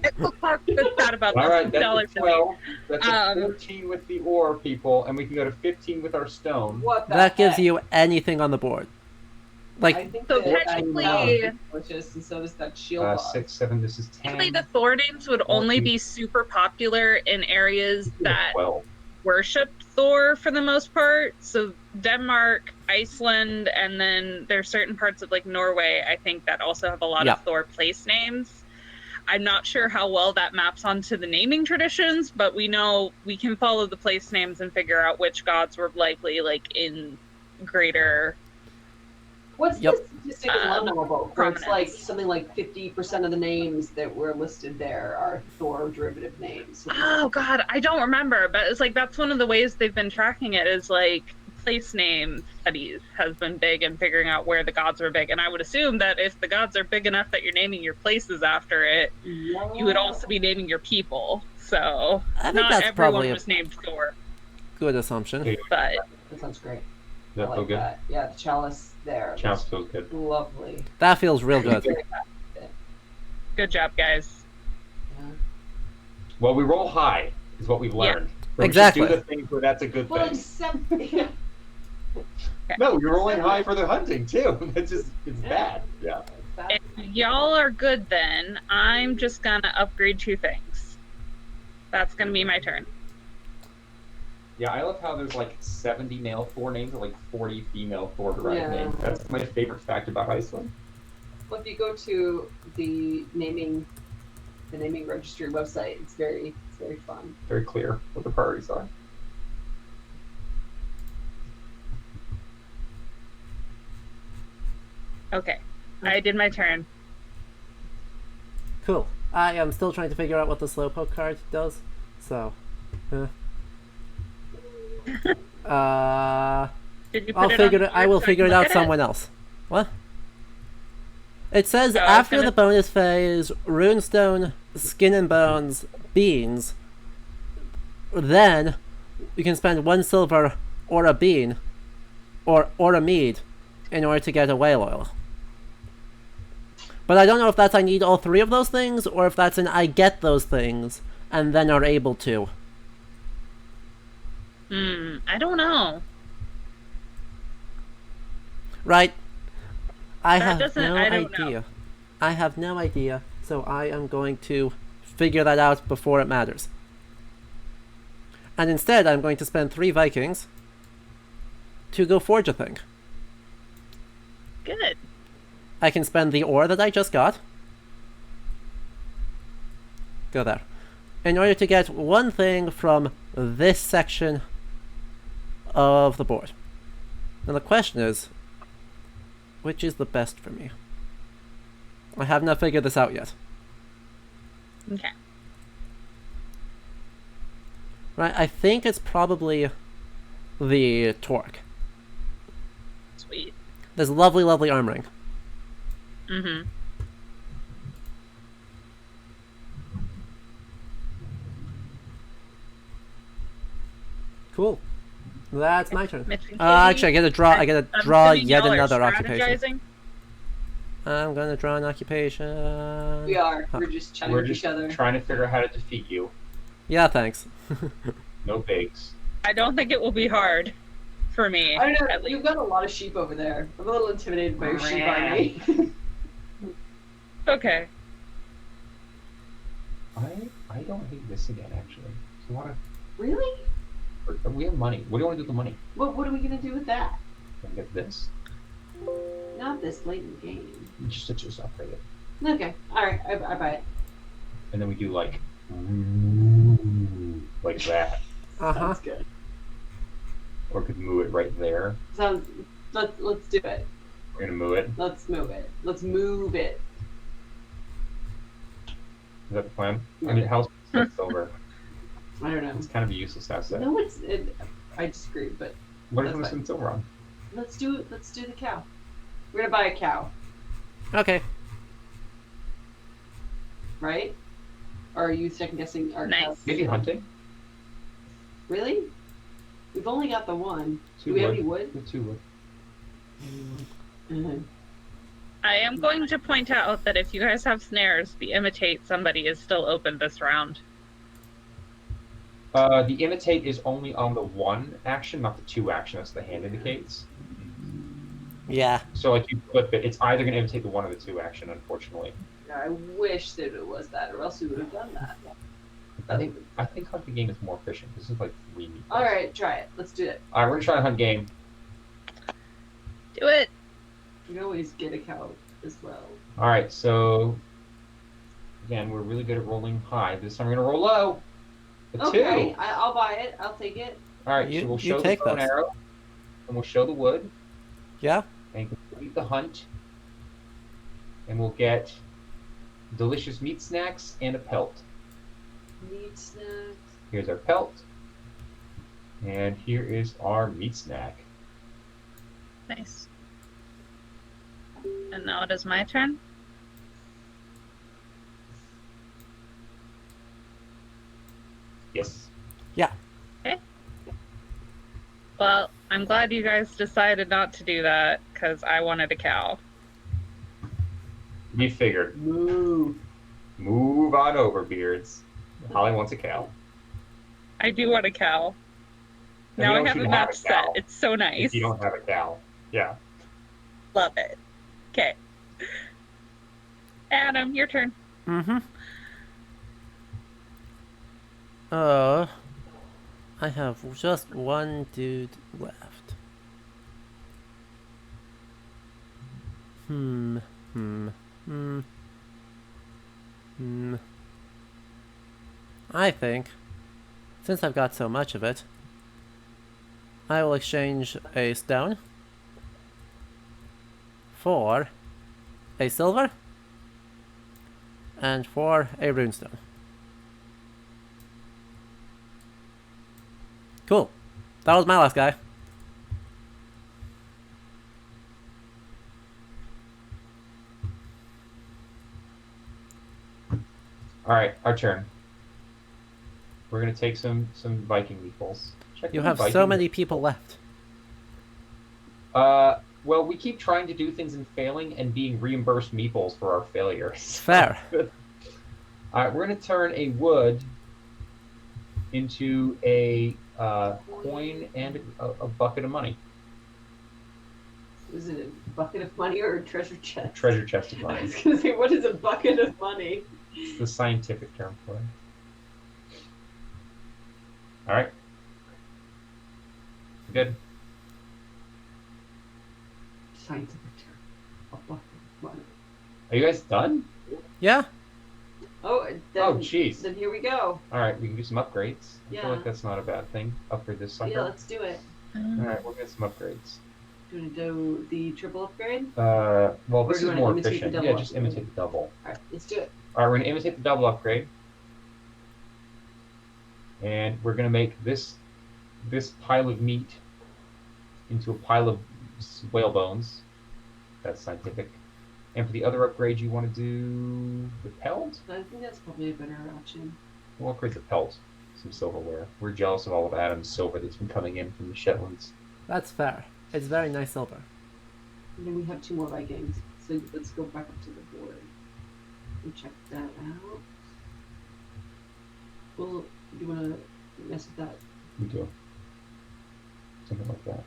That's bad about All this. right, that's $1 a 12. That's a Um, 14 with the ore, people, and we can go to 15 with our stone. What the That gives heck? you anything on the board. I Like, think So that technically- delicious, and so does that shield 6, 7. This is 10. Technically, the Thor names would only be super popular in areas that 12. worshipped Thor for the most part. So Denmark, Iceland, and then there's certain parts of like Norway, I think, that also have a lot Yeah. of Thor place names. I'm not sure how well that maps onto the naming traditions, but we know we can follow the place names and figure out which gods were likely like in greater. What's Yep. the statistic in London about? Where it's prominence. like something like 50% of the names that were listed there are Thor derivative names. Oh God, I don't remember, but it's like that's one of the ways they've been tracking it is like place name studies has been big in figuring out where the gods are big. And I would assume that if the gods are big enough that you're naming your places after it, you would also be naming your people. So I think not that's everyone probably a was named Thor, good assumption. but That sounds great. Does I that feel like good? that. Yeah, the chalice there. Chalice feels good. Lovely. That feels real good. good job, guys. Yeah. Well, we roll high, is what we've Yeah. learned. So Exactly. We should do the things where that's a good Well, thing. except yeah. No, you're rolling high for the hunting too. It's just it's bad. Yeah. If y'all are good, then I'm just gonna upgrade 2 things. That's gonna be my turn. Yeah, I love how there's like 70 male Thor names and like 40 female Thor derived Yeah. names. That's my favorite fact about Iceland. Well, if you go to the naming registry website, it's very fun. Very clear what the priorities are. Okay, I did my turn. Cool. I am still trying to figure out what the Slowpoke card does. So, Did you put I it will on figure the it. I board will so figure can it look out at someone else. What? It says Oh, I was after gonna- the bonus phase, runestone, skin and bones, beans. Then you can spend 1 silver or a bean, or a mead, in order to get a whale oil. But I don't know if that's I need all 3 of those things, or if that's an I get those things and then are able to. I don't know. Right? I That have doesn't- no I don't know. idea. I have no idea, so I am going to figure that out before it matters. And instead, I'm going to spend 3 Vikings to go forge a thing. Good. I can spend the ore that I just got. Go there. In order to get 1 thing from this section of the board. Now the question is, which is the best for me? I have not figured this out yet. Okay. Right, I think it's probably the torque. Sweet. This lovely, lovely arm ring. Mm-hmm. Cool. That's my turn. Mitch and Actually, I Katie, get to draw. I get to I'm draw assuming yet y'all are another occupation. strategizing? I'm gonna draw an occupation. We are. Huh. We're just chatting We're with just each other. trying to figure out how to defeat you. Yeah, thanks. No bigs. I don't think it will be hard for me. I don't know. at least. You've got a lot of sheep over there. I'm a little intimidated by your sheep army. Okay. I don't hate this again, actually. So what? Really? We have money. What do you want to do with the money? What are we gonna do with that? Can I get this? Not this late in the game. Just upgrade it. Okay. All right. I buy it. And then we do like that. Sounds good. Or could move it right there. Sounds. Let's do it. We're gonna move it. Let's move it. Let's move it. Is that the plan? I mean, how's that silver? I don't know. It's kind of a useless asset. No, I disagree, but What if that's we fine. spend silver on? let's do the cow. We're gonna buy a cow, Okay. right? Or are you second guessing our Nice. cows? Maybe hunting? Really? We've only got the one. Two Do we have wood. any wood? With 2 wood. Mhm. I am going to point out that if you guys have snares, the imitate somebody is still open this round. The imitate is only on the 1 action, not the 2 action, as the hand indicates. Yeah. So, like, you flip it, it's either going to imitate the 1 or the 2 action, unfortunately. I wish that it was that, or else we would have done that. I think hunting game is more efficient. This is like 3 meters. All right, try it. Let's do it. All right, we're going to try a hunt game. Do it. You can always get a cow as well. All right, so again, we're really good at rolling high. This time we're going to roll low. A 2. Okay, I'll buy it. I'll take it. All right, You- so we'll you show the take bow and this. arrow, and we'll show the wood, Yeah. and complete the hunt, and we'll get delicious meat snacks and a pelt. Meat snacks. Here's our pelt, and here is our meat snack. Nice. And now it is my turn. Yes. Well, I'm glad you guys decided not to do that because I wanted a cow. You figured. Moo. Move on over, Beards. Holly wants a cow. I do want a cow. And Now you I don't have a should map a set. cow It's so if nice. you don't have a cow. Yeah. Love it. Okay. Adam, your turn. Mm-hmm. I have just one dude left. I think, since I've got so much of it, I will exchange a stone for a silver and for a runestone. Cool. That was my last guy. All right, our turn. We're gonna take some Viking meeples. Check You the have so Viking- many people left. Well, we keep trying to do things and failing and being reimbursed meeples for our failures. Fair. All right, we're gonna turn a wood into a coin and a bucket of money. Is it a bucket of money or a treasure chest? Treasure chest of I money. was gonna say, what is a bucket of money? It's the scientific term for it. All right. Good. Scientific term. A bucket of money. Are you guys done? Yeah? Oh, then, Oh, jeez. Then here we go. All right, we can do some upgrades. I feel Yeah. like that's not a bad thing. Upgrade this sucker. Yeah, let's do it. All right, we'll get some upgrades. Do you want to do the triple upgrade? Well, Or this do you is wanna more imitate the efficient. double Yeah, just upgrade? imitate the double. Alright, let's do it. All right, we're gonna imitate the double upgrade, and we're gonna make this pile of meat into a pile of whale bones. That's scientific. And for the other upgrade, you want to do the pelt? I think that's probably a better option. We'll upgrade the pelt. Some silverware. We're jealous of all of Adam's silver that's been coming in from the Shetlands. That's fair. It's very nice silver. And then we have 2 more Vikings. So let's go back up to the board and check that out. Well, do you want to mess with that? We do. Something like that.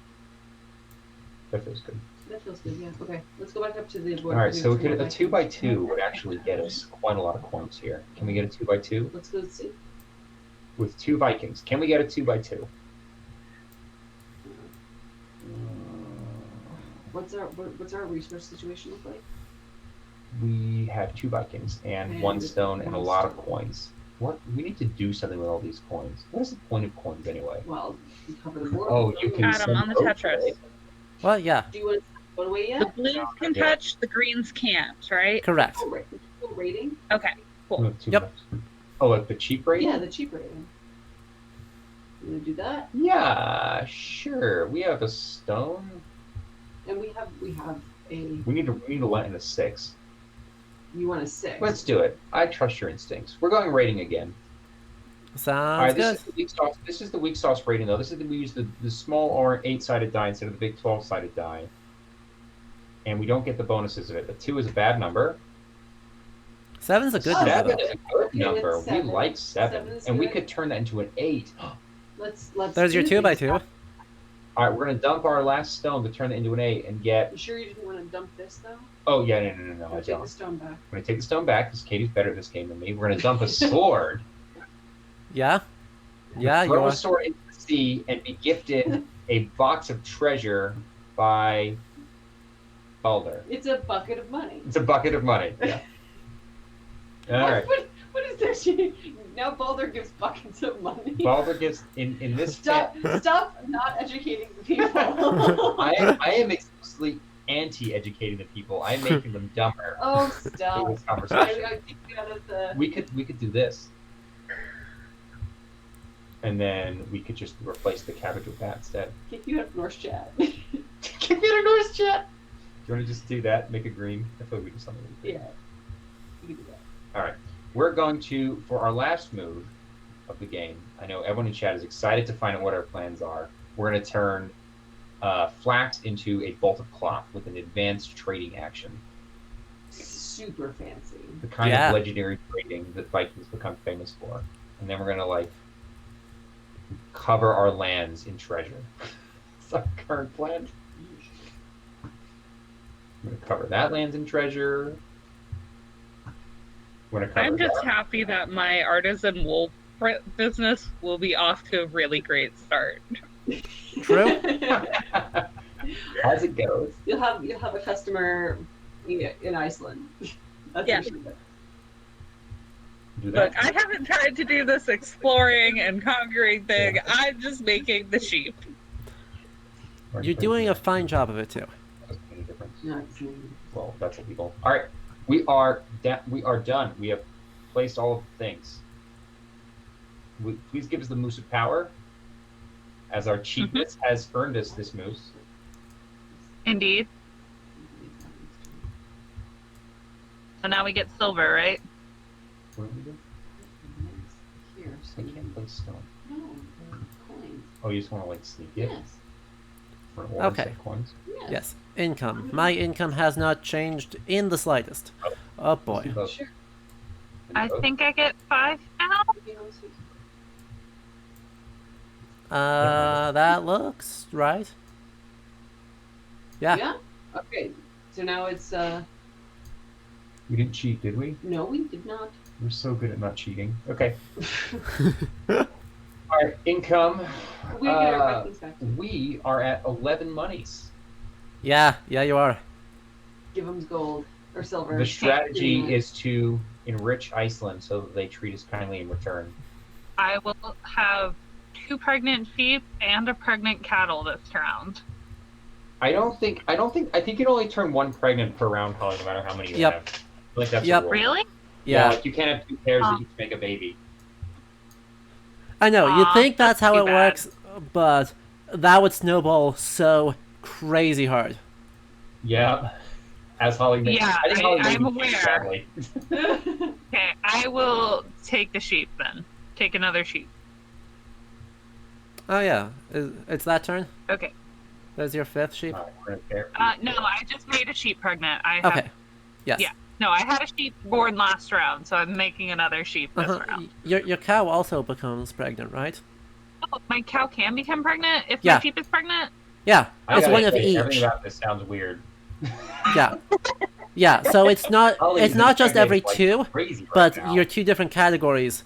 That feels good. That feels good, yeah. Okay, let's go back up to the board. All right, We so have we 2 could, more a 2 by Vikings. 2 would actually get us quite a lot of coins here. Can we get a 2 by 2 Let's go see. with 2 Vikings? Can we get a 2 by 2? What's our resource situation look like? We have 2 Vikings and And 1 stone and a one lot of stone. coins. What? We need to do something with all these coins. What is the point of coins anyway? Well, we cover the board. Oh, you can Adam, send on the those Tetris. away. Well, yeah, Do you want to go away The yet? blues can Yeah. touch, the greens can't, right? correct. Oh, right. Still rating? Okay, We cool. have 2 Yep. left. Oh, like the cheap rate? Yeah, the cheap rating. You want to do that? Yeah, sure. We have a stone. And we have a. We need to let in a 6. You want a 6? Let's do it. I trust your instincts. We're going rating again. All Sounds right, good. this is the weak sauce. This is the weak sauce rating though. This is we use the small or 8-sided die instead of the big 12-sided die, and we don't get the bonuses of it. The 2 is a bad number. 7's a good Oh, number, 7 though. is a good Okay, number. that's We 7. like 7, 7 is and we good. could turn that into an 8. Let's. There's your do 2 by these. 2. All right, we're gonna dump our last stone to turn it into an 8 and get. You sure you didn't want to dump this though? Oh yeah, no. I Or take don't. the stone back. I'm gonna take the stone back because Katie's better at this game than me. We're gonna dump a sword. Yeah? Yeah, Throw you're. a sword into the sea and be gifted a box of treasure by Balder. It's a bucket of money. It's a bucket of money. Yeah. All right. What is this? Now Balder gives buckets of money. Balder gives in this. Stop not educating the people. I am explicitly anti-educating the people. I'm making them dumber. Oh, Through stop. this conversation. I think you out of the. We could do this, and then we could just replace the cabbage with that instead. Kick you out of Norse chat. Give me a Norse chat. Do you want to just do that? Make it green. I feel like we do something. With it. Yeah. You can do that. All right. We're going to, for our last move of the game, I know everyone in chat is excited to find out what our plans are. We're going to turn flax into a bolt of cloth with an advanced trading action. Super fancy. The kind Yeah. of legendary trading that Vikings become famous for. And then we're going to, like, cover our lands in treasure. That's our current plan. I'm going to cover that lands in treasure. I'm just happy that my artisan wool business will be off to a really great start. True. As it goes. You'll have a customer in Iceland. That's Yeah. usually good. Do that. Look, I haven't tried to do this exploring and conquering thing. I'm just making the sheep. You're doing a fine job of it, too. Doesn't make any difference. No, it's not. Well, that's illegal. All right, we are done. We have placed all of the things. Please give us the moose of power, as our cheapness has earned us this moose. Indeed. So now we get silver, right? What do we do? Here, so I can't place stone. no, they're coins. Oh, you just want to like sneak it Yes. for an orange Okay. set of coins. Yes. Yes. Income. My income has not changed in the slightest. Oh boy. Do both. Sure. I Do both. think I get 5 now. That looks right. Yeah. Yeah. Okay. So now it's We didn't cheat, did we? no, we did not. We're so good at not cheating. Okay. All right, income. We get our Vikings back. We are at 11 monies. Yeah, you are. Give them gold or silver. The strategy Anyway. is to enrich Iceland so that they treat us kindly in return. I will have 2 pregnant sheep and a pregnant cattle this round. I think you can only turn one pregnant per round, Holly, no matter how many you Yep. have. I feel like that's Yep. a rule. Really? Yeah, Yeah. like you can't have 2 pairs that each make a baby. I know, you'd think that's how too it bad. works, but that would snowball so crazy hard. Yeah. As Holly makes Yeah, I think Holly I'm made me aware. sadly. Okay, I will take the sheep then. Take another sheep. Oh yeah, it's that turn? Okay. There's your 5th sheep? Right there. No, I just made a sheep pregnant. I have, Okay. Yes. Yeah. No, I had a sheep born last round, so I'm making another sheep this round. Your cow also becomes pregnant, right? Oh, my cow can become pregnant if Yeah. my sheep is pregnant? Yeah, I it's gotta one of say, each. Everything about this sounds weird. Yeah. Yeah, so it's not just every like, 2, crazy right but now. your 2 different categories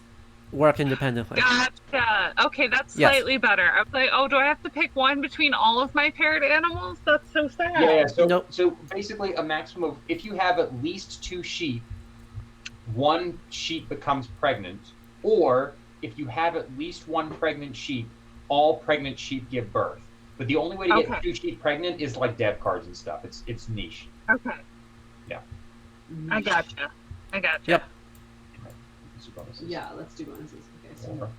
work independently. Gotcha. Okay, that's Yes. slightly better. I was like, oh, do I have to pick one between all of my paired animals? That's so sad. Yeah, so Nope. so basically a maximum of if you have at least 2 sheep, 1 sheep becomes pregnant, or if you have at least 1 pregnant sheep, all pregnant sheep give birth. But the only way to Okay. get 2 sheep pregnant is like dev cards and stuff. It's niche. Okay. Yeah. I gotcha. Yep. It's a bonus. Yeah, let's do bonuses. Okay,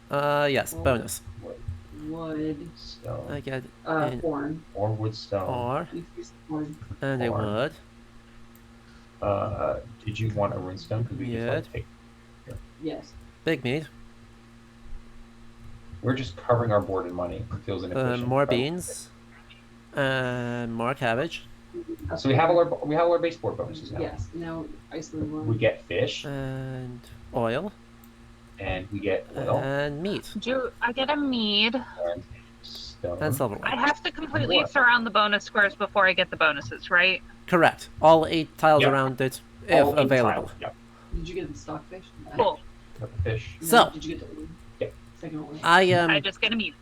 so Yes, bonus. wood, Stone. I get corn. Or wood stone. or Increase corn. and a Or- wood. Did you want a runestone? Because we Yeah. just like take. Yes. Big meat. We're just covering our board in money. It feels inefficient. More but- beans. And more cabbage. So we have all our base board bonuses now. Yes. Now Iceland one. We get fish And oil. and we get oil And meat. I get a mead. and stone. And silverware. I have to completely What? surround the bonus squares before I get the bonuses, right? Correct. All 8 tiles Yep. around it, All if eight available. tiles. Yep. Did you get the stockfish? Cool. Got the fish. So- Did you get the Yeah. second one? I I am just get a mead.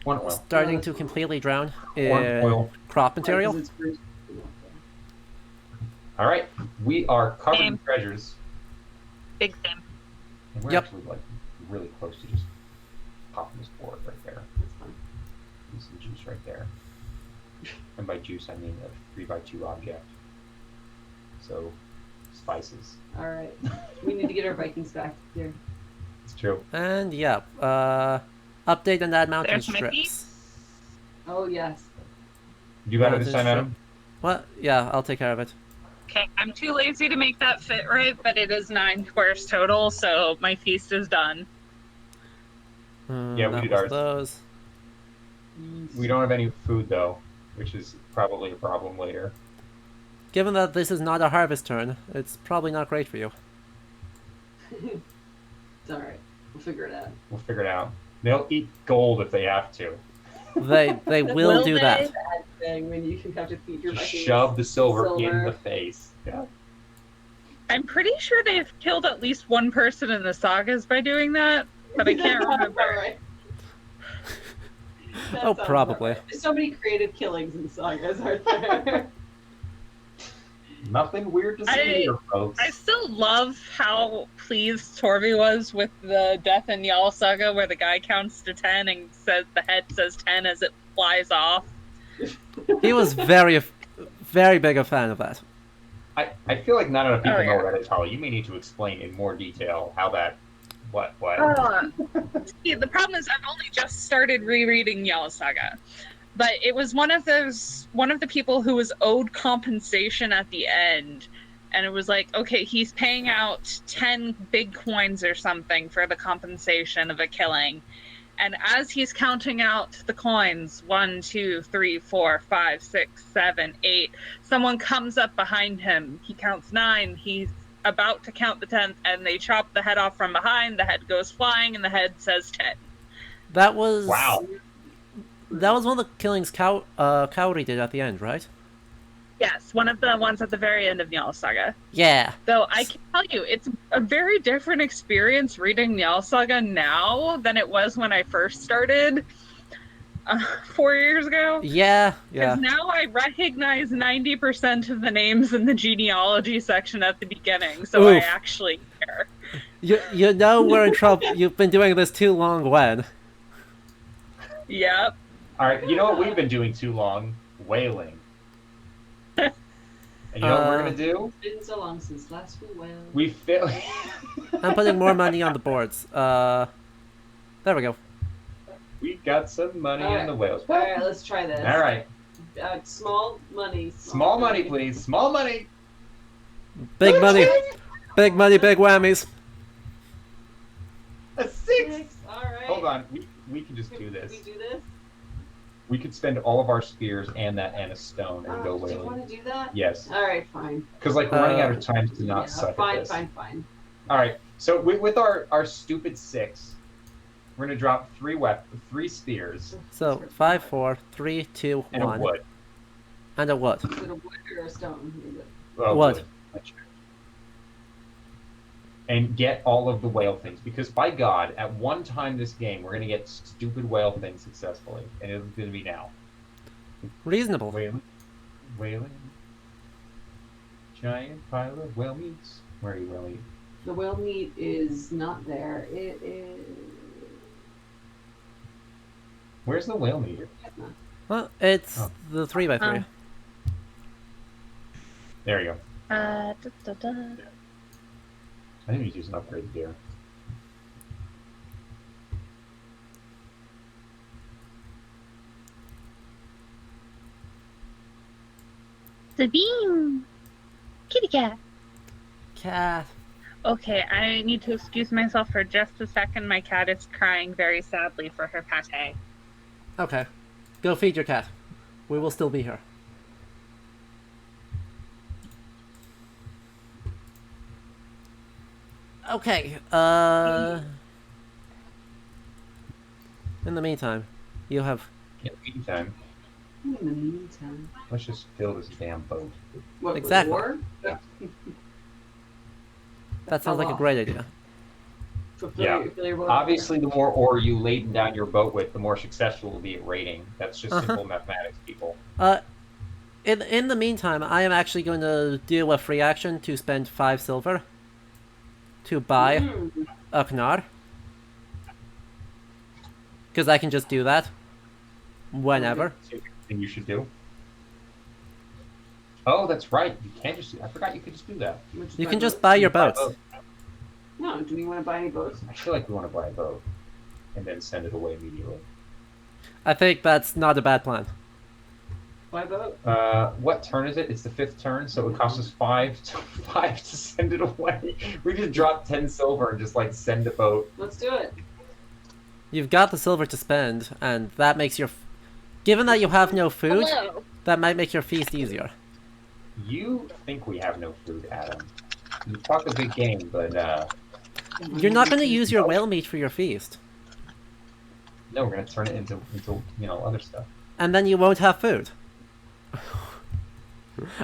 One oil. starting to completely drown One in oil. crop material. Because it's fruit. All right. We are covered in Same. treasures, Big Sam. and we're Yep. actually like really close to just popping this board right there. That's fine. There's some juice right there. And by juice, I mean a 3x2 object. So, spices. All right. We need to get our Vikings back here. It's true. And yeah, update on that mountain There's Mickey. strips. Oh yes. You got it Mountain this time, strip. Adam? What? Yeah, I'll take care of it. Okay, I'm too lazy to make that fit right, but it is 9 squares total, so my feast is done. Yeah, we that did was ours. those. We don't have any food, though, which is probably a problem later. Given that this is not a harvest turn, it's probably not great for you. It's all right. We'll figure it out. We'll figure it out. They'll eat gold if they have to. They will Will do they? that. Bad thing when you have to feed your Just Vikings. shove the silver in the face. Yeah. I'm pretty sure they've killed at least one person in the sagas by doing that, but I can't remember. Right. That Oh, sounds probably. about right. There's so many creative killings in sagas, aren't there? Nothing weird to see here, folks. I still love how pleased Torby was with the death in Jarl Saga, where the guy counts to 10 and says the head says 10 as it flies off. He was very big a fan of that. I feel like not enough people Oh, yeah. know Reddit, Holly. You may need to explain in more detail how that. What? See, the problem is I've only just started rereading Jarl Saga, but it was one of the people who was owed compensation at the end, and it was like, okay, he's paying out 10 big coins or something for the compensation of a killing, and as he's counting out the coins, 1, 2, 3, 4, 5, 6, 7, 8, someone comes up behind him. He counts 9. He's about to count the 10th, and they chop the head off from behind. The head goes flying, and the head says 10. That was Wow. That was one of the killings Kaori did at the end, right? Yes, one of the ones at the very end of Njal Saga. Yeah. Though I can tell you, it's a very different experience reading Njal Saga now than it was when I first started 4 years ago. Yeah. Yeah. Because now I recognize 90% of the names in the genealogy section at the beginning, so I Oof. actually care. You know we're in trouble. You've been doing this too long when. Yep. All right. You know what we've been doing too long? whaling. And you know what we're gonna do? It's been so long since last we went. We fill. I'm putting more money on the boards. There we go. We got some money in the whales. All right, let's try this. All right. Small money. Small money, please. Small money. Big money. Big money, big whammies. A 6. All right. Hold on. We can just do this. Can we do this? We could spend all of our spears and a stone and go Do you whaling. want to do that? Yes. All right, fine. Because like we're running out of time to not suck fine, at this. fine. All right. So with our stupid 6, we're gonna drop 3 spears So 5, 4, 3, 2, and 1. a wood. And a wood. Is it a wood or a stone? Wood. And get all of the whale things, because by God, at one time this game, we're gonna get stupid whale things successfully, and it's gonna be now. Reasonable. Whaling. Giant pile of whale meats. Where are you, whale meat? The whale meat is not there. It is. Where's the whale meat? Well, it's Oh. the 3x3. There you go. Da, da, da. I think we use an upgrade here. The beam. Kitty cat. Cat. Okay, I need to excuse myself for just a second. My cat is crying very sadly for her pate. Okay. Go feed your cat. We will still be here. Okay, in the meantime, you have... In the meantime, In the meantime. let's just fill this damn boat. What, with Exactly. war? That sounds like a great idea. Yeah. Obviously, the more ore you laden down your boat with, the more successful will be at raiding. That's just simple mathematics, people. In the meantime, I am actually going to do a free action to spend 5 silver to buy a Knar. Because I can just do that whenever. And you should do. Oh, that's right. You can't just. I forgot you could just do that. You can just buy your boats. No, do we want to buy any boats? I feel like we want to buy a boat and then send it away immediately. I think that's not a bad plan. Buy a boat? What turn is it? It's the 5th turn, so it costs us 5 to send it away. We just drop 10 silver and just like send a boat. Let's do it. You've got the silver to spend, and that makes your... Given that you have no food, Hello. that might make your feast easier. You think we have no food, Adam? You talk a big game, but You're not going to use your whale meat for your feast. no, we're gonna turn it into other stuff. And then you won't have food.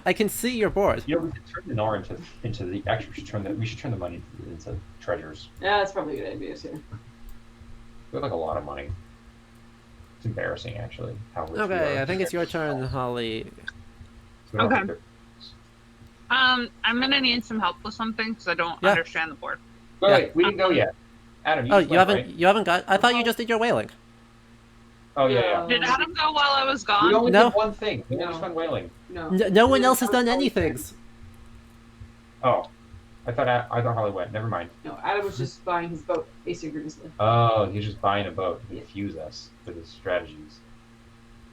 I can see you're bored. You know, we could turn the Gnar into the actually we should turn the money into treasures. Yeah, that's probably a good idea too. We have like a lot of money. It's embarrassing actually how rich we Okay, are. I think it's your turn, Holly. So we don't Okay. have to- I'm gonna need some help with something because I don't Yeah. understand the board. Wait, we didn't go yet. Adam, Oh, just you went, haven't right? you haven't got... I thought you just did your whaling. Oh yeah. Did Adam go while I was We gone? only No. did one thing. We No. just went whaling. No. No one else has done anything. Oh, I thought Holly went. Never mind. No, Adam was just buying his boat asynchronously. Oh, he's just buying a boat to confuse us with his strategies.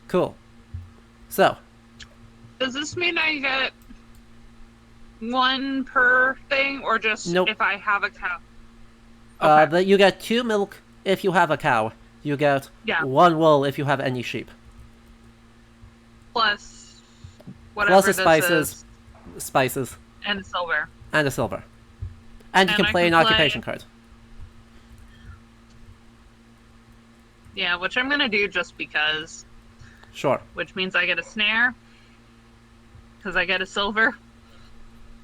Cool. So, Does this mean I get one per thing, or just Nope. if I have a cow? Okay. that you get 2 milk if you have a cow. You get Yeah. 1 wool if you have any sheep. Plus whatever Plus the this spices, is, spices, and silver. and a silver. And you And can I play can an play- occupation card. Yeah, which I'm gonna do just because. Sure. Which means I get a snare. Because I get a silver.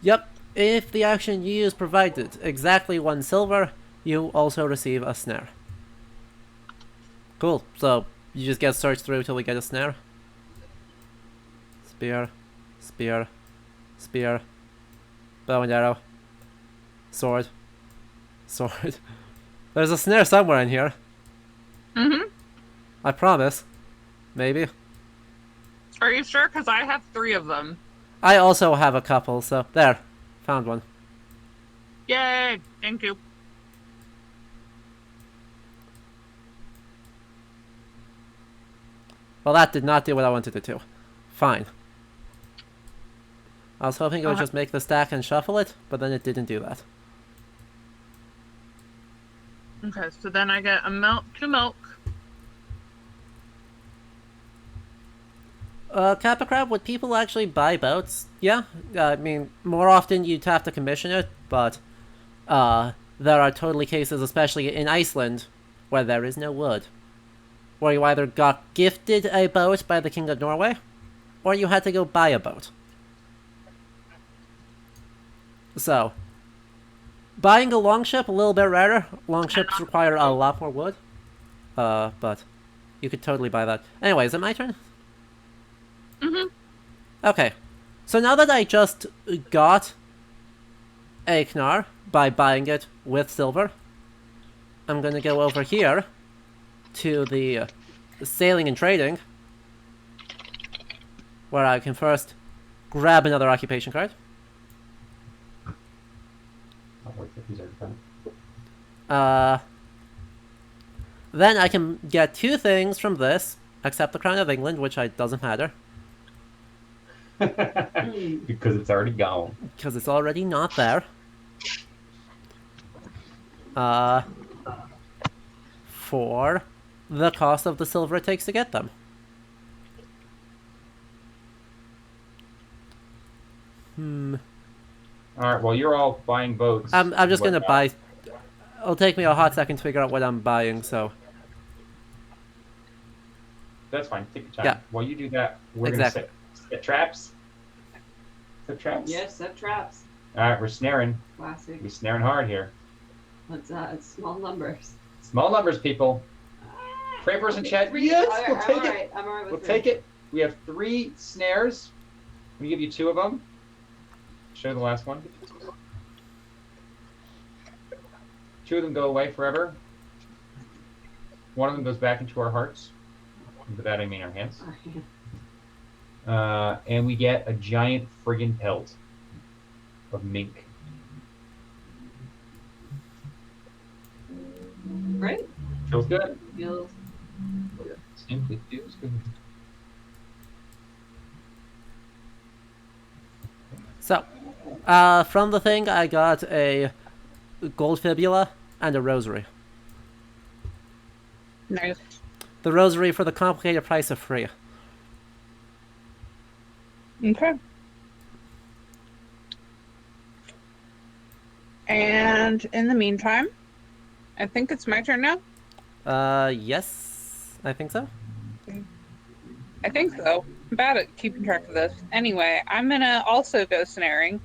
Yep. If the action you use provided exactly 1 silver, you also receive a snare. Cool. So, you just get searched through till we get a snare. Spear. Spear. Spear. Bow and arrow. Sword. Sword. There's a snare somewhere in here. Mm-hmm. I promise. Maybe. Are you sure? Because I have 3 of them. I also have a couple, so there. Found one. Yay! Thank you. Well, that did not do what I wanted it to. Fine. I was hoping it would just make the stack and shuffle it, but then it didn't do that. Okay, so then I get a 2 milk. Kappa Crab, would people actually buy boats? Yeah, I mean, more often you'd have to commission it, but there are totally cases, especially in Iceland, where there is no wood. Where you either got gifted a boat by the King of Norway, or you had to go buy a boat. So, buying a longship, a little bit rarer. Longships require a lot more wood. But you could totally buy that. Anyway, is it my turn? Mm-hmm. Okay. So now that I just got a Knar by buying it with silver, I'm gonna go over here to the sailing and trading, where I can first grab another occupation card. I'll wait for these are done. Then I can get 2 things from this, except the Crown of England, which doesn't matter, Because it's already gone. because it's already not there. For the cost of the silver it takes to get them. Alright, well, you're all buying boats. I'm just gonna Whatnot. buy. It'll take me a hot second to figure out what I'm buying, so. That's fine. Take your time. Yeah. While you do that, we're Exactly. going to set traps. Set traps? Yes, set traps. Alright, we're snaring. Classic. We're snaring hard here. Let's it's small numbers. Small numbers, people. Prayers in chat. Yes, we'll I'm take it. alright. I'm alright with We'll 3. take it. We have 3 snares. Let me give you 2 of them. Show the last one. 2 of them go away forever. 1 of them goes back into our hearts. And by that I mean our hands. And we get a giant friggin' pelt of mink. Right? Feels good. Feels. Simply feels good. So, from the thing, I got a gold fibula and a rosary. Nice. The rosary for the complicated price of free. Okay. And in the meantime, I think it's my turn now. Yes, I think so. I think so. I'm bad at keeping track of this. Anyway, I'm gonna also go snaring.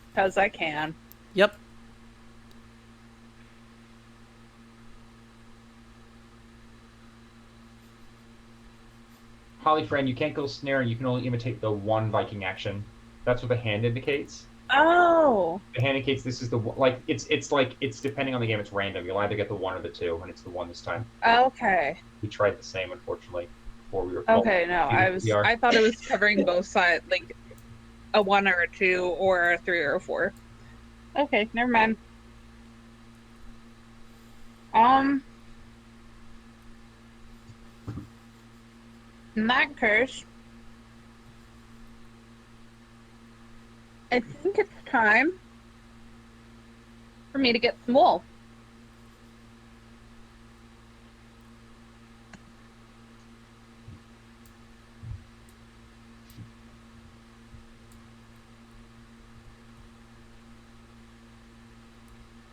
Because I can. Yep. Holly friend, you can't go snaring, you can only imitate the 1 Viking action. That's what the hand indicates. Oh. The hand indicates this is the like it's depending on the game, it's random. You'll either get the 1 or the 2, and it's the 1 this time. Okay. We tried the same, unfortunately, before we were called. Okay, no, I thought it was covering both sides, like a 1 or a 2 or a 3 or a 4. Okay, never mind. In that case, I think it's time for me to get some wool.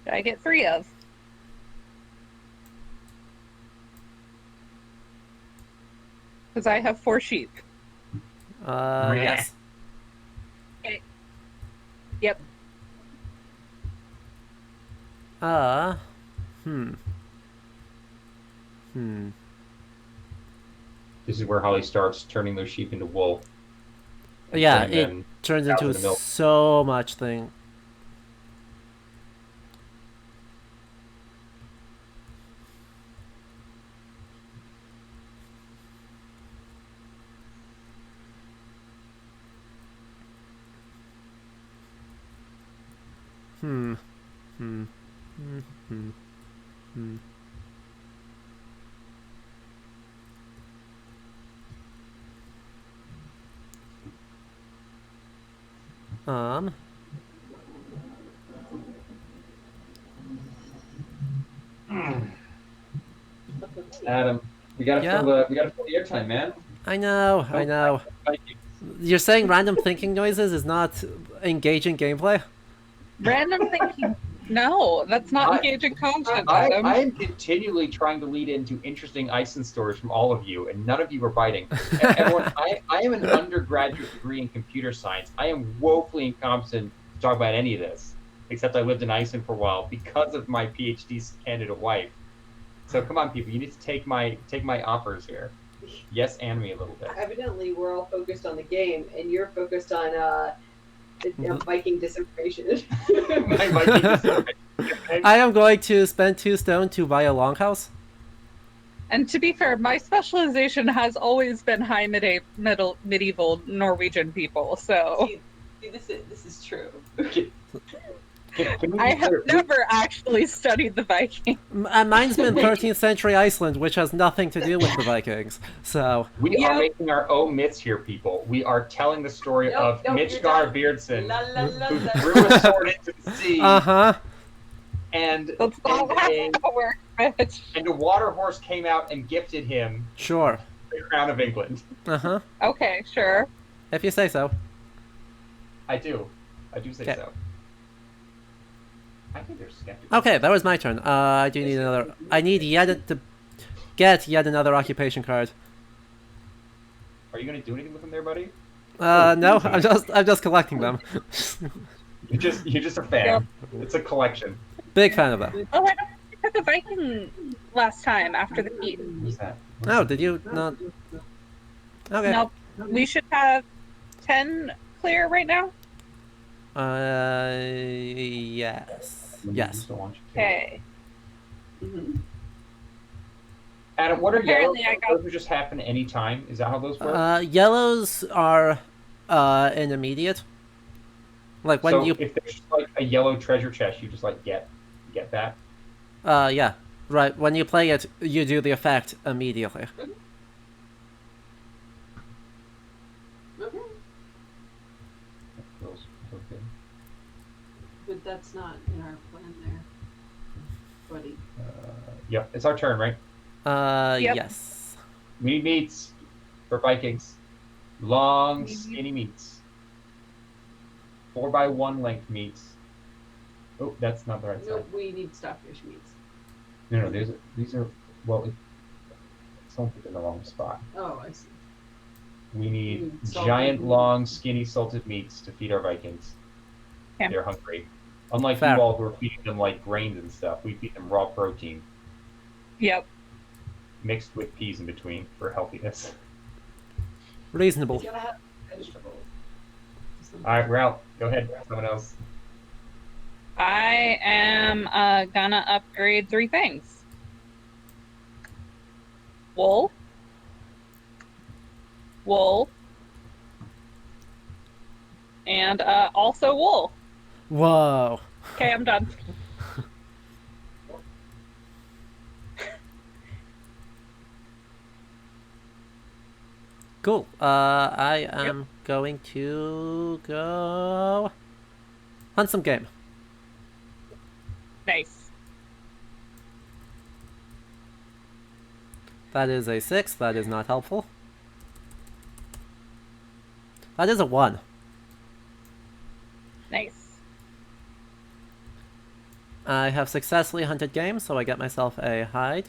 That I get 3 of. Because I have 4 sheep. Yes. Okay. Yep. This is where Holly starts turning those sheep into wool. Yeah, turning it them turns out into to the milk. so much thing. Hmm. Hmm. Hmm. Hmm. Hmm. Um. Adam, we gotta Yeah. fill the airtime, man. I know. I know. You're saying random thinking noises is not engaging gameplay? Random thinking. No, that's not I- engaging content, I Adam. am continually trying to lead into interesting Iceland stories from all of you, and none of you are biting. Everyone, I am an undergraduate degree in computer science. I am woefully incompetent to talk about any of this, except I lived in Iceland for a while because of my PhD candidate wife. So come on, people, you need to take my offers here. Yes, and me a little bit. Evidently, we're all focused on the game, and you're focused on Viking disinformation. My Viking disinformation. I am going to spend 2 stone to buy a longhouse. And to be fair, my specialization has always been high medieval Norwegian people. So See, this is true. Can we I be have clear? never actually studied the Vikings. Mine's been 13th century Iceland, which has nothing to do with the Vikings. So, We Yep. are making our own myths here, people. We are telling the story of Nope, you're Mitchgar done. Beardson, La, la, la, who la. threw a sword into the sea, uh-huh. and That's not how it works, bitch. and a water horse came out and gifted him Sure. the crown of England. Uh-huh. Okay, sure. If you say so. I do say Okay. so. I think they're skeptical. Okay, that was my turn. I do need another... I need to get yet another occupation card. Are you gonna do anything with them there, buddy? No, I'm just collecting them. You're just a fan. It's a collection. Big fan of them. Oh, I don't think I took a Viking last time after the feat. Who's that? Oh, did you not? Okay. Nope. We should have 10 clear right now. Yes. Yes. Don't want you to. Okay. Mhm. Adam, what are yellow? Apparently I got- Those just happen any time. Is that how those work? Yellows are an immediate. Like when so you if there's just like a yellow treasure chest, you just like get that. yeah. Right, when you play it, you do the effect immediately. Okay. Feels good. But that's not in our plan there, buddy. Yep, it's our turn, right? Yep. Yes. We need meats for Vikings. Long, Mhm. skinny meats. 4x1 length meats. Oh, that's not the right side. Nope, we need stockfish meats. No, these are someone put in the wrong spot. Oh, I see. We need Salted giant, meat. long, skinny, salted meats to feed our Vikings. Okay. They're hungry. Unlike Fair. you all who are feeding them like grains and stuff, we feed them raw protein Yep. mixed with peas in between for healthiness. Reasonable. It's gotta have vegetables. All right, we're out. Go ahead, someone else. I am gonna upgrade 3 things. Wool. Wool. And also wool. Whoa. Okay, I'm done. Cool. I am going to go hunt some game. Nice. That is a 6. That is not helpful. That is a 1. Nice. I have successfully hunted game, so I get myself a hide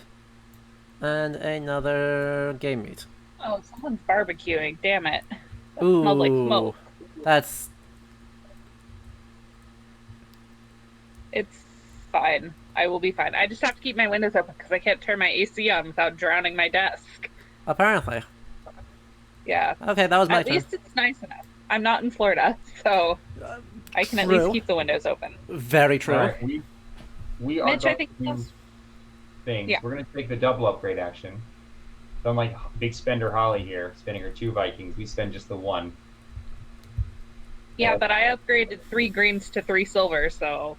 and another game meat. Oh, someone's barbecuing. Damn it. That Ooh, smelled like smoke. That's It's fine. I will be fine. I just have to keep my windows open because I can't turn my AC on without drowning my desk. apparently. Yeah. Okay, that was my At turn. least it's nice enough. I'm not in Florida, so I can at True. least keep the windows open. Very true. All right, we are Mitch, I going think to do that's- things. Yeah. We're going to take the double upgrade action. So unlike big spender Holly here, spending her 2 Vikings, we spend just the 1. Yeah, but I upgraded 3 greens to 3 silver, so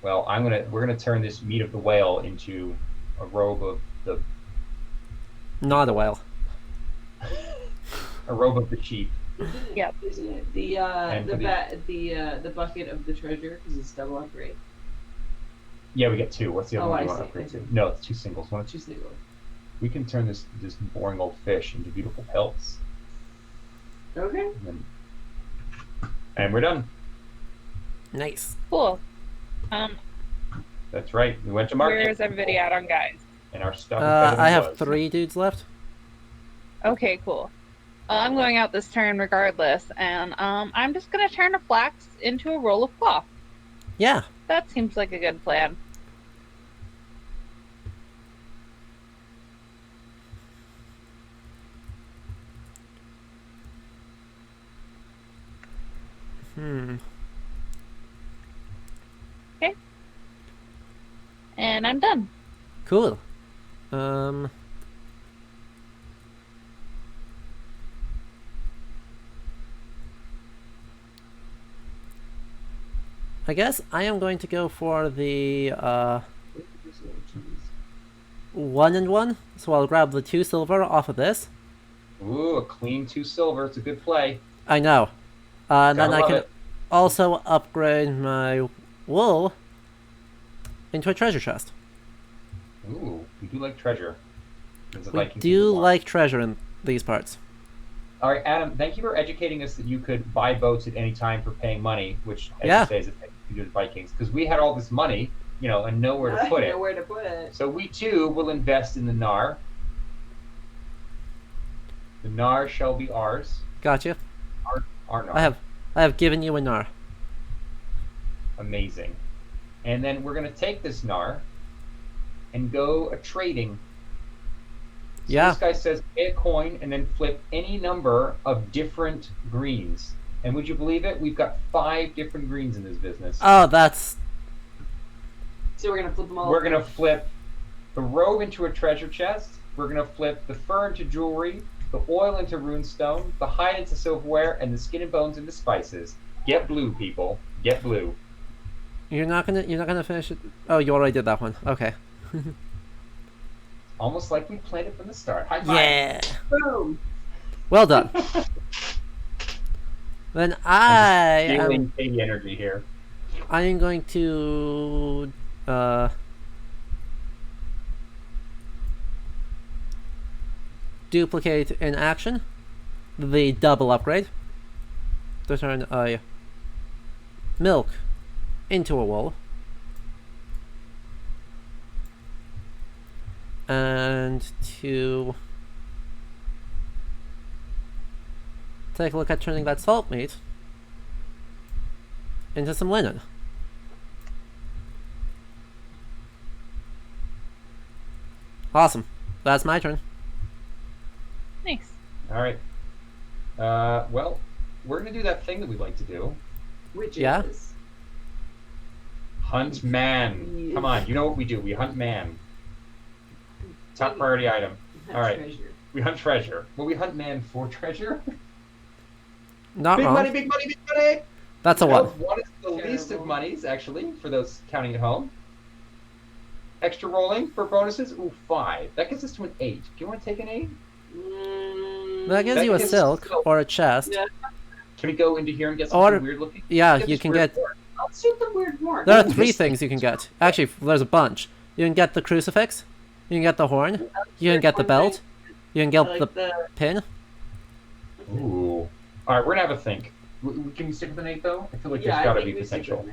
Well, we're gonna turn this meat of the whale into a robe of the Not a whale. sheep. Yep. Isn't it the And for the bucket of the treasure because it's double upgrade? Yeah, we get 2. What's the other Oh, one I you want to see, upgrade I see. to? No, it's 2 singles. One, Two singles. we can turn this boring old fish into beautiful pelts. Okay. And we're done. Nice. Cool. That's right. We went to market. Where is everybody at on guys? And our stuff is better than I it have was. 3 dudes left. Okay, cool. I'm going out this turn regardless, and I'm just gonna turn a flax into a roll of cloth. Yeah. That seems like a good plan. Okay. And I'm done. Cool. I guess I am going to go for the 1 and 1. So I'll grab the 2 silver off of this. Ooh, a clean 2 silver. It's a good play. I know. And then Gotta I can love it. also upgrade my wool into a treasure chest. Ooh, we do like treasure. As a We Viking do people are. like treasure in these parts. All right, Adam, thank you for educating us that you could buy boats at any time for paying money, which, as Yeah. you say, is a thing to do with Vikings. Because we had all this money, and nowhere to put it. Nowhere to put it. So we, too, will invest in the Nar. The Nar shall be ours. Gotcha. Our Nar. I have given you a nar. Amazing. And then we're going to take this Nar and go a-trading. So Yeah. this guy says pay a coin and then flip any number of different greens. And would you believe it? We've got 5 different greens in this business. Oh, that's... So we're gonna flip them all. We're going to flip the robe into a treasure chest. We're going to flip the fur into jewelry, the oil into runestone, the hide into silverware, and the skin and bones into spices. Get blue, people. Get blue. You're not gonna finish it? Oh, you already did that one. Okay. Almost like we planned it from the start. High five. Yeah. Boom. Well done. Then I Feeling Katie energy here. am going to duplicate in action the double upgrade to turn a milk into a wool and to take a look at turning that salt meat into some linen. Awesome. That's my turn. Nice. All right. Well, we're going to do that thing that we like to do. Which Yeah? is Hunt man. Yeah. Come on, you know what we do. We hunt man. Top priority item. hunt All right. treasure. We hunt treasure. Well, we hunt man for treasure. Not Big wrong. money, big money, big money. That's a No, one. one is the least of Terrible. monies, actually, for those counting at home. Extra rolling for bonuses. Ooh, 5. That gets us to an 8. Do you want to take an 8? That gives That you a gives silk silk. or a chest. Yeah. Can we go into here and get Or- something weird looking? Yeah, Get you this can weird get... board. Let's do the weird more. There are Ooh, 3 this- things you can get. Actually, there's a bunch. You can get the crucifix, you can get the horn, you can get the belt, you can get the pin. Ooh. All right, we're gonna have a think. Can we stick with an 8 though? I feel like there's gotta be potential.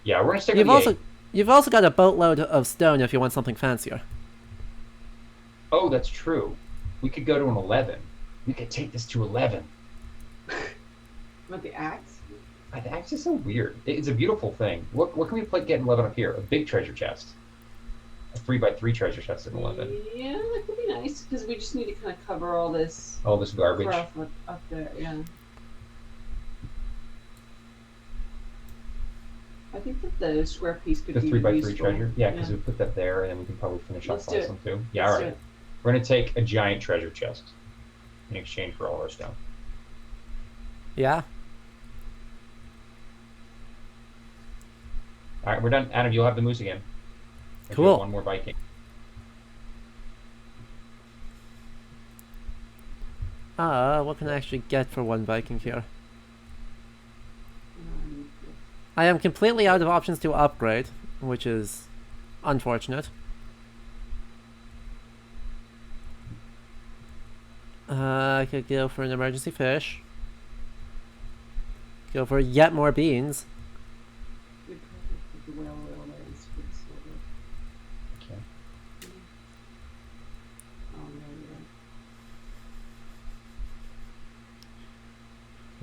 Yeah, we're gonna stick You've with also the 8. you've also got a boatload of stone if you want something fancier. Oh, that's true. We could go to an 11. We could take this to 11. What, the axe? The axe is so weird. It's a beautiful thing. What can we get in 11 up here? A big treasure chest. A 3x3 treasure chest in 11. Yeah, that could be nice because we just need to kind of cover all this All this garbage. stuff up there. Yeah. I think that the square piece could The be 3x3 useful. treasure. Yeah, because we put that there, and then we can probably finish Let's off do on it. some too. Yeah, Let's all do right. it. We're gonna take a giant treasure chest in exchange for all our stone. Yeah. All right, we're done. Adam, you'll have the moose again. If you Cool. have one more Viking. What can I actually get for one Viking here? Um, I am completely out of options to upgrade, which is unfortunate. I could go for an emergency fish. Go for yet more beans. Good put the whale oil there and squid silver. Okay. Oh, there you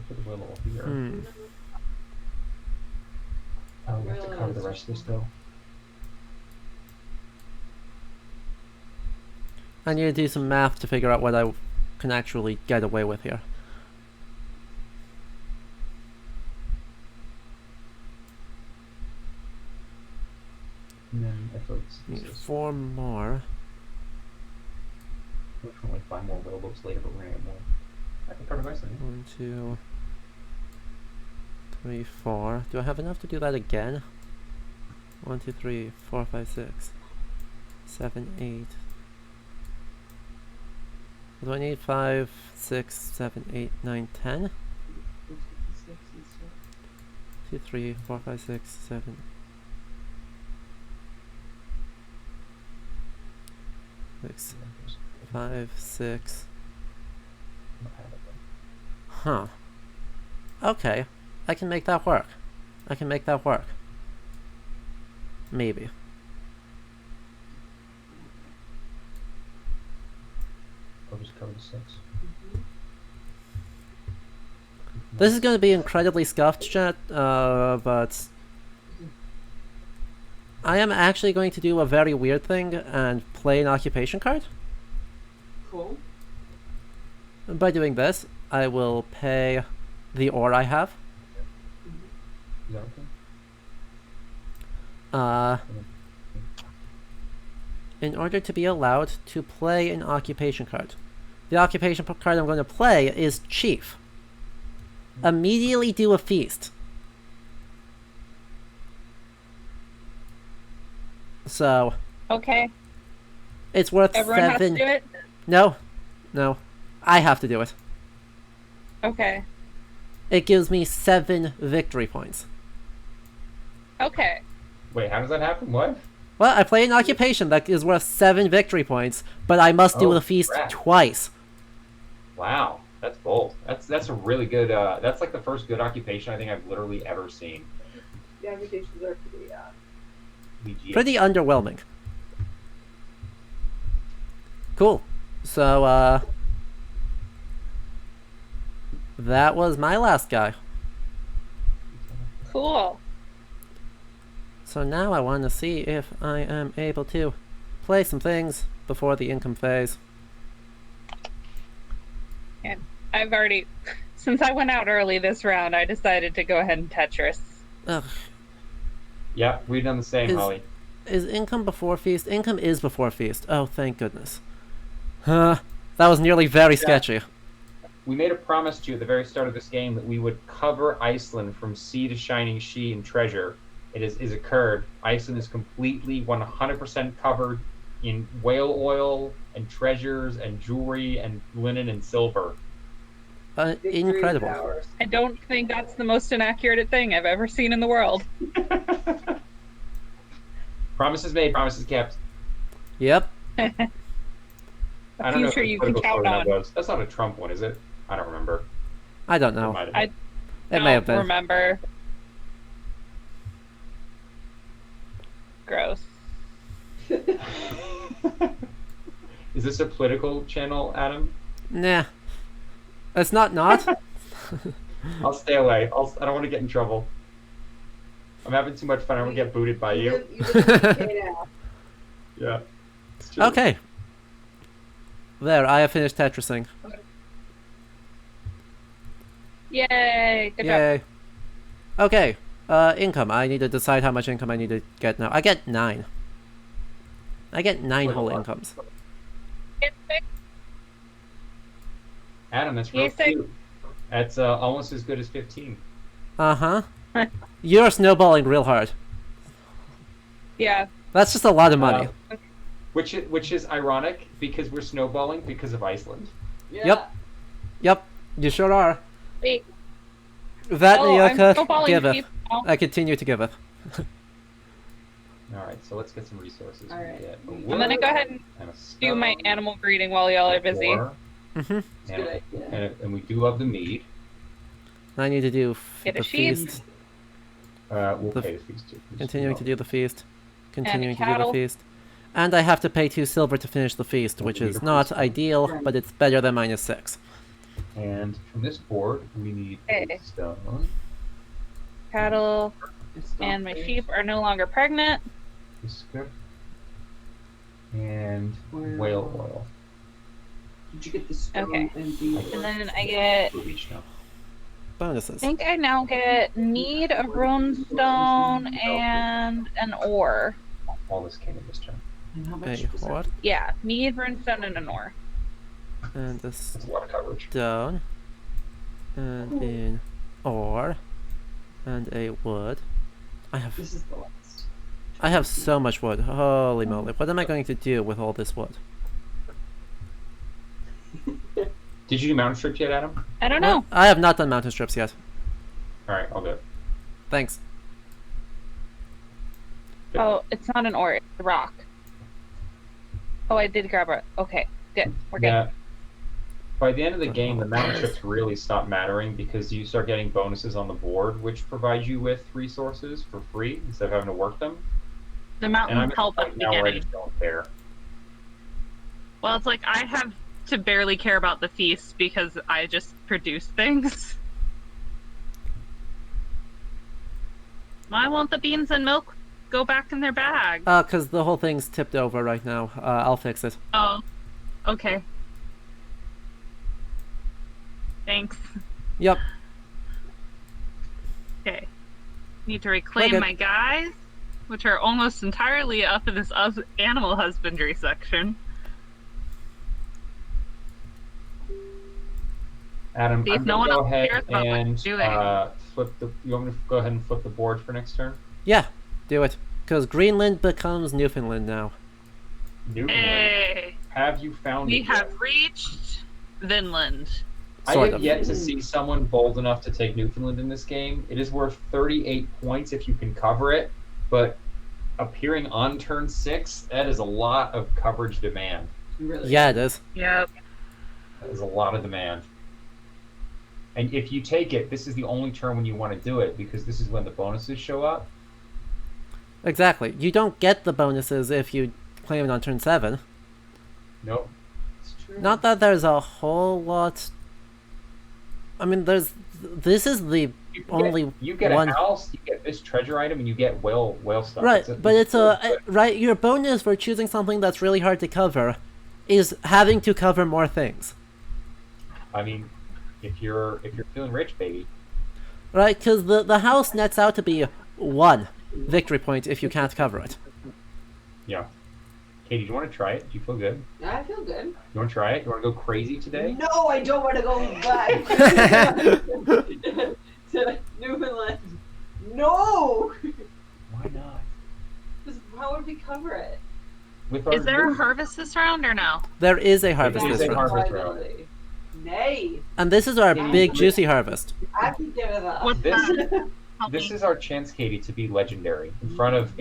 Put a little here. Hmm. Oh, we have to cover the rest of this though. I need to do some math to figure out what I can actually get away with here. And then if it's Need 4 more. we can only find more whaleboats later, but we're gonna get more. I can cover the rest of it. 1, 2, 3, 4. Do I have enough to do that again? 1, 2, 3, 4, 5, 6, 7, 8. What do I need? 5, 6, 7, 8, 9, 10? go. 56 and stuff. 2, 3, 4, 5, 6, 7. 6, 5, 6. Huh. Okay. I can make that work. I can make that work. Maybe. I'll just cover the 6. This is going to be incredibly scuffed, chat, but I am actually going to do a very weird thing and play an occupation card. Cool. And by doing this, I will pay the ore I have. Is that okay? In order to be allowed to play an occupation card. The occupation card I'm going to play is Chief. Immediately do a feast. So, Okay. it's worth Everyone has 7... to do it? No. No. I have to do it. Okay. It gives me 7 victory points. Okay. Wait, how does that happen? What? Well, I play an occupation that is worth 7 victory points, but I must do Oh, the feast crap. twice. Wow, that's bold. That's a really good. That's like the first good occupation I think I've literally ever seen. The invitations are pretty, Legit. Pretty underwhelming. Cool. So, that was my last guy. Cool. So now I want to see if I am able to play some things before the income phase. I've already, since I went out early this round, I decided to go ahead and Tetris. Ugh. Yeah, we've done the same, Is- Holly. Is income before feast? Income is before feast. Oh, thank goodness. Huh. That was nearly very sketchy. We made a promise to you at the very start of this game that we would cover Iceland from sea to shining she and treasure. It is occurred. Iceland is completely 100% covered in whale oil and treasures and jewelry and linen and silver. victory Incredible. Powers. I don't think that's the most inaccurate thing I've ever seen in the world. Promises made, promises kept. Yep. I A don't know if future the you can political count slogan on. that was. That's not a Trump one, is it? I don't remember. I don't It know. might have I- been. It may have Don't been. remember. Gross. Is this a political channel, Adam? Nah. It's not not. I'll stay away. I don't want to get in trouble. I'm having too much fun. I don't want to get booted by you. live in the UK now. Yeah. It's true. Okay. There, I have finished Tetrising. Yay! Good job. Yay. Okay. Income. I need to decide how much income I need to get now. I get 9. I get 9 Wait, whole what? incomes. It's six. Adam, that's real Yes, I- cute. That's almost as good as 15. Uh-huh. You're snowballing real hard. Yeah. That's just a lot of money. Which is ironic because we're snowballing because of Iceland. Yeah. Yep. Yep, you sure are. Wait. That Oh, I'm Nyoka snowballing giveth. sheep now. I continue to giveth. All right, so let's get some resources. All We right. get a I'm I'm gonna wood go ahead and and a do my stone, animal breeding while y'all are busy. ore, Mm-hmm. It's a good idea. and we do love the mead. I need to do Get a the sheep. feast. We'll The- pay the fees too. Continuing to do the feast. Continuing to do the cattle. feast. And I have to pay 2 silver to finish the feast, which is not ideal, but it's better than -6. And from this board, we need Okay. a stone. Cattle It's not and my fair. sheep are no longer pregnant. Biscuit, and Oil. whale oil. Did you get the stone Okay. and the And then I get, For each now. I Bonuses. think I now get need a runestone and an ore. All this came in this turn. and how much Hey, was that? what? Yeah, need runestone and an ore. And this That's a lot of coverage. stone. And an ore. And a wood. This is the last. I have so much wood. Holy moly. What am I going to do with all this wood? Did you do mountain strips yet, Adam? I don't Well, know. I have not done mountain strips yet. All right, I'll do it. Thanks. Oh, it's not an ore, it's a rock. Oh, I did grab it. Okay, good. We're good. Yeah. By the end of the game, the mountain strips really stop mattering because you start getting bonuses on the board, which provide you with resources for free instead of having to work them. The And I'm mountains at help the at point the now where I beginning. just don't care. Well, it's like I have to barely care about the feast because I just produce things. Why won't the beans and milk go back in their bag? Cause the whole thing's tipped over right now. I'll fix it. Oh, okay. Thanks. Yep. Okay. Need to reclaim good. my guys, which are almost entirely up in this animal husbandry section. Adam, See if I'm no gonna one go else ahead cares about what and you're doing. flip the. You want me to go ahead and flip the board for next turn? Yeah, do it. Cause Greenland becomes Newfoundland now. Newfoundland. Hey, Have you found we it yet? have reached Vinland. I Sort have of. yet to see someone bold enough to take Newfoundland in this game. It is worth 38 points if you can cover it, but appearing on turn 6, that is a lot of coverage demand. Really? Yeah, it is. Yep. That is a lot of demand. And if you take it, this is the only turn when you want to do it, because this is when the bonuses show up. Exactly. You don't get the bonuses if you claim it on turn 7. Nope. It's true. Not that there's a whole lot. I mean, this is the only You get one. a house, you get this treasure item, and you get whale stuff. Right, but it's right. Your bonus for choosing something that's really hard to cover is having to cover more things, I mean, if you're feeling rich, baby. right? Because the house nets out to be 1 victory point if you can't cover it. Yeah. Katie, do you want to try it? Do you feel good? I feel good. You want to try it? You want to go crazy today? No, I don't want to go back to Newfoundland. No! Why not? Because how would we cover it? With our Is there a harvest this round or no? There is a harvest There is this a round, harvest. round. Finally. Nay. and this is our Yeah. big juicy harvest. I can give it up. What's This- that? Help This me. is our chance, Katie, to be legendary in front of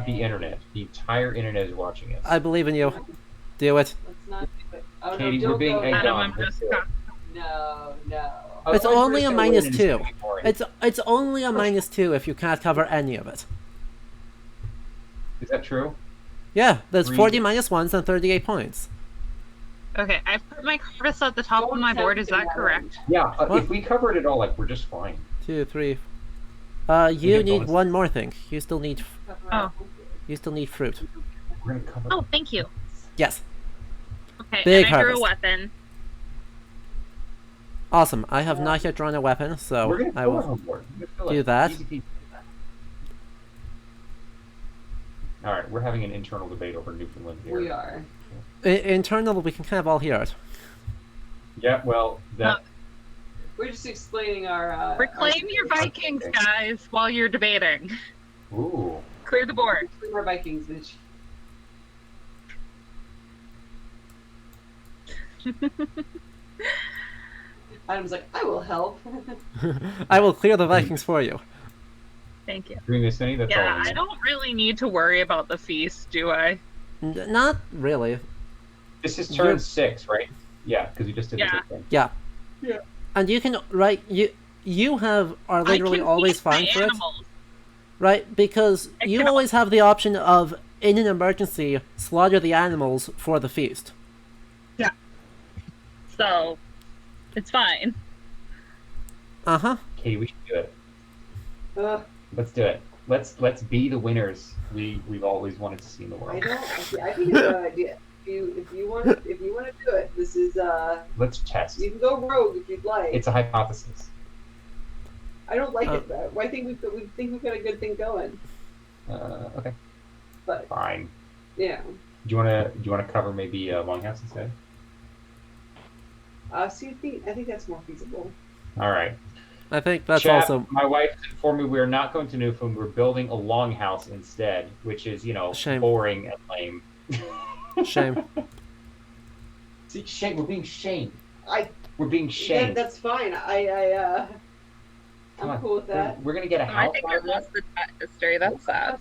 the internet. The entire internet is watching us. I believe in you. Do it. Let's not do it. Oh, Katie, no, we're don't being go. egged Adam, on. I'm Let's just do it. No, no. It's Otherwise, only we're a gonna minus win and 2. it's gonna be boring. It's only a -2 if you can't cover any of it. Is that true? Yeah, there's Three. 40 -1s and 38 points. Okay, I put my harvest at the top of my board. Is that correct? Yeah. What? If we cover it at all, like we're just fine. 2, 3. You get need bonus. one more thing. You still need Oh. fruit. We're gonna cover. Oh, thank you. Yes. Okay, Big and I drew a harvest. weapon. Awesome. I have not yet drawn a weapon, so We're gonna I fill our will. home board. We're gonna fill do it. that. Easy peasy. All right, we're having an internal debate over Newfoundland here. We are. Internal, we can kind of all hear it. Yeah. Well, that. We're just explaining our. Reclaim your Vikings, guys, while you're debating. Ooh. Clear the board. 3 more Vikings, bitch. Adam's like, I will help. I will clear the Vikings for you. Thank you. Do we miss any? That's all. Yeah, I I need. don't really need to worry about the feast, do I? Not really. This is You're- turn 6, right? Yeah, because you just did Yeah. the thing. Yeah. Yeah. And you can, right, you are literally I can always feast my fine for it. animals. Right, because I you can- always have the option of, in an emergency, slaughter the animals for the feast. So, it's fine. Uh-huh. Okay, we should do it. Ugh, Let's do it. Let's be the winners we've always wanted to see in the I world. don't. I think it's a good idea. If you want to do it, this is Let's test. you can go rogue if you'd like. It's a hypothesis. I don't like it though. I think we've got a good thing going. Okay, But fine. yeah. Do you wanna cover maybe Longhouse instead? I think that's more feasible. All right. I think that's Chat, also... my wife informed me we are not going to Newfoundland. We're building a longhouse instead, which is Shame. boring and lame. Shame. See, shame. We're being shamed. I We're being shamed. that's fine. Come I'm on. cool with that. We're gonna get a I house think out I of this. lost the history. That's sad.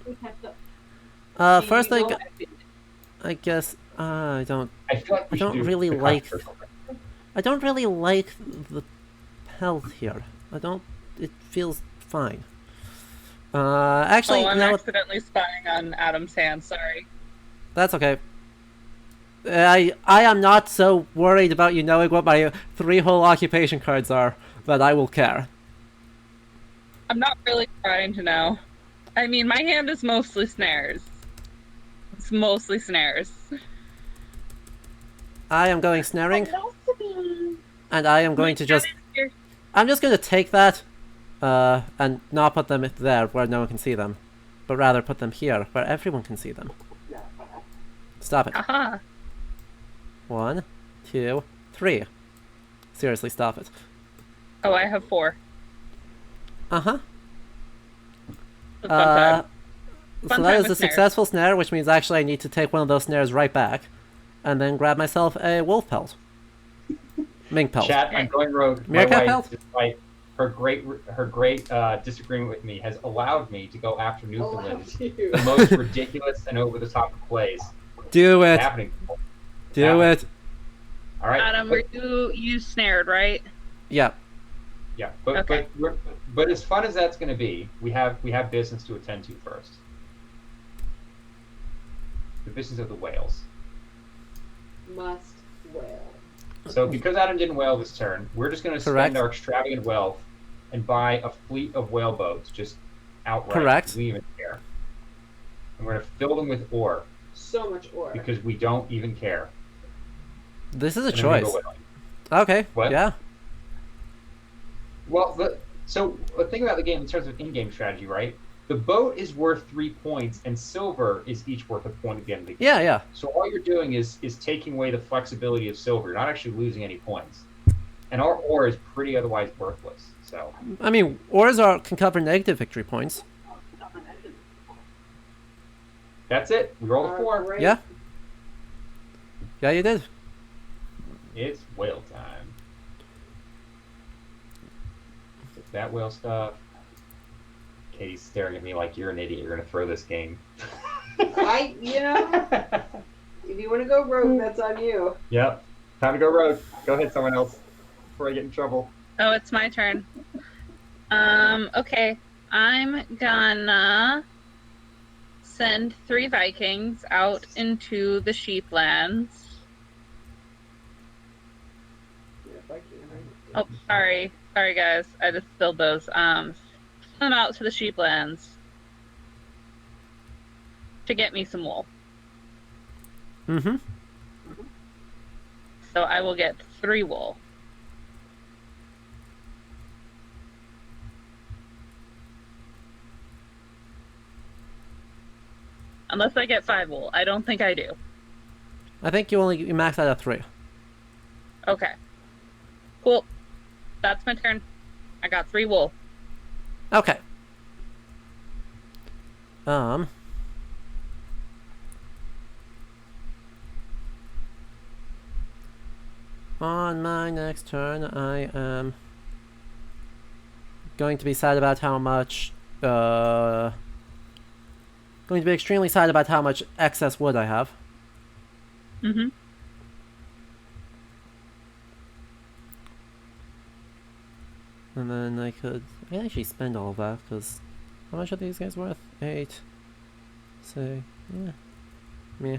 First You I, know, I guess, I don't I feel like we I should don't do really the like- controversial thing. I don't really like the pelt here. It feels fine. Actually, I'm no, accidentally spying on Adam's hand. Sorry. that's okay. I am not so worried about you knowing what my 3 whole occupation cards are that I will care. I'm not really trying to know. I mean, my hand is mostly snares. It's mostly snares. I am going snaring, and I am going to just... I'm just going to take that, and not put them there where no one can see them, but rather put them here where everyone can see them. Stop it. Aha. 1, 2, 3. Seriously, stop it. Oh, I have 4. Uh-huh. It's a fun time. So Fun that time is a with snares. successful snare, which means actually I need to take one of those snares right back, and then grab myself a wolf pelt. Mink pelt. Chat, I'm going rogue. My Meerkat wife, pelt? despite her great disagreement with me, has allowed me to go after Newfoundland. you. The most ridiculous and over the top plays Do it. happening. Do it. All right. Adam, were you snared, right? Yeah. Yeah, but Okay. but as fun as that's going to be, we have business to attend to first. The business of the whales. Must whale. So because Adam didn't whale this turn, we're just going to Correct. spend our extravagant wealth and buy a fleet of whale boats just outright. Correct. We even care. And we're going to fill them with ore So much ore. because we don't even care. This is a And then we choice. go whaling. Okay. What? Yeah. Well, so the thing about the game in terms of in-game strategy, right? The boat is worth 3 points, and silver is each worth a point at the end of the game. Yeah, yeah. So all you're doing is taking away the flexibility of silver. You're not actually losing any points. And our ore is pretty otherwise worthless. So I mean, ores can cover negative victory points. that's it. We rolled a 4. Great. Yeah. Yeah, you did. It's whale time. Take that whale stuff. Katie's staring at me like you're an idiot. You're gonna throw this game. If you want to go rogue, that's on you. Yep. Time to go rogue. Go ahead, someone else. Before I get in trouble. Oh, it's my turn. Okay. I'm gonna send 3 Vikings out into the sheeplands. Yeah, Viking, right? Oh, sorry. Sorry, guys. I just spilled those. Send them out to the sheeplands to get me some wool. Mm-hmm. So I will get 3 wool. Unless I get 5 wool. I don't think I do. I think you max out at 3. Okay. Cool. That's my turn. I got 3 wool. Okay. On my next turn, I am going to be sad about how much, going to be extremely sad about how much excess wood I have. Mm-hmm. And then I can actually spend all of that, because how much are these guys worth? 8. Say, yeah. Meh.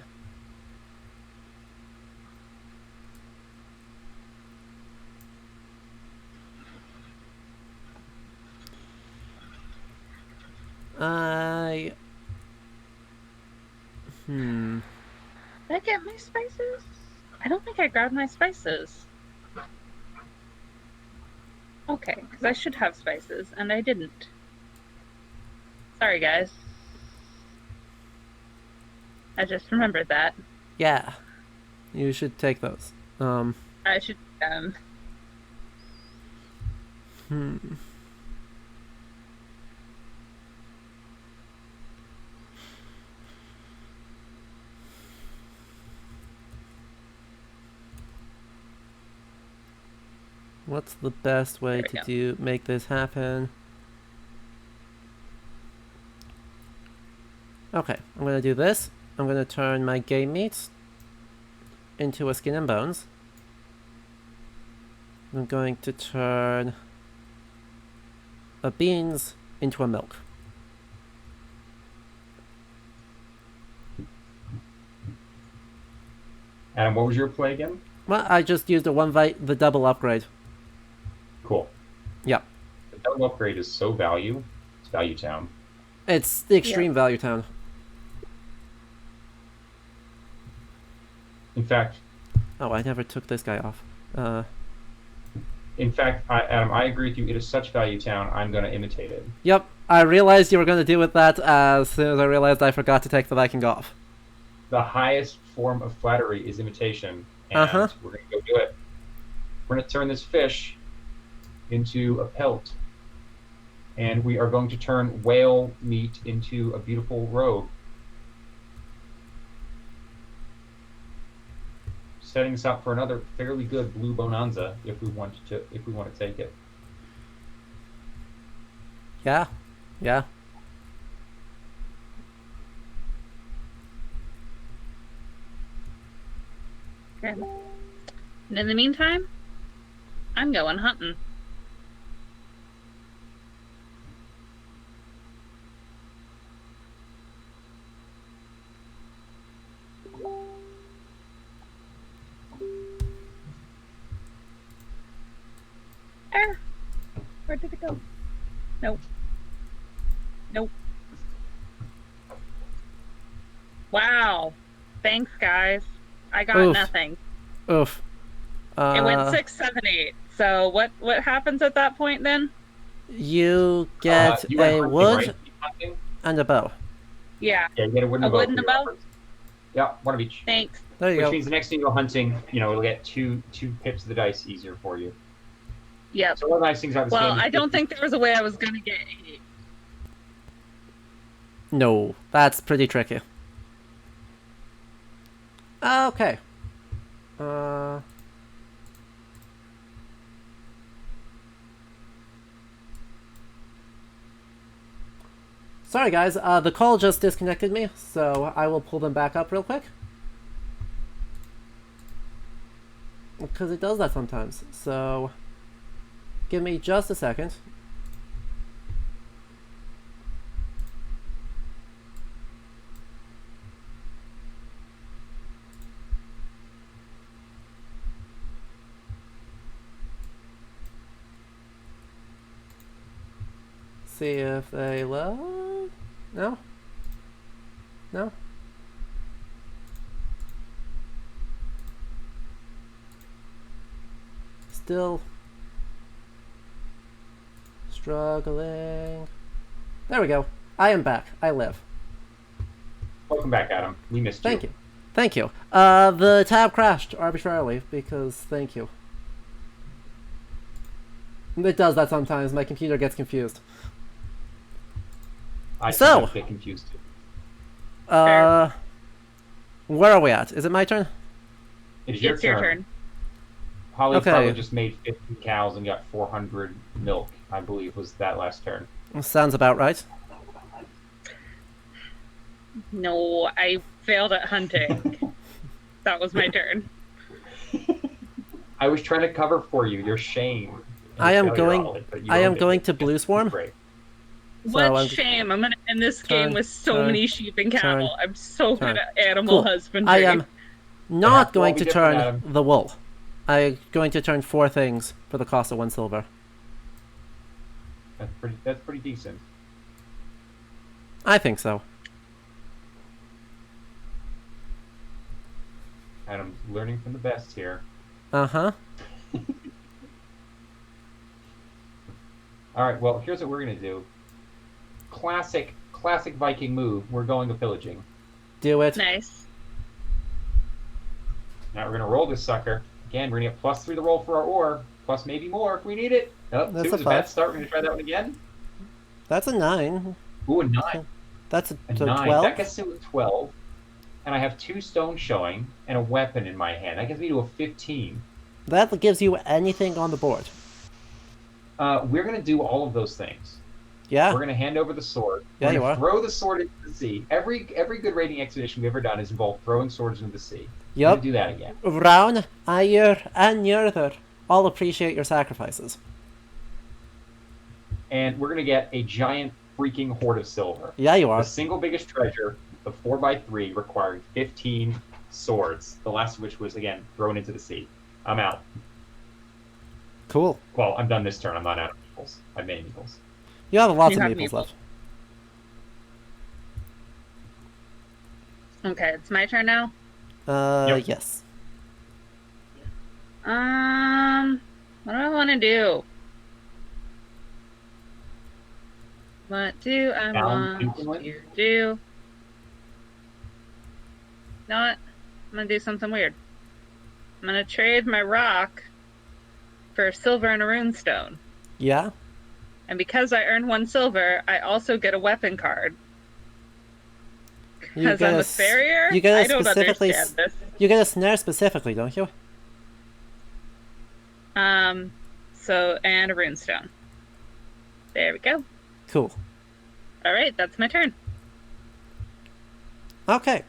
Did I get my spices? I don't think I grabbed my spices. Okay, because I should have spices, and I didn't. Sorry, guys. I just remembered that. Yeah. You should take those. I should, What's the best way There we to make this happen? Okay, I'm gonna do this. I'm gonna turn my game meat into a skin and bones. I'm going to turn a beans into a milk. Adam, what was your play again? Well, I just used the double upgrade. Cool. Yep. The double upgrade is so value. It's value town. It's the extreme value town. In fact, Oh, I never took this guy off. Adam, I agree with you. It is such value town. I'm going to imitate it. Yep, I realized you were going to deal with that as soon as I realized I forgot to take the Viking off. The highest form of flattery is imitation, and Uh-huh. we're going to go do it. We're going to turn this fish into a pelt, and we are going to turn whale meat into a beautiful robe. Setting us up for another fairly good blue bonanza if we want to take it. Yeah, yeah. okay. And in the meantime, I'm going hunting. Where did it go? Nope. Nope. Wow. Thanks, guys. I got Oof. nothing. Oof. It went 6, 7, 8. So what happens at that point then? You get You went a hunting, wood right? You hunting? and a bow. Yeah. Yeah, you get a wood and A a bow. wood and a for your bow? efforts. Yeah, one of each. Thanks. There you Which go. means the next thing you go hunting, it'll get two pips of the dice easier for you. Yep. So one of the nice things about this Well, game is I don't think there was a way I was gonna get 8. No, that's pretty tricky. Okay. Sorry guys, the call just disconnected me, so I will pull them back up real quick. Because it does that sometimes, so give me just a second. See if they load. No? No? Still struggling. There we go. I am back. I live. Welcome back, Adam. We missed you. Thank you. Thank you. The tab crashed arbitrarily because thank you. It does that sometimes. My computer gets confused. I So- sometimes get confused too. Where are we at? Is it my turn? It is your It's your turn. turn. Holly Okay. probably just made 15 cows and got 400 milk, I believe, was that last turn. Sounds about right. No, I failed at hunting. That was my turn. I was trying to cover for you. Your shame. and I your am failure, going. Holly, but you I am owned it. going to It's Blue Swarm. great. What I'm- shame! I'm gonna end this Turn, game with so turn, many sheep and cattle. turn, I'm so turn. good at animal Cool. husbandry. I am not have to all going be to different, turn Adam. the wool. I'm going to turn 4 things for the cost of 1 silver. That's pretty decent. I think so. Adam's learning from the best here. Uh-huh. All right, well, here's what we're going to do. Classic Viking move. We're going to pillaging. Do it. Nice. Now we're going to roll this sucker. Again, we're going to get +3 to roll for our ore. Plus maybe more if we need it. Oh, That's 2 a is a bad 5. start. We're going to try that one again. That's a 9. Ooh, a 9. That's A a 9. 12. That gets to a 12. And I have 2 stones showing and a weapon in my hand. That gets me to a 15. That gives you anything on the board. We're going to do all of those things. Yeah. We're going to hand over the sword. Yeah, We're you gonna are. throw the sword into the sea. Every good raiding expedition we've ever done has involved throwing swords into the sea. We're Yep. going to do that again. Round, Ayer, and Njörður all appreciate your sacrifices. And we're going to get a giant freaking hoard of silver. Yeah, you are. The single biggest treasure, the 4x3, requiring 15 swords. The last of which was, again, thrown into the sea. I'm out. Cool. Well, I'm done this turn. I'm not out of meeples. I've made meeples. You have lots You of have meeples meeples. left. Okay, it's my turn now. Yep. Yes. What do I want to do? What do I Down want Newfoundland? to do? Not. I'm gonna do something weird. I'm gonna trade my rock for silver and a runestone. Yeah? And because I earn 1 silver, I also get a weapon card. You Because get I'm a a s- farrier? you get a I don't specifically understand this. You get a snare specifically, don't you? So, and a runestone. There we go. Cool. Alright, that's my turn. Okay.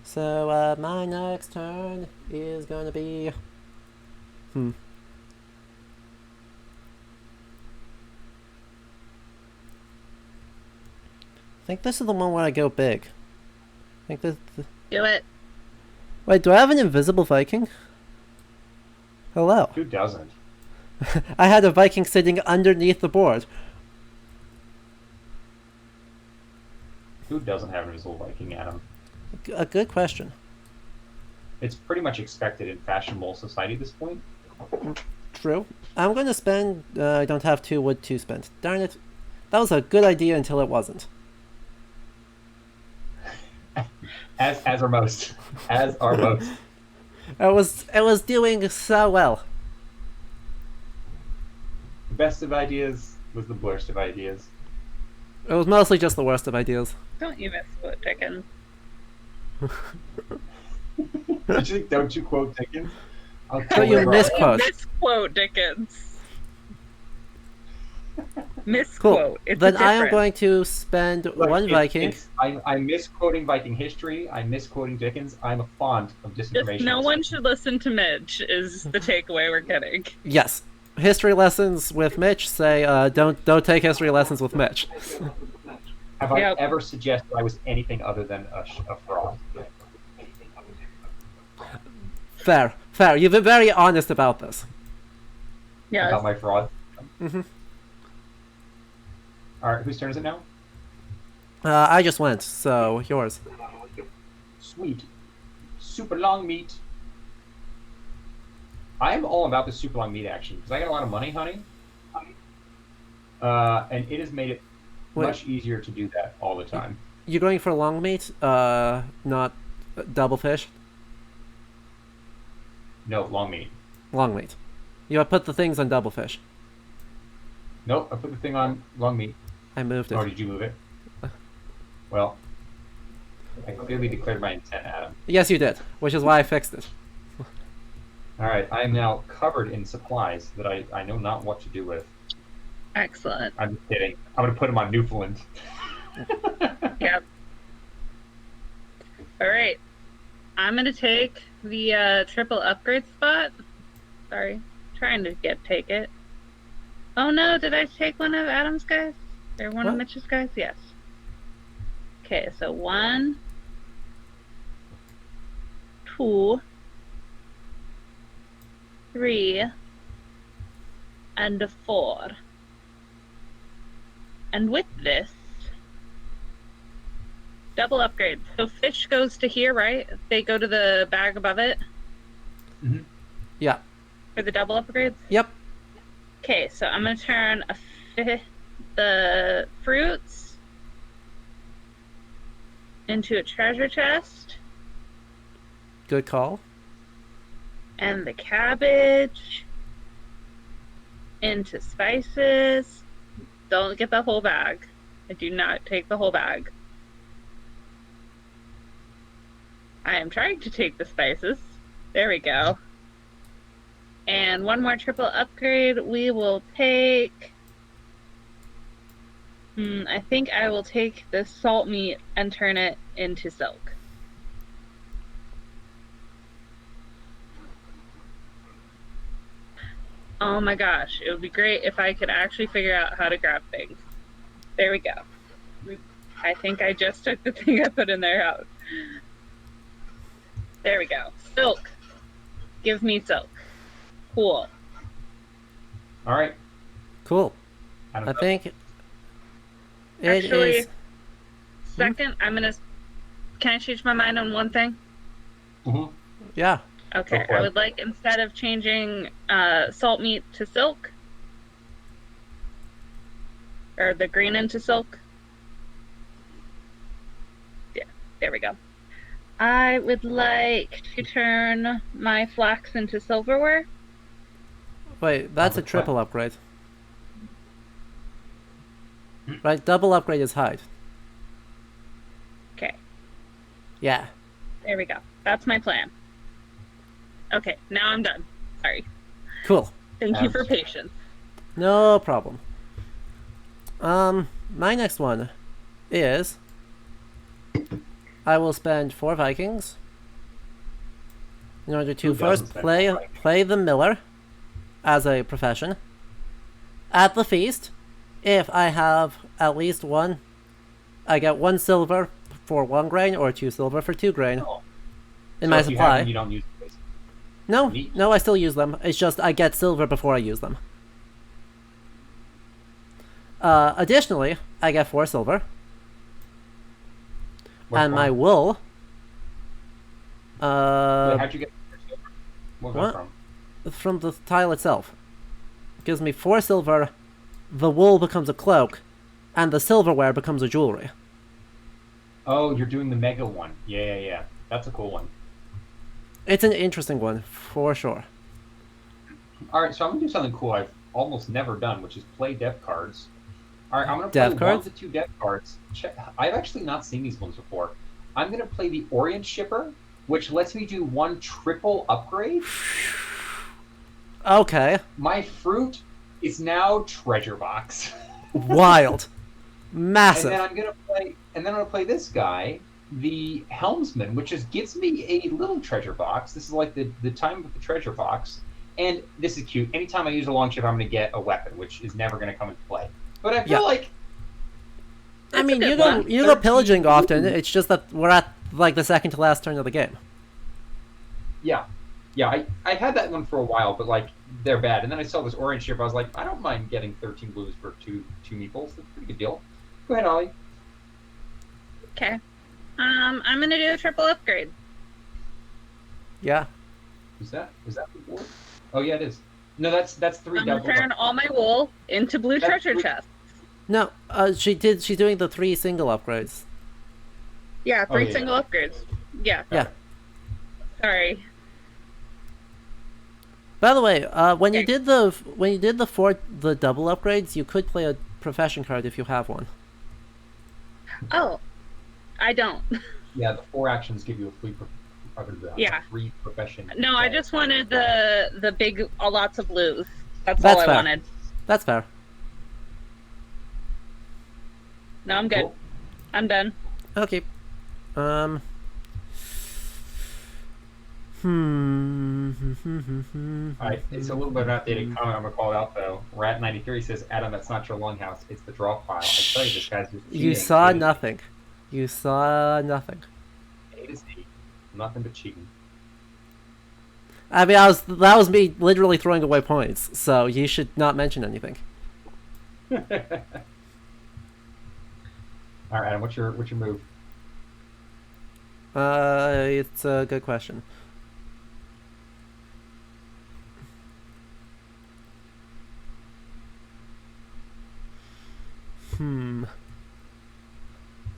So, my next turn is gonna be... I think this is the one where I go big. I think this... Do it. Wait, do I have an invisible Viking? Hello. Who doesn't? I had a Viking sitting underneath the board. Who doesn't have an invisible Viking, Adam? A good question. It's pretty much expected in fashionable society at this point. True. I'm going to spend... I don't have 2 wood to spend. Darn it. That was a good idea until it wasn't. As are most. As are most. It was doing so well. The best of ideas was the worst of ideas. It was mostly just the worst of ideas. Don't you misquote Dickens. Don't you quote Dickens? I'll Don't you totally misquote. Misquote Dickens. Cool. Misquote. It's Then a I am difference. going to spend Look, 1 Viking. I'm misquoting Viking history. I'm misquoting Dickens. I'm a font of disinformation. Just no one should listen to Mitch is the takeaway we're getting. Yes. History lessons with Mitch say, don't take history lessons with Mitch. Have I Yep. ever suggested I was anything other than a fraud? Fair. Fair. You've been very honest about this. Yeah. About my fraud? hmm Alright, whose turn is it now? I just went, so yours. Sweet. Super long meat. I'm all about the super long meat action because I got a lot of money, honey. And it has made it Wait. much easier to do that all the time. You're going for long meat, not double fish? No, long meat. Long meat. You have put the things on double fish. Nope, I put the thing on long meat. I moved Oh, it. did you move it? Well, I clearly declared my intent, Adam. Yes, you did, which is why I fixed it. All right, I am now covered in supplies that I know not what to do with. Excellent. I'm just kidding. I'm gonna put them on Newfoundland. Yep. All right. I'm gonna take the triple upgrade spot. Sorry, trying to take it. Oh no, did I take one of Adam's guys? Or one of What? Mitch's guys? Yes. Okay, so 1, 2, 3, and 4. And with this, double upgrade. So fish goes to here, right? They go to the bag above it Yeah. for the double upgrades. Yep. Okay, so I'm gonna turn the fruits into a treasure chest, Good call. and the cabbage into spices. Don't get the whole bag. I do not take the whole bag. I am trying to take the spices. There we go. And one more triple upgrade. We will take... I think I will take the salt meat and turn it into silk. Oh my gosh, it would be great if I could actually figure out how to grab things. There we go. I think I just took the thing I put in there out. There we go. Silk. Give me silk. Cool. All right. Cool. I don't I know. think it Actually, is. second, I'm gonna. Can I change my mind on one thing? Mhm. Yeah. Okay, Go for I it. would like, instead of changing salt meat to silk, or the green into silk. Yeah, there we go. I would like to turn my flax into silverware. Wait, that's a Which triple upgrade. Right, double upgrade is hide. Okay, Yeah. there we go. That's my plan. Okay, now I'm done. Sorry. Cool. Thank you for patience. No problem. My next one is I will spend 4 Vikings in order to Who doesn't first spend play 4 Vikings? play the miller as a profession. At the feast, if I have at least one, I get 1 silver for 1 grain or 2 silver for 2 grain Oh. in So my if you have supply. them, you don't use them. No, Neat. no, I still use them. It's just I get silver before I use them. Additionally, I get 4 silver, What and my from? wool. Wait, how'd you get silver? What what? from? From the tile itself. Gives me 4 silver, the wool becomes a cloak, and the silverware becomes a jewelry. Oh, you're doing the mega one. Yeah. That's a cool one. It's an interesting one, for sure. All right, so I'm gonna do something cool I've almost never done, which is play dev cards. All right, I'm gonna Dev play 1 cards? to 2 dev cards. I've actually not seen these ones before. I'm gonna play the Orient Shipper, which lets me do 1 triple upgrade. Okay. My fruit is now treasure box. Wild. And Massive. then I'm gonna play this guy, the helmsman, which just gives me a little treasure box. This is like the time of the treasure box, and this is cute. Anytime I use a longship, I'm gonna get a weapon, which is never gonna come into play. But I feel Yeah. like I That's mean, a you good go one. you go 13. pillaging often. It's just that we're at like the second to last turn of the game. yeah, I had that one for a while, but like they're bad. And then I saw this orange ship. I was like, I don't mind getting 13 blues for two meeples. That's a pretty good deal. Go ahead, Ollie. Okay. I'm gonna do a triple upgrade. Yeah. Is that the board? Oh yeah, it is. No, that's 3 I'm gonna double. turn all my wool into blue That's treasure three- chests. No, she's doing the 3 single upgrades. Yeah, 3 yeah. single upgrades. Yeah. Yeah. Sorry. By the way, when you Okay. did the double upgrades, you could play a profession card if you have one. Oh, I don't. Yeah, the 4 actions give you a other than Yeah. free profession. No, I just wanted the big, lots of blues. That's That's all I fair. wanted. That's fair. No, I'm good. Cool. I'm done. Okay. Hmm. Alright, it's a little bit of an outdated comment. I'm gonna call it out though. Rat93 says, "Adam, that's not your longhouse. It's the draw pile." I tell you, this guy's just cheating. You saw A to Z. nothing. You saw nothing. A to Z. Nothing but cheating. I mean, that was me literally throwing away points, so you should not mention anything. Alright, Adam, what's your move? It's a good question.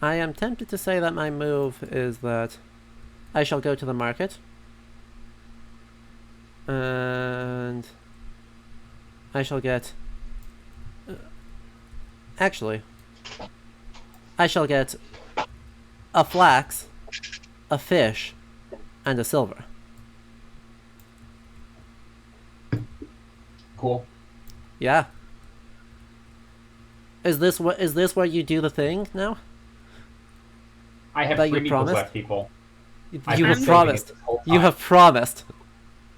I am tempted to say that my move is that I shall go to the market. And I shall get... actually, I shall get a flax, a fish, and a silver. Cool. Yeah. Is this where you do the thing now? I have That 3 you meeples promised? left, people. You I've been have saving promised. it this whole You time. have promised.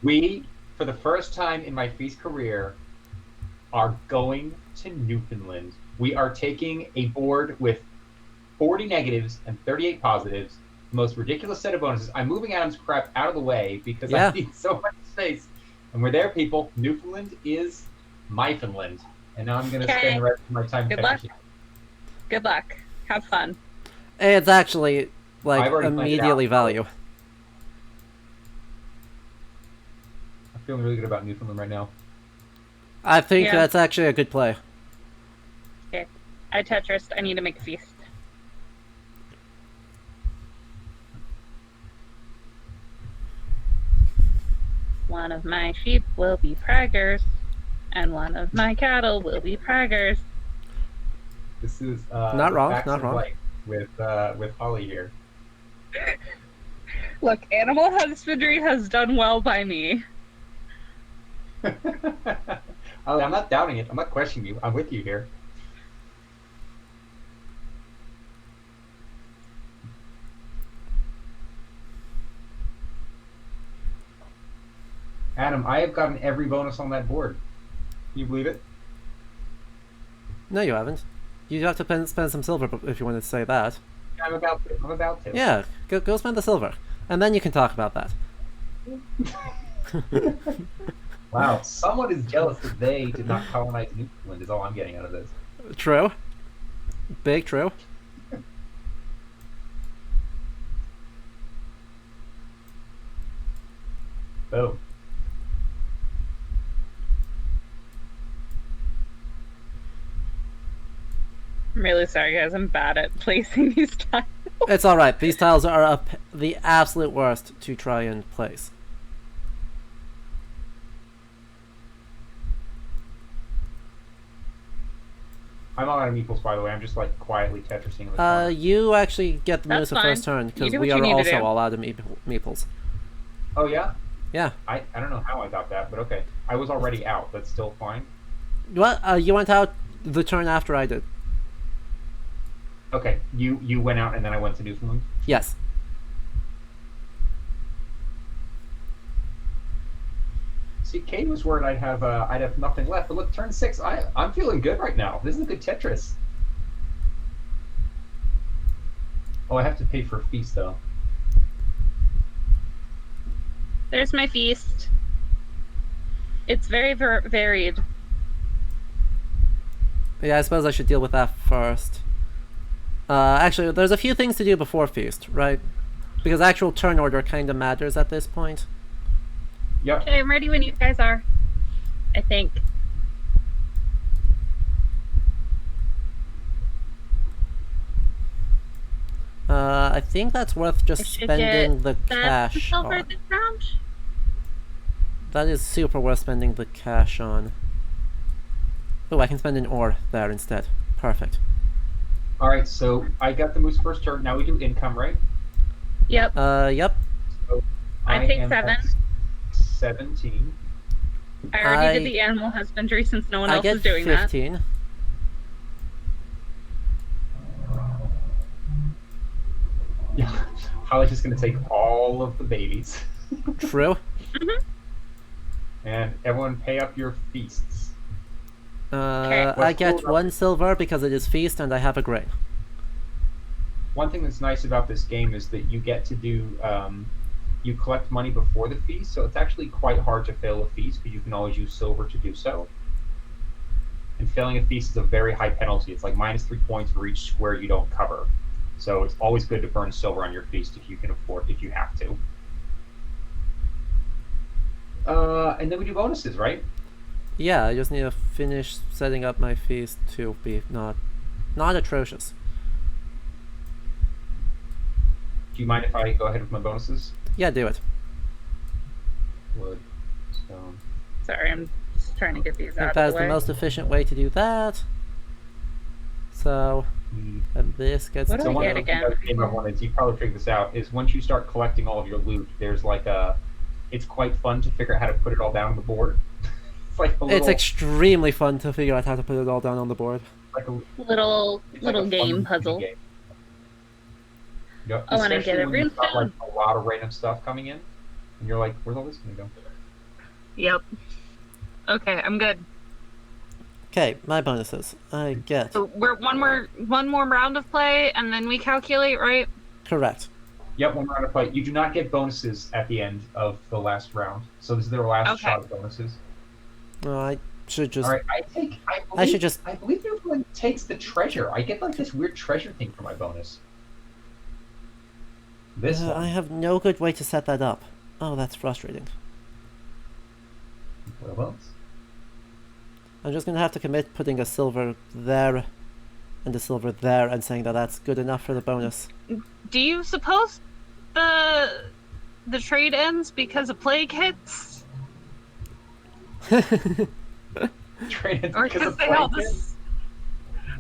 We, for the first time in my feast career, are going to Newfoundland. We are taking a board with 40 negatives and 38 positives. The most ridiculous set of bonuses. I'm moving Adam's crap out of the way because Yeah. I need so much space. And we're there, people. Newfoundland is Myfinland. And now I'm going to Okay. spend the rest of my time Good luck. catching. Good luck. Have fun. It's actually, like, I've already planned it immediately out. value. I'm feeling really good about Newfoundland right now. I think Yeah. that's actually a good play. Okay. I Tetris. I need to make a feast. One of my sheep will be Praggers, and one of my cattle will be Praggers. This is Not the wrong, Facts not of wrong. Life with Holly here. Look, animal husbandry has done well by me. Holly, I'm not doubting it. I'm not questioning you. I'm with you here. Adam, I have gotten every bonus on that board. Can you believe it? No, you haven't. You have to spend some silver if you want to say that. I'm about to. I'm about to. Yeah, go spend the silver. And then you can talk about that. Wow, someone is jealous that they did not colonize Newfoundland is all I'm getting out of this. True. Big true. Boom. I'm really sorry, guys. I'm bad at placing these tiles. It's alright. These tiles are the absolute worst to try and place. I'm not out of meeples, by the way. I'm just like quietly Tetrising in the corner. You actually get the That's moves the first fine. turn You because do we what you are need to also do. all out of meeples. Oh yeah? Yeah. I don't know how I got that, but okay. I was already out. That's still fine. What? You went out the turn after I did. Okay, you went out and then I went to Newfoundland. Yes. See, Kate was worried I'd have nothing left, but look, turn 6. I'm feeling good right now. This is a good Tetris. Oh, I have to pay for a feast though. There's my feast. It's very varied. Yeah, I suppose I should deal with that first. Actually, there's a few things to do before feast, right? Because actual turn order kind of matters at this point. Yep. Okay, I'm ready when you guys are. I think. I think that's worth I just should spending get the that cash silver on. this round. That is super worth spending the cash on. Oh, I can spend an ore there instead. Perfect. All right, so I got the moose first turn. Now we do income, right? Yep. Yep. I take am 7. at 17. I already I- did the animal husbandry since no one I else get is doing 15. Yeah, Holly's just going to take all of the babies. True. And everyone pay up your feasts. Okay. I What's get cool about- 1 silver because it is feast and I have a grain. One thing that's nice about this game is that you get to do, you collect money before the feast, so it's actually quite hard to fail a feast because you can always use silver to do so. And failing a feast is a very high penalty. It's like -3 points for each square you don't cover. So it's always good to burn silver on your feast if you can afford, if you have to. And then we do bonuses, right? Yeah, I just need to finish setting up my feast to be not atrocious. Do you mind if I go ahead with my bonuses? Yeah, do it. Wood, stone. Sorry, I'm just trying to get these I think out that of is the the way. most efficient way to do that. So, and this gets What do So I one get of the again? things I wanted, you probably figured this out, is once you start collecting all of your loot, there's like it's quite fun to figure out how to put it all down on the board. It's like a little, It's extremely fun to figure out how to put it all down on the board. like a Little it's like a fun game mini puzzle. game. Yep. Oh, and I get especially a when you've got, like runestone. a lot of random stuff coming in, and you're like, "Where's all this gonna go?" Yep. Okay, I'm good. Okay, my bonuses. I get So we're one more round of play, and then we calculate, right? correct. Yep, one round of play. You do not get bonuses at the end of the last round, so this is their last Okay. shot of bonuses. No, I should just. All right, I should just. I believe everyone takes the treasure. I get like this weird treasure thing for my bonus. This one. I have no good way to set that up. Oh, that's frustrating. What else? I'm just gonna have to commit putting a silver there and a silver there and saying that that's good enough for the bonus. Do you suppose the trade ends because a plague hits, Trade or because because of they all plague hit? this?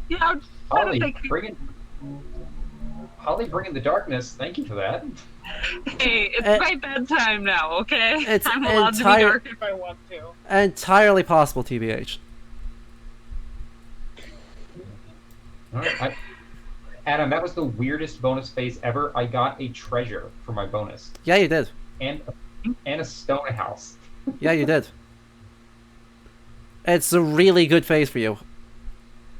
Yeah, I'm trying Holly, to think. bringing the darkness. Thank you for that. Hey, it's Uh, my bedtime now, okay? it's I'm allowed to be entire- dark if I want to. Entirely possible, TBH. All right, Adam, that was the weirdest bonus phase ever. I got a treasure for my bonus Yeah, you did. and a stone house. Yeah, you did. It's a really good phase for you.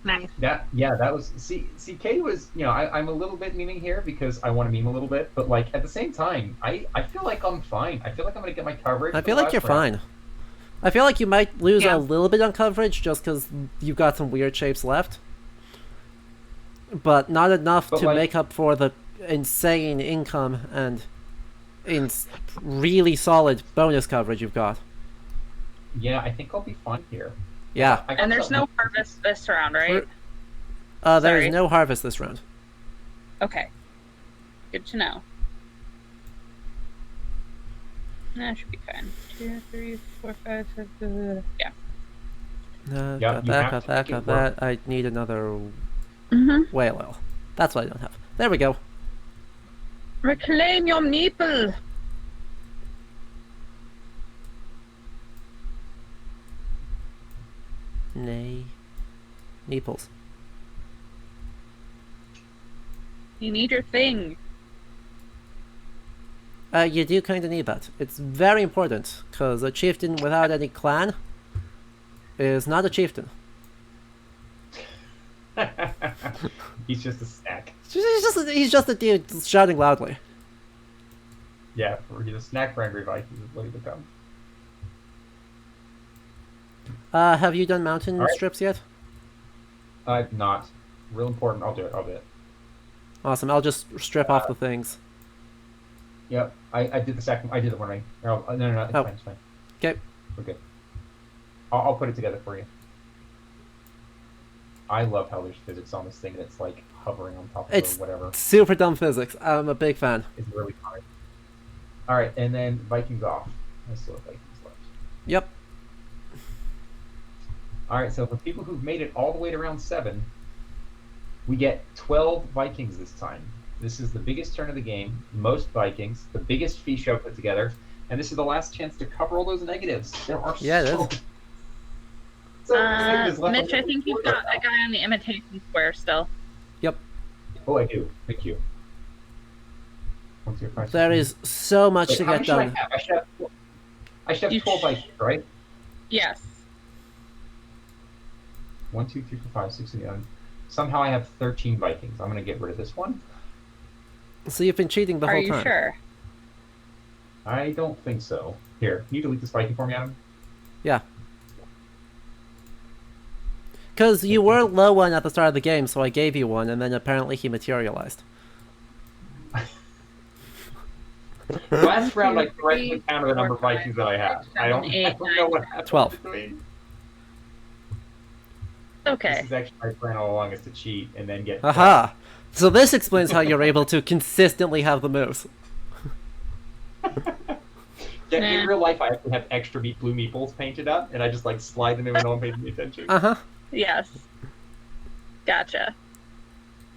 Nice. That was see Katie was, I'm a little bit memeing here because I want to meme a little bit, but like at the same time I feel like I'm fine. I feel like I'm gonna get my coverage. I for feel the like you're last round. fine. I feel like you might lose Yeah. a little bit on coverage just because you've got some weird shapes left. But not enough But, to like- make up for the insane income and really solid bonus coverage you've got. Yeah, I think I'll be fine here. Yeah. I got And there's no something- harvest this round, right? There Sorry. is no harvest this round. Okay. Good to know. That should be fine. 2, 3, 4, 5, 6, yeah. Got you have that, to make it that. I need another Mm-hmm. whale oil. That's what I don't have. There we go. Reclaim your meeple! Nay. Meeples. You need your thing. You do kind of need that. It's very important, because a chieftain without any clan is not a chieftain. He's just a snack. He's just a dude shouting loudly. Yeah, he's a snack for angry Vikings is what he becomes. Have you done mountain Alright. strips yet? I've not. Real important. I'll do it. Awesome, I'll just strip off the things. Yep, I did the second. I did it when I. No, no, it's Oh. fine. It's fine. Okay. We're good. I'll put it together for you. I love how there's physics on this thing that's like hovering on top of it It's or whatever. super dumb physics. I'm a big fan. It's really fun. All right, and then Vikings off. I still have Vikings left. Yep. All right, so for people who've made it all the way to round 7, we get 12 Vikings this time. This is the biggest turn of the game, most Vikings, the biggest feast show put together, and this is the last chance to cover all those negatives. There are Yeah, it so, is. so many negatives left. Mitch, I think you've got a guy on the imitation square still. Yep. Oh, I do. Thank you. 1, 2, 5, 6, There 7. is so much Wait, to how get many should done. I should have 12 Vikings, right? Yes. 1, 2, 3, 4, 5, 6, 7. Somehow I have 13 Vikings. I'm going to get rid of this one. So you've been cheating the Are whole you time. sure? I don't think so. Here, can you delete this Viking for me, Adam? Yeah. Because you were low one at the start of the game, so I gave you one, and then apparently he materialized. Last round, I correctly counted the number of Vikings that I have. I don't know what happened. 12. between. Okay. This is actually my plan all along, is to cheat and then get. Aha! So this explains how you're able to consistently have the moves. Yeah, Nah. in real life, I actually have extra blue meeples painted up, and I just like slide them in when no one pays any attention. Uh-huh. Yes. Gotcha.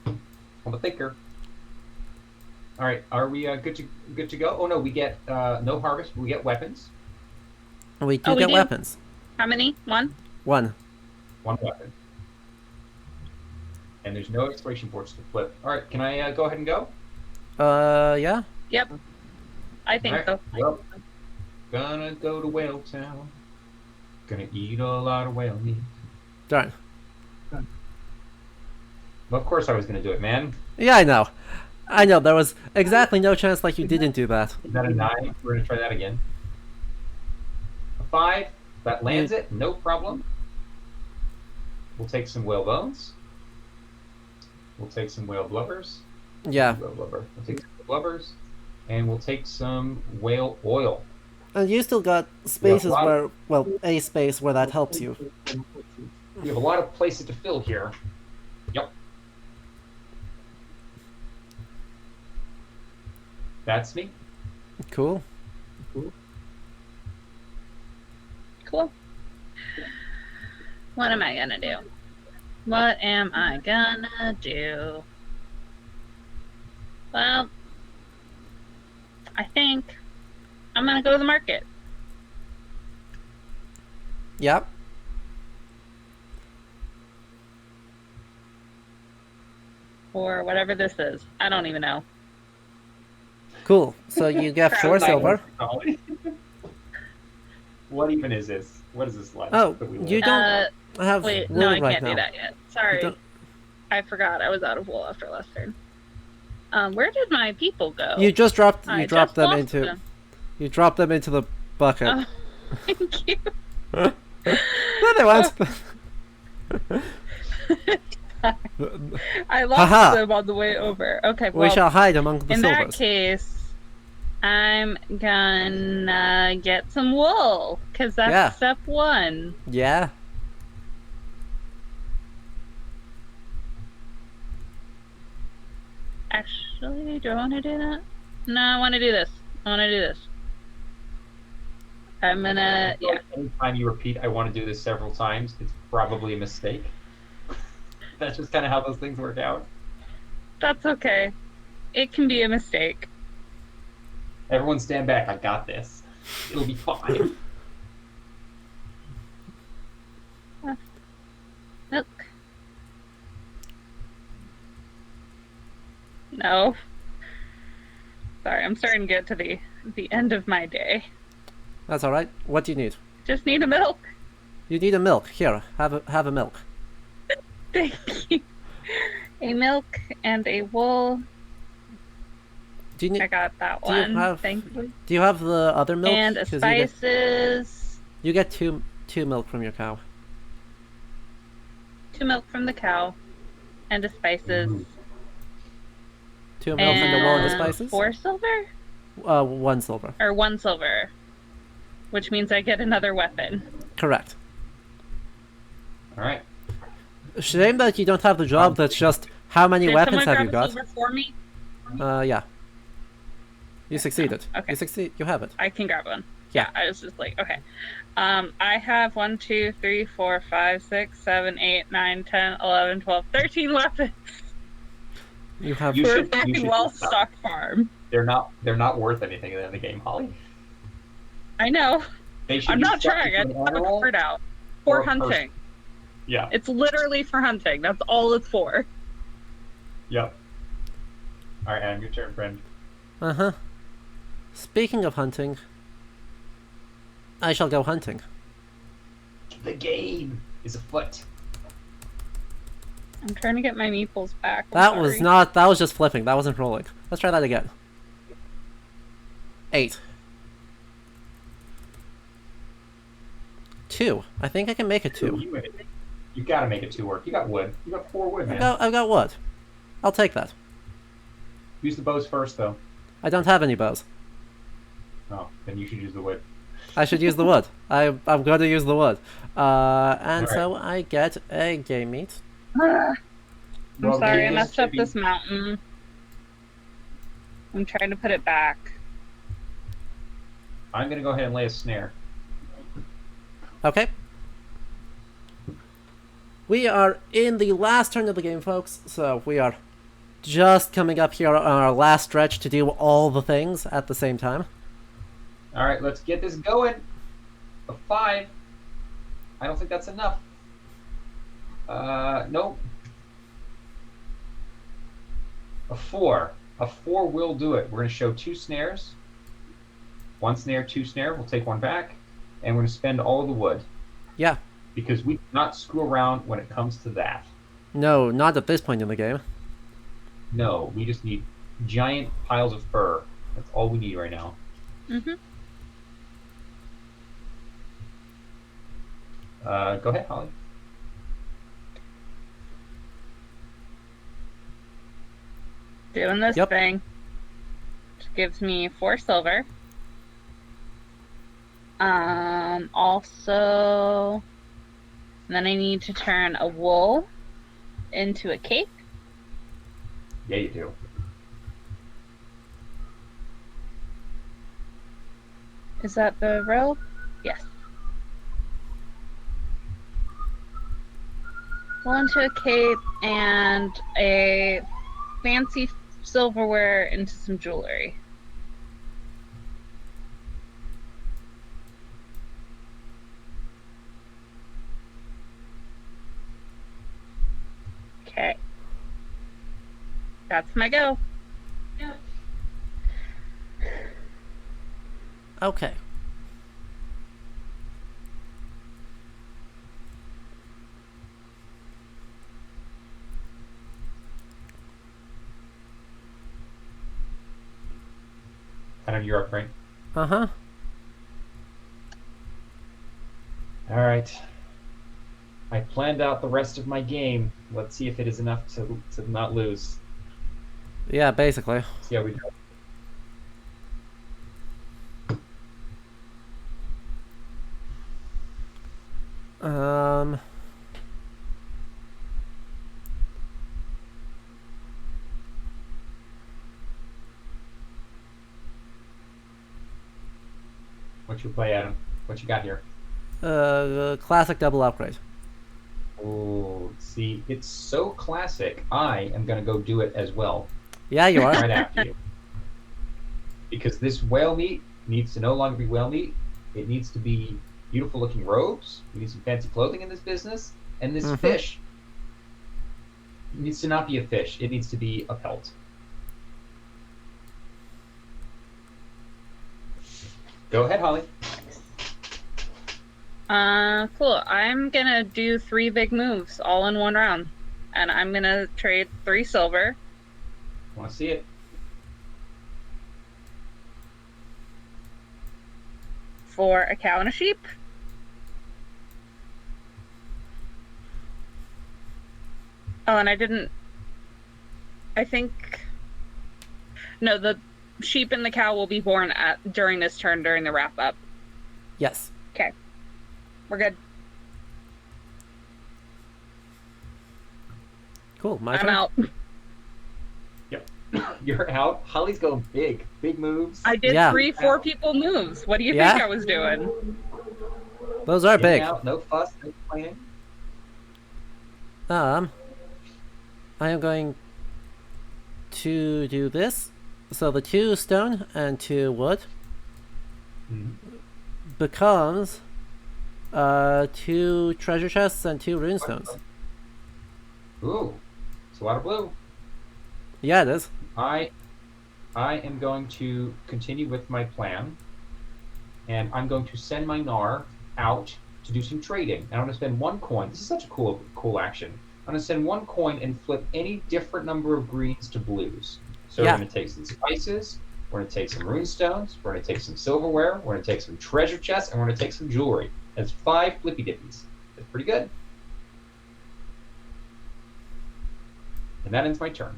I'm a thinker. All right, are we good to go? Oh no, we get no harvest. We get weapons. We do Oh, we get do? weapons. How many? One? 1. 1 weapon. And there's no exploration boards to flip. All right, can I go ahead and go? Yeah? Yep. I think All right, so. well, gonna go to Whale Town. Gonna eat a lot of whale meat. Darn. Well, of course I was gonna do it, man. Yeah, I know. I know, there was exactly no chance like you didn't do that. Is that a 9? We're gonna try that again. A 5. That lands it. No problem. We'll take some whale bones. We'll take some whale blubbers. Yeah. Whale blubber. We'll take some blubbers. And we'll take some whale oil. And you still got spaces lot- where, well, a space where that helps you. We have a lot of places to fill here. Yep. That's me. Cool. Cool. What am I gonna do? What am I gonna do? Well, I think I'm gonna go to the market. Yep. Or whatever this is. I don't even know. Cool. So you get 4 silver. What even is this? What is this like? Oh, that we you live? don't have Wait, wool no, I right can't now. do that yet. You Sorry. don't- I forgot I was out of wool after last turn. Where did my people go? You just dropped I you dropped just them lost into them. you dropped them into the bucket. Oh, thank you. There they went. I lost Haha. them on the way over. Okay, We well, shall hide among the in that silvers. case, I'm gonna get some wool, because that's Yeah. step 1. Yeah. Actually, do I want to do that? No, I want to do this. I'm gonna, yeah. Anytime you repeat, I want to do this several times, it's probably a mistake. That's just kind of how those things work out. That's okay. It can be a mistake. Everyone stand back. I got this. It'll be fine. Milk. No. Sorry, I'm starting to get to the end of my day. That's all right. What do you need? Just need a milk. You need a milk. Here, have a milk. Thank you. A milk and a wool. Do you I need? got that Do you one. have- Thank you. Do you have the other milk? And a 'Cause spices. You get two milk from your cow. 2 milk from the cow. And a spices. Ooh. 2 milk from the wool and the And spices. 4 silver? 1 silver. Or 1 silver. Which means I get another weapon. Correct. All right. Shame that you don't have the job that's just how many Did weapons someone have you grab a got? silver for me? Yeah. You succeeded. Okay. You have it. I can grab one. Yeah. I was just like, okay. I have 1, 2, 3, 4, 5, 6, 7, 8, 9, 10, 11, 12, 13 weapons. You have. You We're a should- very should- well-stocked farm. They're not worth anything in the game, Holly. I know. They should I'm be not stuck trying. to I an just have a animal card out. or For a person. hunting. Yeah. It's literally for hunting. That's all it's for. Yep. All right, Adam, your turn, friend. Uh-huh. Speaking of hunting, I shall go hunting. The game is afoot. I'm trying to get my meeples back. That was just flipping. That wasn't rolling. Let's try that again. 8. 2. I think I can make it 2. You gotta make it 2 work. You got wood. You got 4 wood, man. I've got wood. I'll take that. Use the bows first, though. I don't have any bows. Oh, then you should use the wood. I should use the wood. I'm going to use the wood. And Alright. so I get a game meat. I'm Well, sorry, I game messed is up chippy. this mountain. I'm trying to put it back. I'm gonna go ahead and lay a snare. Okay. We are in the last turn of the game, folks. So we are just coming up here on our last stretch to do all the things at the same time. All right, let's get this going. A 5. I don't think that's enough. Nope. A 4. A 4 will do it. We're going to show 2 snares. 1 snare, 2 snare. We'll take 1 back. And we're going to spend all of the wood. Yeah. Because we cannot screw around when it comes to that. No, not at this point in the game. No, we just need giant piles of fur. That's all we need right now. Mm-hmm. Go ahead, Holly. Doing this Yep. thing. Which gives me 4 silver. Also, then I need to turn a wool into a cape. Yeah, you do. Is that the robe? Yes. Wool into a cape and a fancy silverware into some jewelry. Okay. That's my go. Okay. Kind of Europe, right? Uh-huh. All right. I planned out the rest of my game. Let's see if it is enough to not lose. Yeah, basically. See how we do. Um... What's your play, Adam? What you got here? Classic double upgrade. Oh, see, it's so classic. I am going to go do it as well, Yeah, you are. right after you. Because this whale meat needs to no longer be whale meat. It needs to be beautiful looking robes. We need some fancy clothing in this business. And this fish needs to not be a fish. It needs to be a pelt. Go ahead, Holly. Cool. I'm gonna do 3 big moves all in one round. And I'm gonna trade 3 silver Want to see it? for a cow and a sheep. Oh, and I think no, the sheep and the cow will be born during this turn during the wrap up. Yes. Okay. We're good. Cool. My I'm turn. out. You're out. Holly's going big. Big moves. I did Yeah. 4 people moves. What do you Yeah? think I was doing? Those are In and big. out, no fuss, no complaining. I am going to do this. So the 2 stone and 2 wood Mhm. becomes 2 treasure chests and 2 rune stones. Ooh, it's a lot of blue. Yeah, it is. I am going to continue with my plan, and I'm going to send my Gnar out to do some trading. And I'm going to spend 1 coin. This is such a cool action. I'm going to send 1 coin and flip any different number of greens to blues. So Yeah. we're going to take some spices, we're going to take some rune stones, we're going to take some silverware, we're going to take some treasure chests, and we're going to take some jewelry. That's 5 flippy dippies. That's pretty good. And that ends my turn.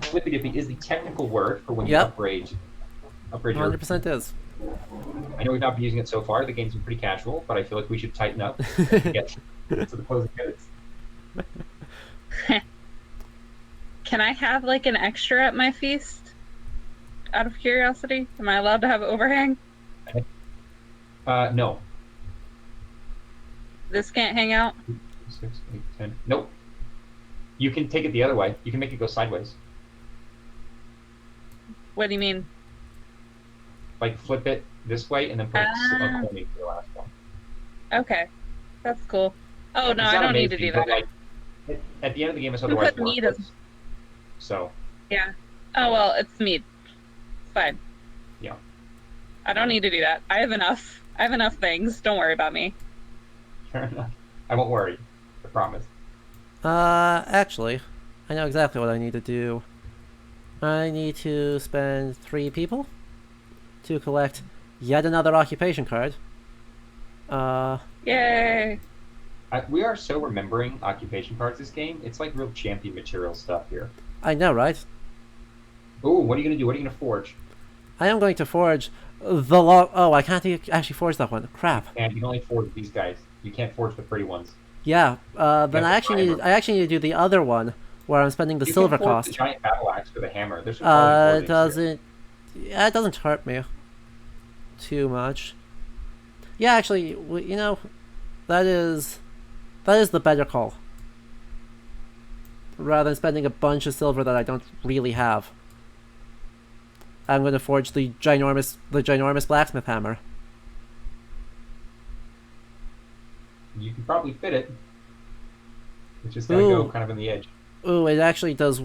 Flippy dippy is the technical word for when you Yep. upgrade your. 100% is. I know we've not been using it so far. The game's been pretty casual, but I feel like we should tighten up to get to the closing minutes. Can I have like an extra at my feast? Out of curiosity, am I allowed to have overhang? No. This can't hang out. 6, 8, 10. Nope. You can take it the other way. You can make it go sideways. What do you mean? Like flip it this way and then put a Ah. coin into the last one. Okay, that's cool. Oh no, It's I not don't need to amazing, do but, that. like, at the end of the game, it's You otherwise put meat worthless. So, Yeah. Oh well, it's meat. It's fine. yeah. I don't need to do that. I have enough. I have enough things. Don't worry about me. Fair enough. I won't worry. I promise. Actually, I know exactly what I need to do. I need to spend 3 people to collect yet another occupation card. Yay! We are so remembering occupation cards this game. It's like real champion material stuff here. I know, right? Ooh, what are you going to do? What are you going to forge? I am going to forge the log. Oh, I can't actually forge that one. Crap. And you can only forge these guys. You can't forge the pretty ones. Yeah. Then Yeah, I actually need. hammer. I actually need to do the other one where I'm spending the You silver can forge cost. the giant battle axe with a hammer. There's some quality It forgings here. doesn't. Yeah, it doesn't hurt me too much. Yeah, actually, you know, that is the better call. Rather than spending a bunch of silver that I don't really have, I'm going to forge the ginormous blacksmith hammer. You can probably fit it. It's just going to go Ooh. kind of in the edge. Ooh, it actually does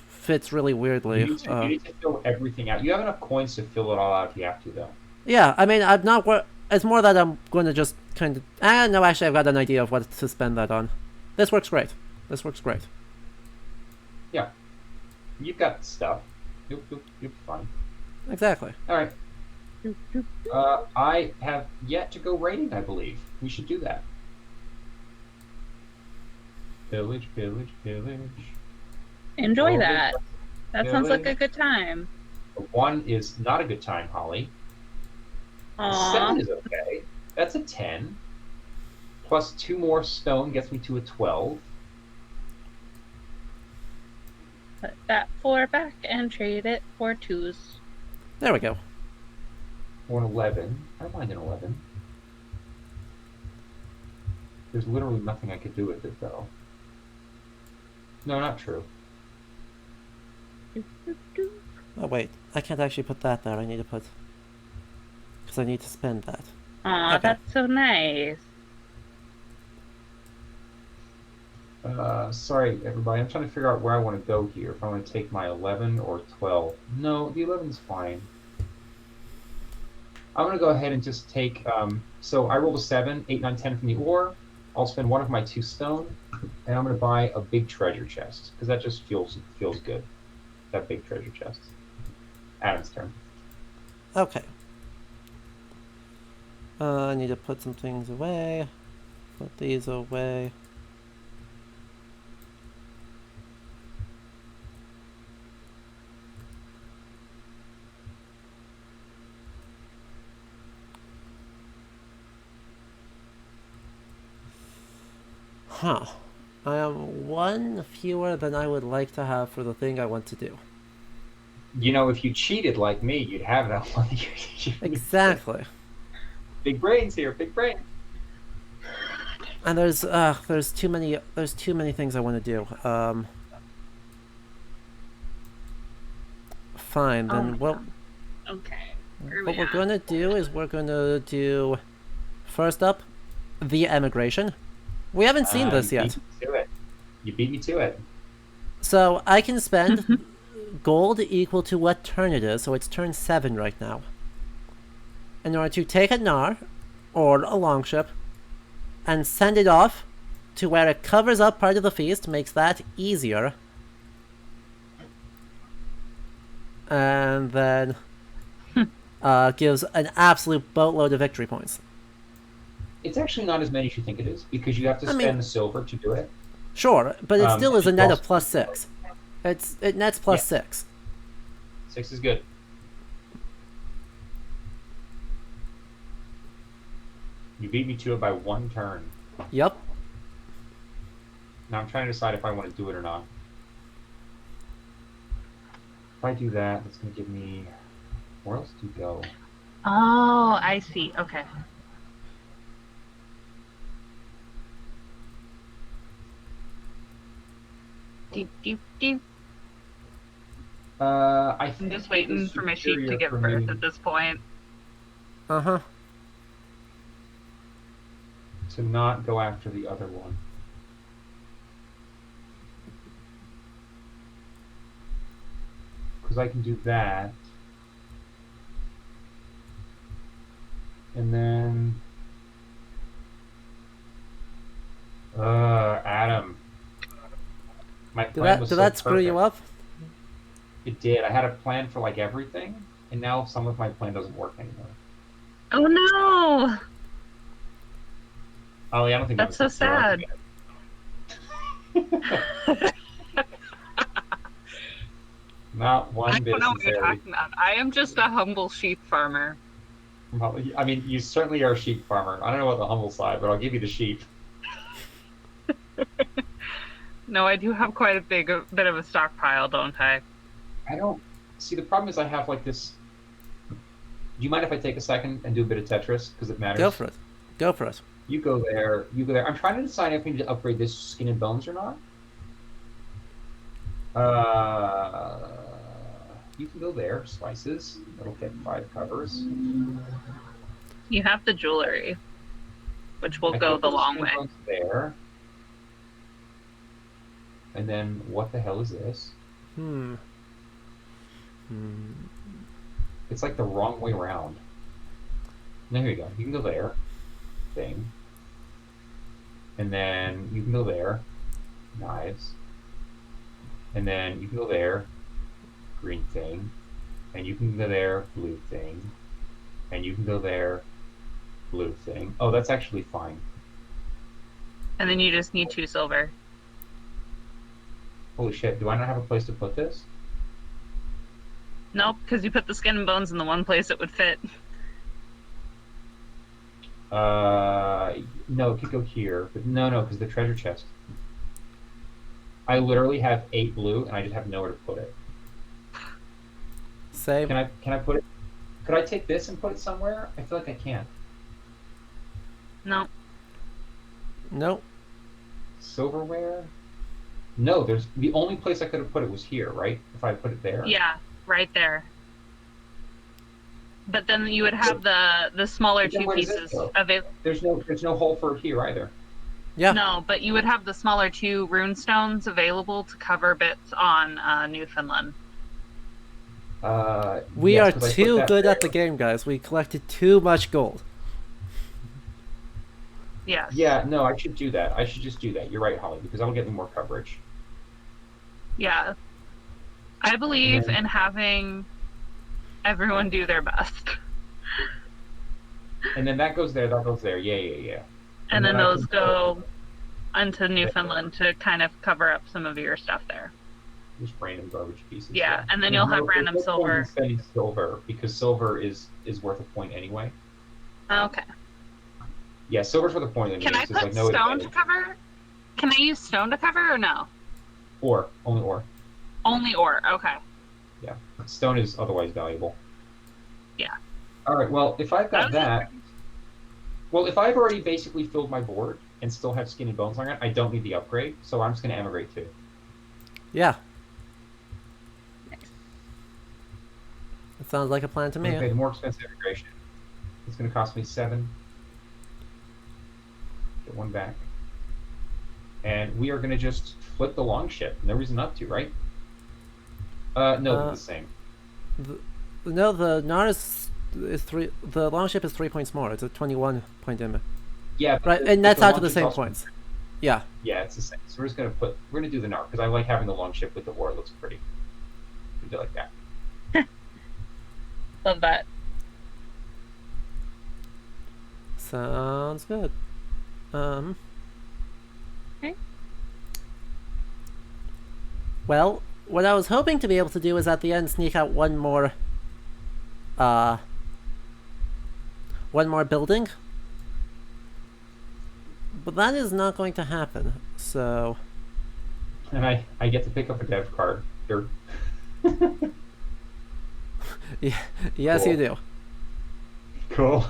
fits really weirdly. You need to fill everything out. You have enough coins to fill it all out if you have to, though. Yeah, I mean, I'm not. It's more that I'm going to just kind of. No, actually, I've got an idea of what to spend that on. This works great. This works great. Yeah. You've got stuff. You'll be fine. Exactly. All right. I have yet to go raiding, I believe. We should do that. Pillage, pillage, pillage. Enjoy Oh, that. That sounds like a village. good time. 1 is not a good time, Holly. Aww. 7 is okay. That's a 10. Plus 2 more stone gets me to a 12. Put that 4 back and trade it for 2s. There we go. Or an 11. I don't mind an 11. There's literally nothing I could do with it, though. No, not true. Oh wait, I can't actually put that there. I need to put because I need to spend that. Aw, Okay. that's so nice. Sorry, everybody. I'm trying to figure out where I want to go here. If I want to take my 11 or 12. No, the 11's fine. I'm going to go ahead and just take... so I rolled a 7, 8, 9, 10 from the ore. I'll spend 1 of my 2 stone. And I'm going to buy a big treasure chest. Because that just feels good. That big treasure chest. Adam's turn. Okay. I need to put some things away. Put these away. Huh. I am 1 fewer than I would like to have for the thing I want to do. You know, if you cheated like me, you'd have that one. Exactly. Big brains here, big brains. And there's too many things I want to do. Fine, then Oh, what Okay. Where are what we we're at? gonna do is we're gonna do first up the emigration. We haven't seen this You yet. beat me to it. You beat me to it. So I can spend gold equal to what turn it is, so it's turn 7 right now. In order to take a Nar, or a longship, and send it off to where it covers up part of the feast, makes that easier. And then gives an absolute boatload of victory points. It's actually not as many as you think it is because you have to I spend mean- the silver to do it. Sure, but it still is a you net also- of plus 6. It nets plus 6. 6 is good. You beat me to it by 1 turn. Yep. Now I'm trying to decide if I want to do it or not. If I do that, that's going to give me... Where else to go? Oh, I see. Okay. Deep, deep, deep. I I'm think just it waiting was for my sheep to superior give for birth me at this point. Uh-huh. to not go after the other one. Because I can do that. And then... Adam. My plan was Did so that screw you perfect. up? It did. I had a plan for like everything, and now some of my plan doesn't work anymore. Oh no! Ollie, I don't think That's so sad. Not I one bit don't know what you're sincerity. talking about. I am just a humble sheep farmer. Well, I mean, you certainly are a sheep farmer. I don't know about the humble side, but I'll give you the sheep. No, I do have quite a bit of a stockpile, don't I? I don't see. The problem is I have like this. Do you mind if I take a second and do a bit of Tetris because it matters? Go for it. Go for it. You go there. You go there. I'm trying to decide if we need to upgrade this skin and bones or not. You can go there. Spices. That'll get 5 covers. You have the jewelry, which will I go could the put long skin way. and bones there. And then what the hell is this? It's like the wrong way around. Now here you go. You can go there. Thing. And then you can go there. Knives. And then you can go there. Green thing. And you can go there. Blue thing. And you can go there. Blue thing. Oh, that's actually fine. And then you just need 2 silver. Holy shit. Do I not have a place to put this? Nope, because you put the skin and bones in the one place it would fit. No, it could go here, but no, because the treasure chest. I literally have 8 blue, and I just have nowhere to put it. Save. Can I put it? Could I take this and put it somewhere? I feel like I can't. No. Nope. Silverware? No, there's the only place I could have put it was here, right? If I put it there. Yeah, right there. But then you would have the smaller But then 2 where does it pieces go? available. There's no hole for it here either. Yeah. No, but you would have the smaller 2 rune stones available to cover bits on Newfoundland. We yes, are 'cause I put too that good there. at the game, guys. We collected too much gold. Yes. Yeah, no, I should do that. I should just do that. You're right, Holly, because that'll get me more coverage. Yeah. I believe And then- in having everyone do their best. And then that goes there, that goes there. Yeah. And then I those can go onto Newfoundland to kind of cover up some of your stuff there. Just random garbage pieces. Yeah, and then you'll have random There's no point in silver. spending silver because silver is worth a point anyway. Okay. Yeah, silver's worth a point anyway. Can I so it's put like no stone to advantage. cover? Can I use stone to cover or no? Ore, only ore. Only ore. Okay. Yeah, stone is otherwise valuable. Yeah. All right. Well, if I've got That that, well, if I've already basically filled my board and still have skin and bones on it, I don't need the upgrade. So I'm just going to emigrate too. Yeah. Sounds like a plan to me. Okay, the more expensive integration. It's going to cost me 7. Get 1 back. And we are going to just flip the longship. No reason not to, right? No, they're the same. No, the Nar is 3. The longship is 3 points more. It's a 21 point limit. Yeah, Right, and that's out to the same points. Yeah. Yeah, it's the same. So we're just going to we're going to do the Nar, because I like having the longship with the war. It looks pretty. We do like that. Love that. Sounds good. Okay. Well, what I was hoping to be able to do is at the end sneak out one more building. But that is not going to happen, so... And I get to pick up a dev card. Here. Yeah, yes, Cool. you do. Cool.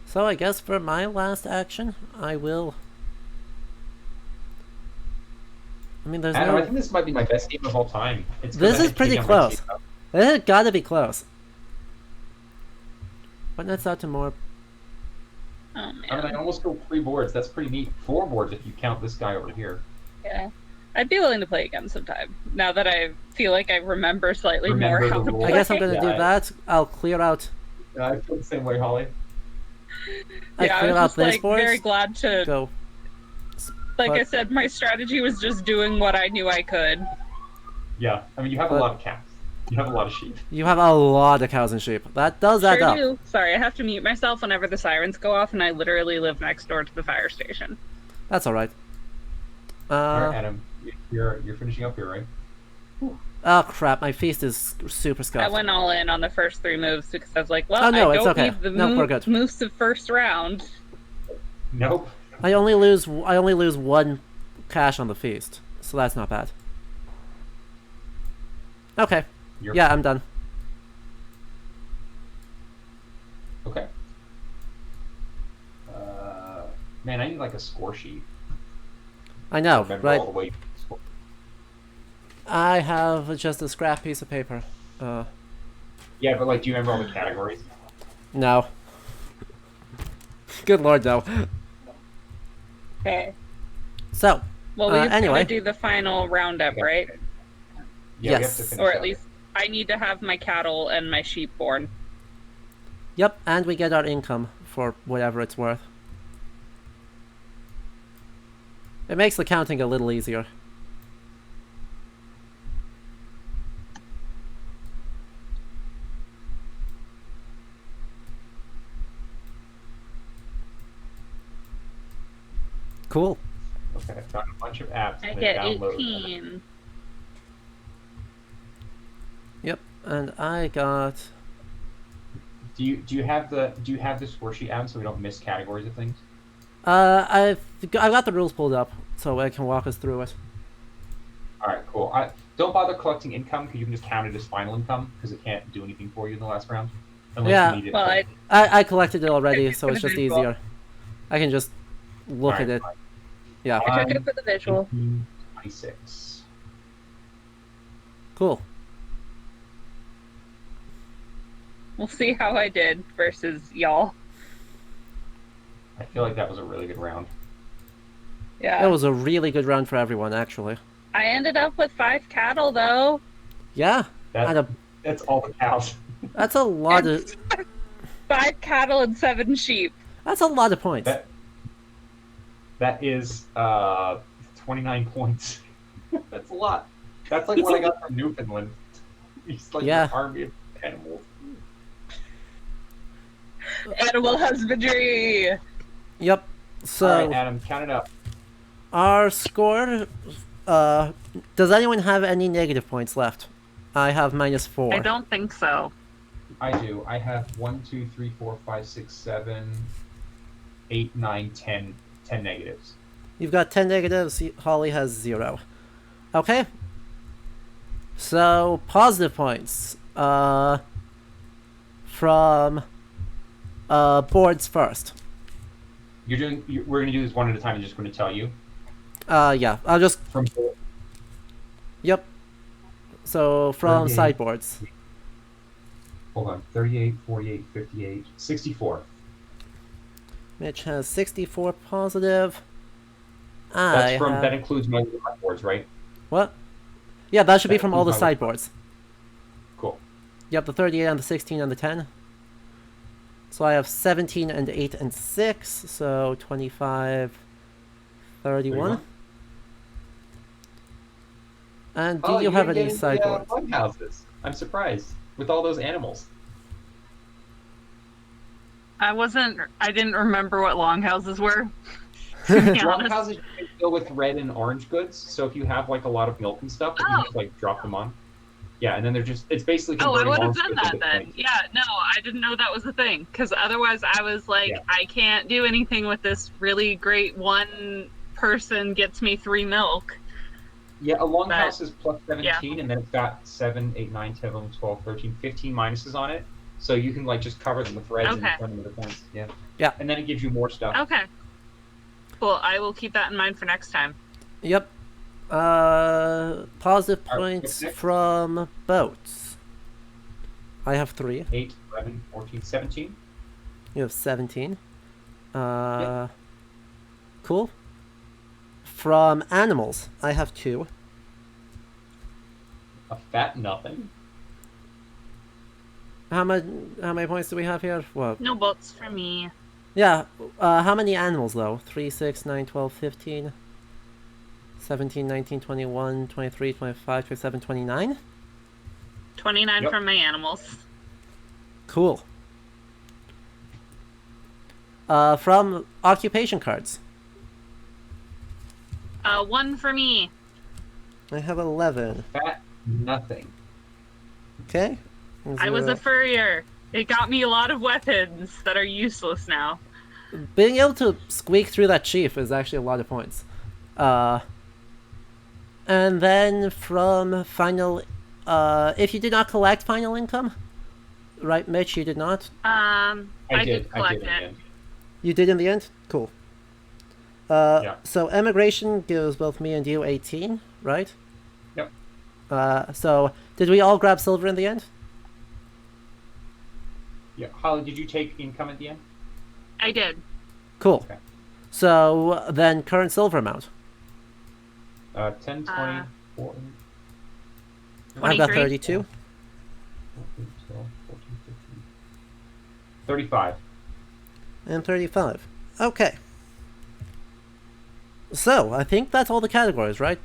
So I guess for my last action, I will... I mean, there's Adam, I no... think this might be my best game of all time. It's 'cause This I is had pretty King on my close. team. This has gotta be close. But that's out to more... Oh I mean, man. I almost go 3 boards. That's pretty neat. 4 boards if you count this guy over here. Yeah. I'd be willing to play again sometime. Now that I feel like I remember slightly Remember more the how to rules. I play. guess I'm gonna do Yeah. that. I'll clear out... I feel the same way, Holly. I Yeah, I clear was out just this like board. very glad to. Go. Like I but- said, my strategy was just doing what I knew I could. Yeah, I mean, you have a But- lot of cows. You have a lot of sheep. You have a lot of cows and sheep. That does add Sure up. do. Sorry, I have to mute myself whenever the sirens go off, and I literally live next door to the fire station. That's alright. All right, Adam, you're finishing up here, right? Oh crap, my feast is super I scuffed. went all in on the first 3 moves because I was like, well, Oh, no, I it's don't okay. need the No, we're good. moves of first round. Nope. I only lose 1 cash on the feast, so that's not bad. Okay. You're Yeah, I'm done. Okay. Man, I need like a score sheet. I know, Remember right? all the way. I have just a scrap piece of paper. Yeah, but like, do you remember all the categories? No. Good lord, no. Okay. So, Well, we anyway. gotta do the final roundup, right? Yeah, we have Yes. to finish Or at up. least I need to have my cattle and my sheep born. yep, and we get our income for whatever it's worth. It makes the counting a little easier. Cool. Okay, I've got a bunch of apps. I and get then download them. 18. Yep, and I got... Do you have the score sheet out so we don't miss categories of things? I've got the rules pulled up, so I can walk us through it. All right, cool. Don't bother collecting income because you can just count it as final income because it can't do anything for you in the last round. Unless Yeah. you need it. Well, I collected it already, so it's just Visual. easier. I can just look Alright, at it. fine. Yeah, I took it for the visual. 26. cool. We'll see how I did versus y'all. I feel like that was a really good round. Yeah. That was a really good round for everyone, actually. I ended up with 5 cattle, though. Yeah, and That's all the cows. that's a lot of 5 cattle and 7 sheep. that's a lot of points. That is 29 points. That's a lot. That's like what I got from Newfoundland. It's like Yeah. an army of animals. Animal husbandry. Yep. So All right, Adam, count it up. our score. Does anyone have any negative points left? I have -4. I don't think so. I do. I have 1, 2, 3, 4, 5, 6, 7, 8, 9, 10 negatives. You've got 10 negatives. Holly has 0. Okay. So positive points. From boards first. We're gonna do this one at a time. I'm just going to tell you Yeah. I'll just. from. Yep. So from 38. sideboards. Hold on. 38, 48, 58, 64. Mitch has 64 positive. That's from that includes my boards, right? What? Yeah, that should be That from all the includes my sideboards. Cool. Yep, the 38 and the 16 and the 10. So I have 17 and 8 and 6, so 25, 31. And do you have any sideboards? Fun houses. I'm surprised with all those animals. I didn't remember what longhouses were. To be honest. Longhouses go with red and orange goods. So if you have like a lot of milk and stuff, you just like drop them on. Yeah, and then they're just—it's basically. Oh, I converting would have orange done goods that into then. points. Yeah, no, I didn't know that was a thing. Because otherwise, I was like, Yeah. I can't do anything with this really great one person gets me 3 milk. Yeah, a longhouse is plus yeah. 17, and then it's got 7, 8, 9, 10, 11, 12, 13, 15 minuses on it. So you can like just cover them with reds and Okay. turn them into points. Yeah. Yeah. And then it gives you more stuff. Okay. Cool. I will keep that in mind for next time. Yep. Positive Alright, points what's next? from boats. I have 3. 8, 11, 14, 17. You have 17. Yep. Cool. From animals, I have 2. A fat nothing. How many points do we have here? What? No boats for me. Yeah, how many animals though? 3, 6, 9, 12, 15, 17, 19, 21, 23, 25, 27, 29? 29 Yep. from my animals. Cool. From occupation cards, 1 for me. I have 11. Fat nothing. Okay. I was a 0. furrier. It got me a lot of weapons that are useless now. Being able to squeak through that chief is actually a lot of points. And then from final, if you did not collect final income, right, Mitch, you did not? I did collect in the it. end. You did in the end? Cool. Yeah. So emigration gives both me and you 18, right? Yep. So did we all grab silver in the end? Yeah. Holly, did you take income at the end? I did. Cool. Okay. So then current silver amount. 10, 20, 40, I've got 23. 32. 12, 14, 15, 35. And 35. Okay. So, I think that's all the categories, right?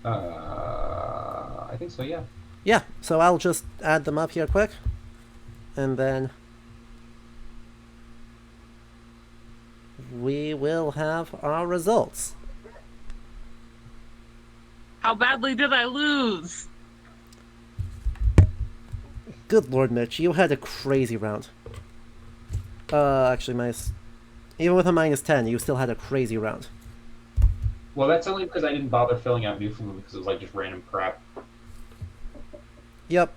I think so, yeah. Yeah, so I'll just add them up here quick. And then we will have our results. How badly did I lose? Good lord, Mitch, you had a crazy round. Actually, even with a -10, you still had a crazy round. Well, that's only because I didn't bother filling out Newfoundland because it was like just random crap. Yep.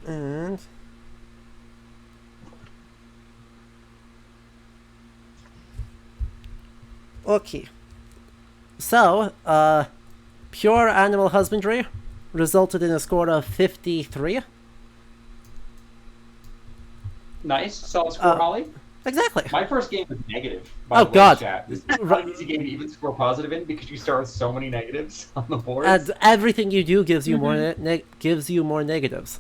And okay. So, pure animal husbandry resulted in a score of 53. Nice. Solid score, Holly. Exactly. My first game was negative. Oh, the way, God. Chat. This is not an easy game to even score positive in because you start with so many negatives on the board. And everything you do gives you more gives you more negatives.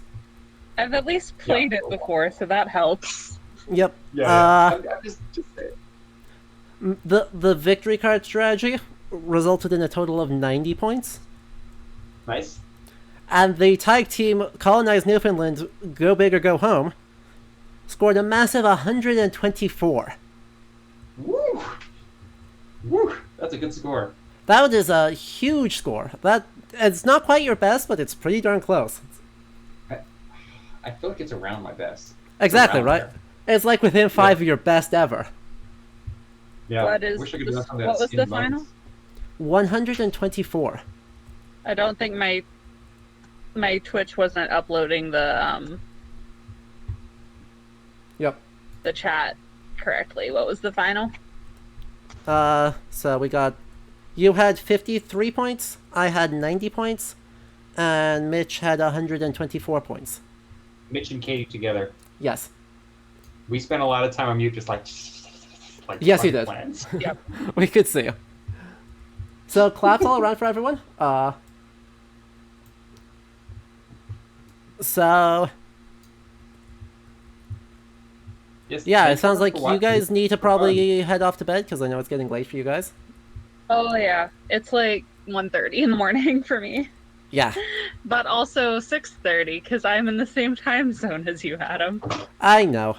I've at least played it before, so that helps. Yep. I'm just saying. The victory card strategy resulted in a total of 90 points. Nice. And the tag team Colonize Newfoundland, Go Big or Go Home, scored a massive 124. Woo! Woo! That's a good score. That is a huge score. It's not quite your best, but it's pretty darn close. I feel like it's around my best. Exactly, Around right? there. It's like within 5 of your best ever. Yeah. What is Wish I could the- do something what that's was the in final? bonus. 124. I don't think my Twitch wasn't uploading the Yep. the chat correctly. What was the final? So we got... You had 53 points, I had 90 points, and Mitch had 124 points. Mitch and Katie together. Yes. We spent a lot of time on mute, just like Yes, you did. plans. Yep. We could see. So claps all around for everyone. So Yes, yeah, it thanks sounds for like you watching. guys need to probably head off to bed because I know it's getting late for you guys. Oh yeah, it's like 1:30 in the morning for me, Yeah, but also 6:30 because I'm in the same time zone as you, Adam. I know,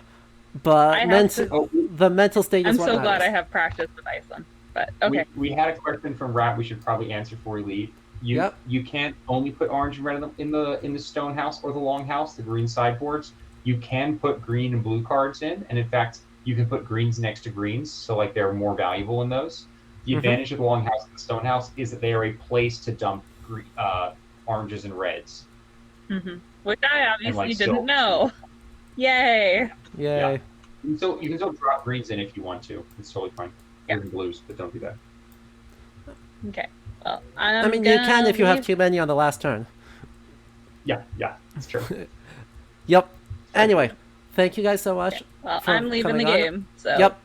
but I have to- Oh, the mental state I'm is what so glad matters. I have practice with Iceland. But okay, we had a question from Rat. We should probably answer before we leave. You you can't only put orange and red in the stone house or the long house, the green sideboards. You can put green and blue cards in, and in fact, you can put greens next to greens, so like they're more valuable in those. The advantage of the long house and the stone house is that they are a place to dump oranges and reds. which I obviously like didn't silk. know. Yay! Yay. Yeah. You can still drop greens in if you want to. It's totally fine. Yeah. Green and blues, but don't do that. Okay. Well, I mean, you can if you have too many on the last turn. Yeah, it's true. Yep. Anyway, thank you guys so much. Okay. Well, for I'm leaving the coming on. game. So Yep.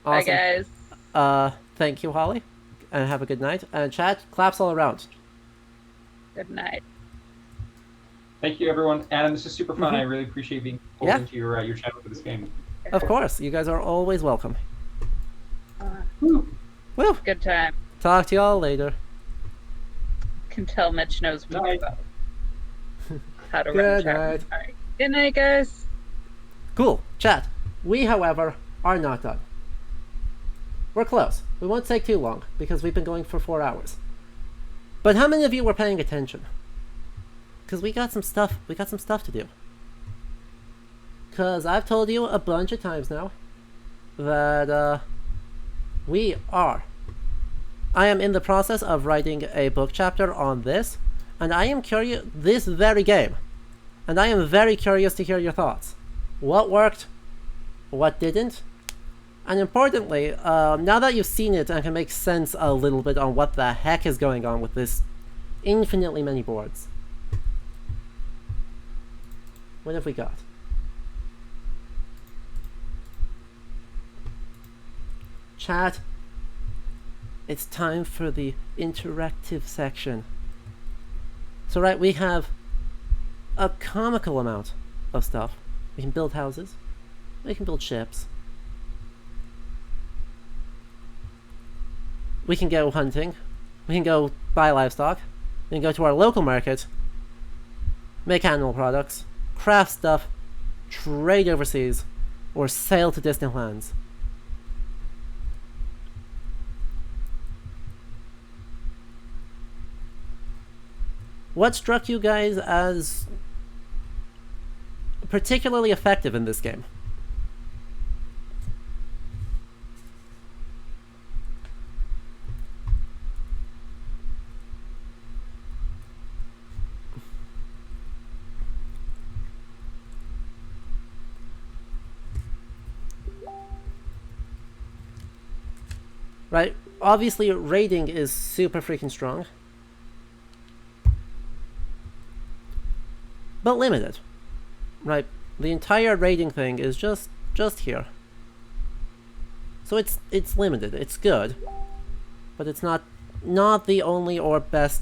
bye, Awesome. guys. Thank you, Holly, and have a good night. And chat, claps all around. Good night. Thank you, everyone. Adam, this is super fun. I really appreciate being pulled Yeah. into your channel for this game. Of course, you guys are always welcome. Woo. Woo! Good time. Talk to y'all later. Can tell Mitch knows more Night. about how to run Good the chat. night. All right. Good night, guys. Cool. Chat. We, however, are not done. We're close. We won't take too long, because we've been going for 4 hours. But how many of you were paying attention? Because we got some stuff to do. Because I've told you a bunch of times now that, I am in the process of writing a book chapter on this, and I am curious, this very game, and I am very curious to hear your thoughts. What worked? What didn't? And importantly, now that you've seen it and can make sense a little bit on what the heck is going on with this infinitely many boards, what have we got? Chat, it's time for the interactive section. So right, we have a comical amount of stuff. We can build houses, we can build ships, we can go hunting, we can go buy livestock, we can go to our local market, make animal products, craft stuff, trade overseas, or sail to distant lands. What struck you guys as particularly effective in this game? Right? Obviously, raiding is super freaking strong. But limited. Right? The entire raiding thing is just here. So it's limited. It's good. But it's not the only or best,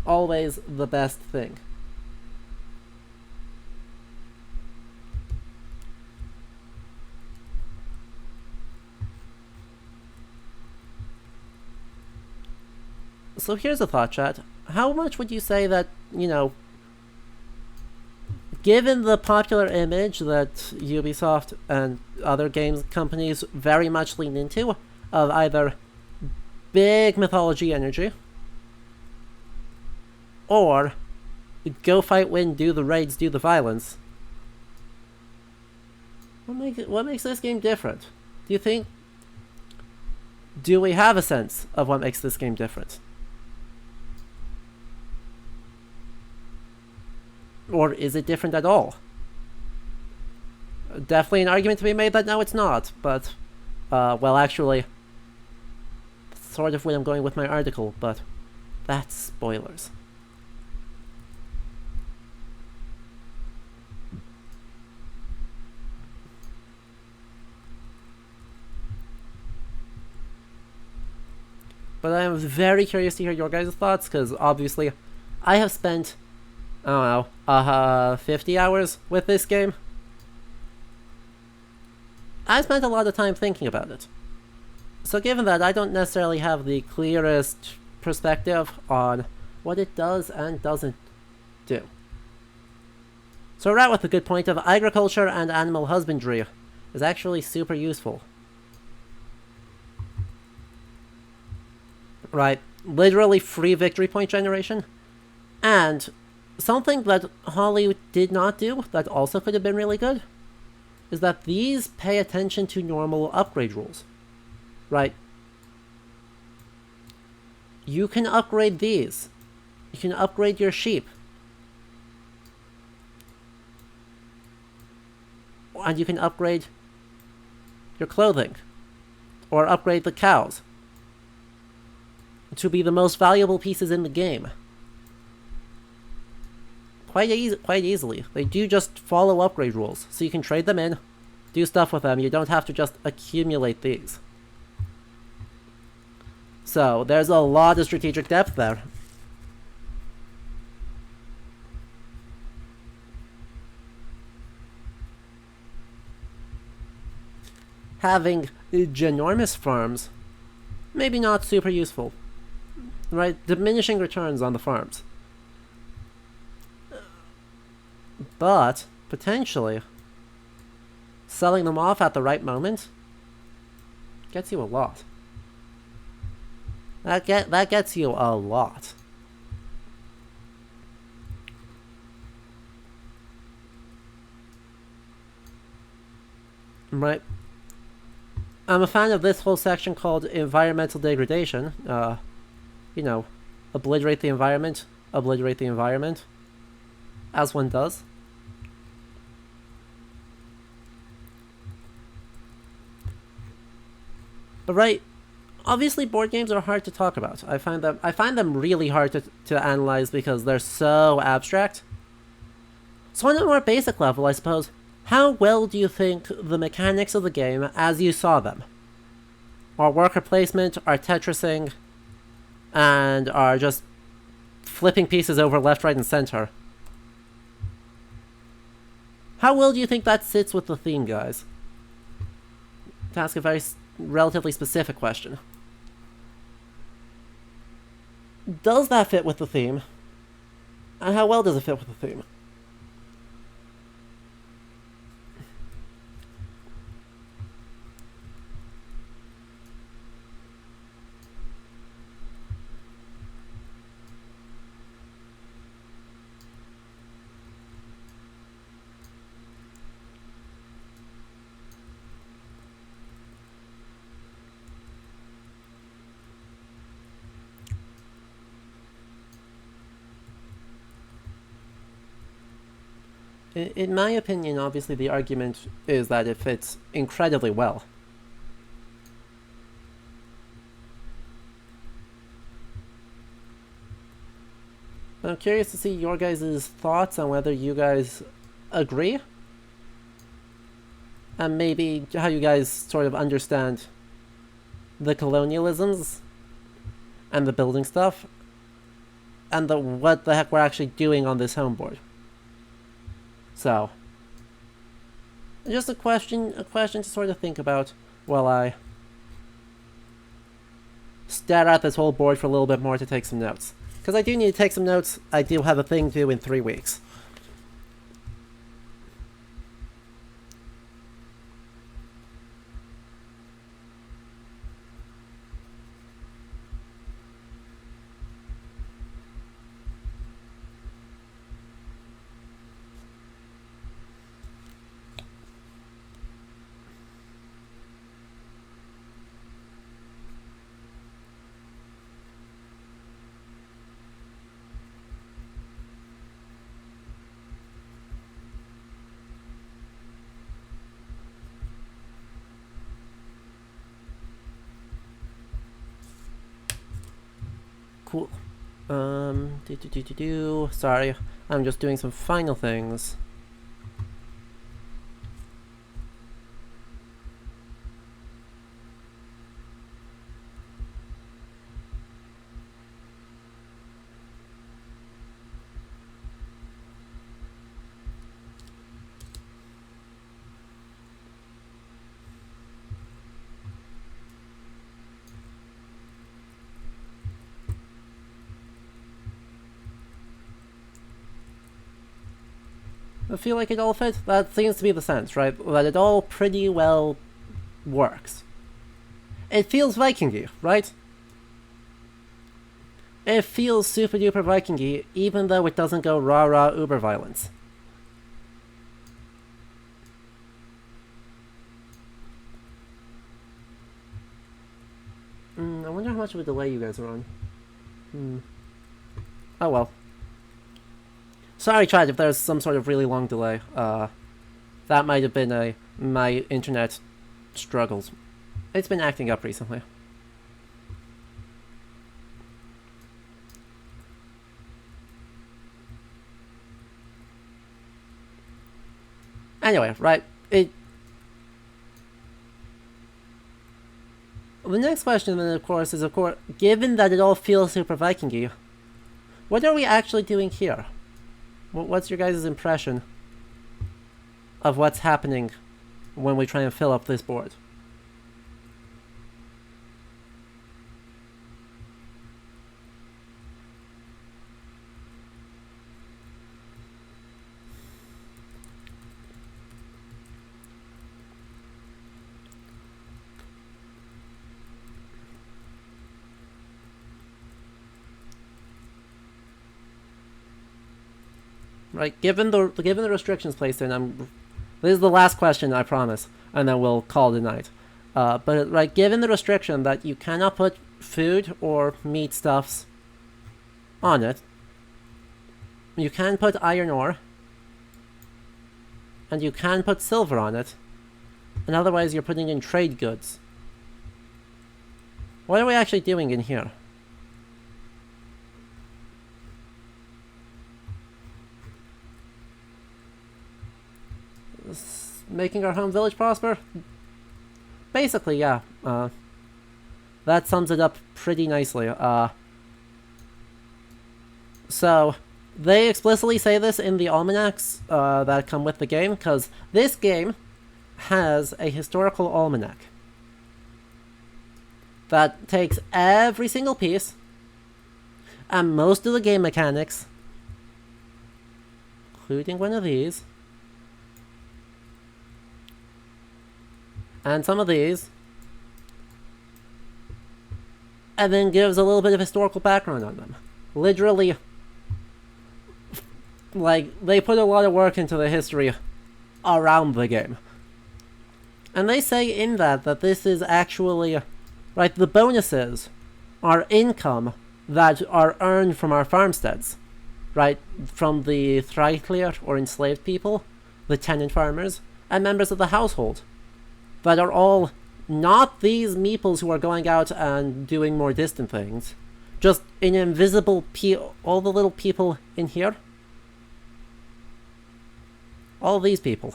always the best thing. So here's a thought, chat. How much would you say that, given the popular image that Ubisoft and other games companies very much lean into, of either big mythology energy, or go fight, win, do the raids, do the violence, what makes this game different? Do we have a sense of what makes this game different? Or is it different at all? definitely an argument to be made that no, it's not. But, well, actually, sort of where I'm going with my article, but that's spoilers. But I am very curious to hear your guys' thoughts, because obviously I have spent, I don't know, 50 hours with this game. I spent a lot of time thinking about it. So given that, I don't necessarily have the clearest perspective on what it does and doesn't do. So we're out with the good point of agriculture and animal husbandry is actually super useful. Right, literally free victory point generation. And something that Hollywood did not do that also could have been really good is that these pay attention to normal upgrade rules. Right? You can upgrade these. You can upgrade your sheep. And you can upgrade your clothing. Or upgrade the cows to be the most valuable pieces in the game. Quite easily. They do just follow upgrade rules, so you can trade them in, do stuff with them. You don't have to just accumulate these. So, there's a lot of strategic depth there. Having ginormous farms, maybe not super useful. Right? Diminishing returns on the farms. But, potentially, selling them off at the right moment gets you a lot. That gets you a lot. Right? I'm a fan of this whole section called environmental degradation. You know, obliterate the environment, as one does. But right, obviously board games are hard to talk about. I find them really hard to analyze because they're so abstract. So on a more basic level, I suppose, how well do you think the mechanics of the game as you saw them? Are worker placement, are Tetrising, and are just flipping pieces over left, right, and center. How well do you think that sits with the theme, guys? To ask a very relatively specific question. Does that fit with the theme? And how well does it fit with the theme? In my opinion, obviously the argument is that it fits incredibly well. I'm curious to see your guys' thoughts on whether you guys agree, and maybe how you guys sort of understand the colonialisms and the building stuff, and what the heck we're actually doing on this home board. So, just a question to sort of think about while I stare at this whole board for a little bit more to take some notes. Because I do need to take some notes. I do have a thing due in 3 weeks. Cool. Sorry, I'm just doing some final things. I feel like it all fits. That seems to be the sense, right? That it all pretty well works. It feels Viking-y, right? It feels super duper Viking-y, even though it doesn't go rah-rah uber violence. I wonder how much of a delay you guys are on. Oh well. Sorry, Chad, if there's some sort of really long delay. That might have been my internet struggles. It's been acting up recently. Anyway, right, the next question then, of course, is, given that it all feels super Viking-y, what are we actually doing here? What's your guys' impression of what's happening when we try and fill up this board? Right, given the restrictions placed in, this is the last question, I promise, and then we'll call it a night. But right, given the restriction that you cannot put food or meat stuffs on it, you can put iron ore, and you can put silver on it, and otherwise you're putting in trade goods. What are we actually doing in here? Making our home village prosper? Basically, yeah. That sums it up pretty nicely. So, they explicitly say this in the almanacs that come with the game, because this game has a historical almanac that takes every single piece and most of the game mechanics, including one of these, and some of these, and then gives a little bit of historical background on them. Literally, like, they put a lot of work into the history around the game. And they say in that this is actually, right, the bonuses are income that are earned from our farmsteads, right, from the Thryclear, or enslaved people, the tenant farmers, and members of the household, that are all not these meeples who are going out and doing more distant things. Just an invisible all the little people in here. All these people.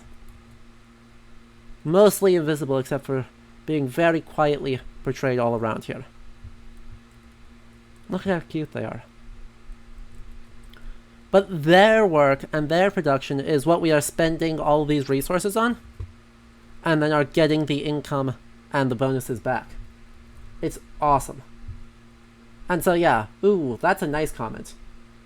Mostly invisible except for being very quietly portrayed all around here. Look at how cute they are. But their work and their production is what we are spending all these resources on, and then are getting the income and the bonuses back. It's awesome. And so yeah, ooh, that's a nice comment.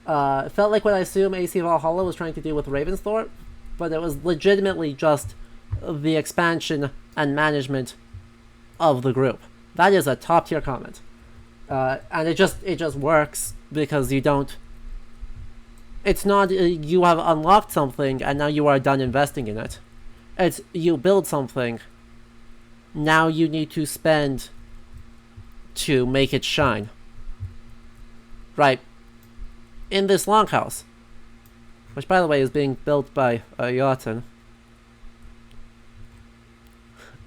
It felt like what I assume AC Valhalla was trying to do with Ravensthorpe, but it was legitimately just the expansion and management of the group. That is a top tier comment. And it just works because you don't... It's not you have unlocked something and now you are done investing in it. It's you build something, now you need to spend to make it shine. Right. In this longhouse, which by the way is being built by Jotun.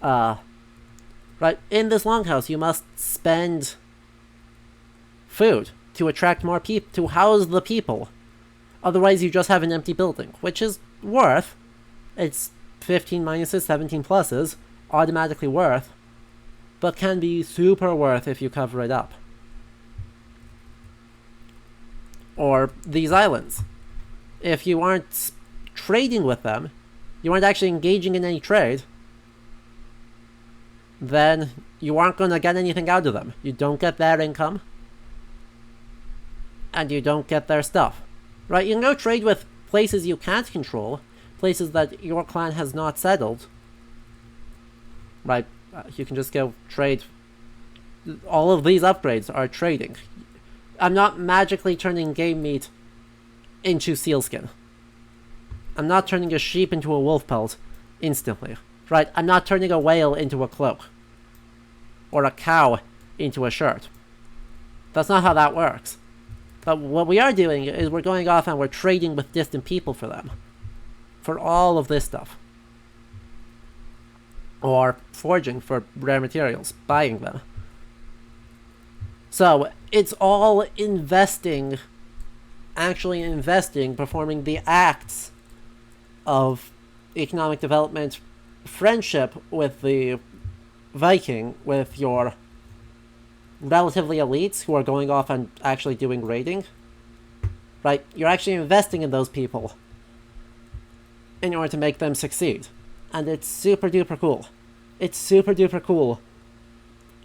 Right, in this longhouse you must spend food to attract more people, to house the people. Otherwise, you just have an empty building, which is worth. It's 15 minuses, 17 pluses, automatically worth, but can be super worth if you cover it up. Or these islands. If you aren't trading with them, you aren't actually engaging in any trade, then you aren't going to get anything out of them. You don't get their income, and you don't get their stuff. Right? You can go trade with places you can't control, places that your clan has not settled. Right? You can just go trade. All of these upgrades are trading. I'm not magically turning game meat into sealskin. I'm not turning a sheep into a wolf pelt instantly. Right? I'm not turning a whale into a cloak. Or a cow into a shirt. That's not how that works. But what we are doing is we're going off and we're trading with distant people for them. For all of this stuff. Or forging for rare materials. Buying them. So, it's all investing, actually investing, performing the acts of economic development, friendship with the Viking, with your relatively elites who are going off and actually doing raiding. Right? You're actually investing in those people in order to make them succeed. And it's super duper cool. It's super duper cool.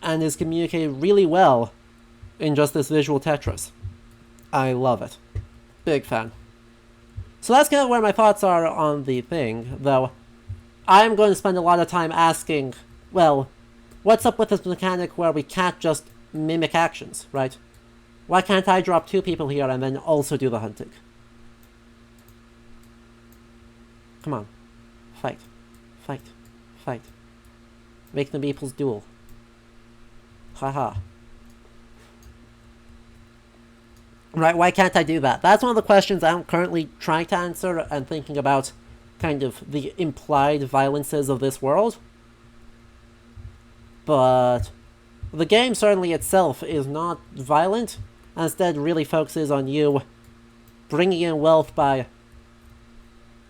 And is communicated really well in just this visual Tetris. I love it. Big fan. So that's kind of where my thoughts are on the thing, though I'm going to spend a lot of time asking, well, what's up with this mechanic where we can't just mimic actions, right? Why can't I drop 2 people here and then also do the hunting? Come on. Fight. Fight. Fight. Make the meeples duel. Haha. Right, why can't I do that? That's one of the questions I'm currently trying to answer and thinking about kind of the implied violences of this world. But the game certainly itself is not violent, and instead really focuses on you bringing in wealth by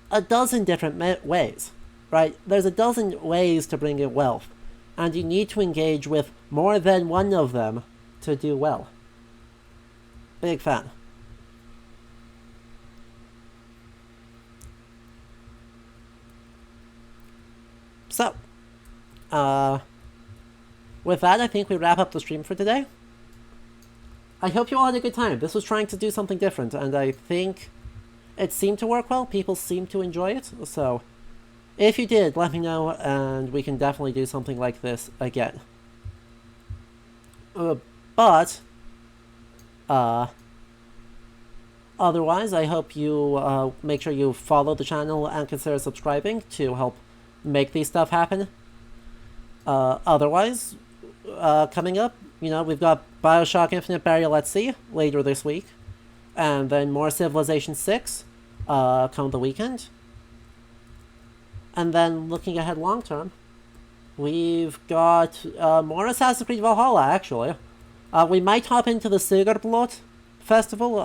a dozen different ways, right? There's a dozen ways to bring in wealth, and you need to engage with more than one of them to do well. Big fan. So, with that, I think we wrap up the stream for today. I hope you all had a good time. This was trying to do something different, and I think it seemed to work well. People seemed to enjoy it, so if you did, let me know, and we can definitely do something like this again. Otherwise, I hope you make sure you follow the channel and consider subscribing to help make these stuff happen. Otherwise, coming up, we've got BioShock Infinite Burial at Sea later this week, and then more Civilization 6 come the weekend. And then looking ahead long term, we've got more Assassin's Creed Valhalla, actually. We might hop into the Sigurblot Festival.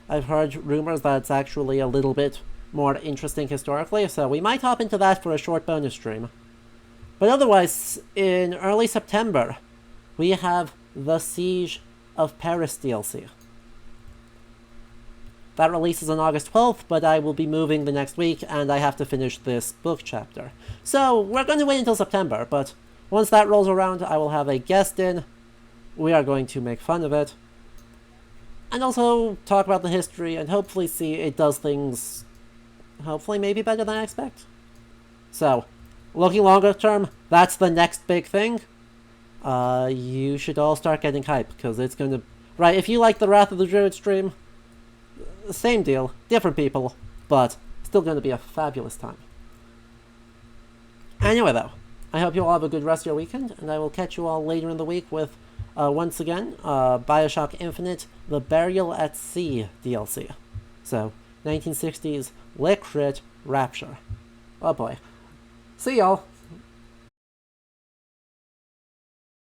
I've heard rumors that it's actually a little bit more interesting historically, so we might hop into that for a short bonus stream. But otherwise, in early September, we have the Siege of Paris DLC. That releases on August 12th, but I will be moving the next week, and I have to finish this book chapter. So, we're going to wait until September, but once that rolls around, I will have a guest in. We are going to make fun of it. And also talk about the history, and hopefully see it does things, hopefully maybe better than I expect. So, looking longer term, that's the next big thing. You should all start getting hype, because it's going to... Right, if you like the Wrath of the Druid stream, same deal, different people, but still going to be a fabulous time. Anyway, though, I hope you all have a good rest of your weekend, and I will catch you all later in the week with, once again, BioShock Infinite, The Burial at Sea DLC. So, 1960s Lit Crit Rapture. Oh boy. See y'all!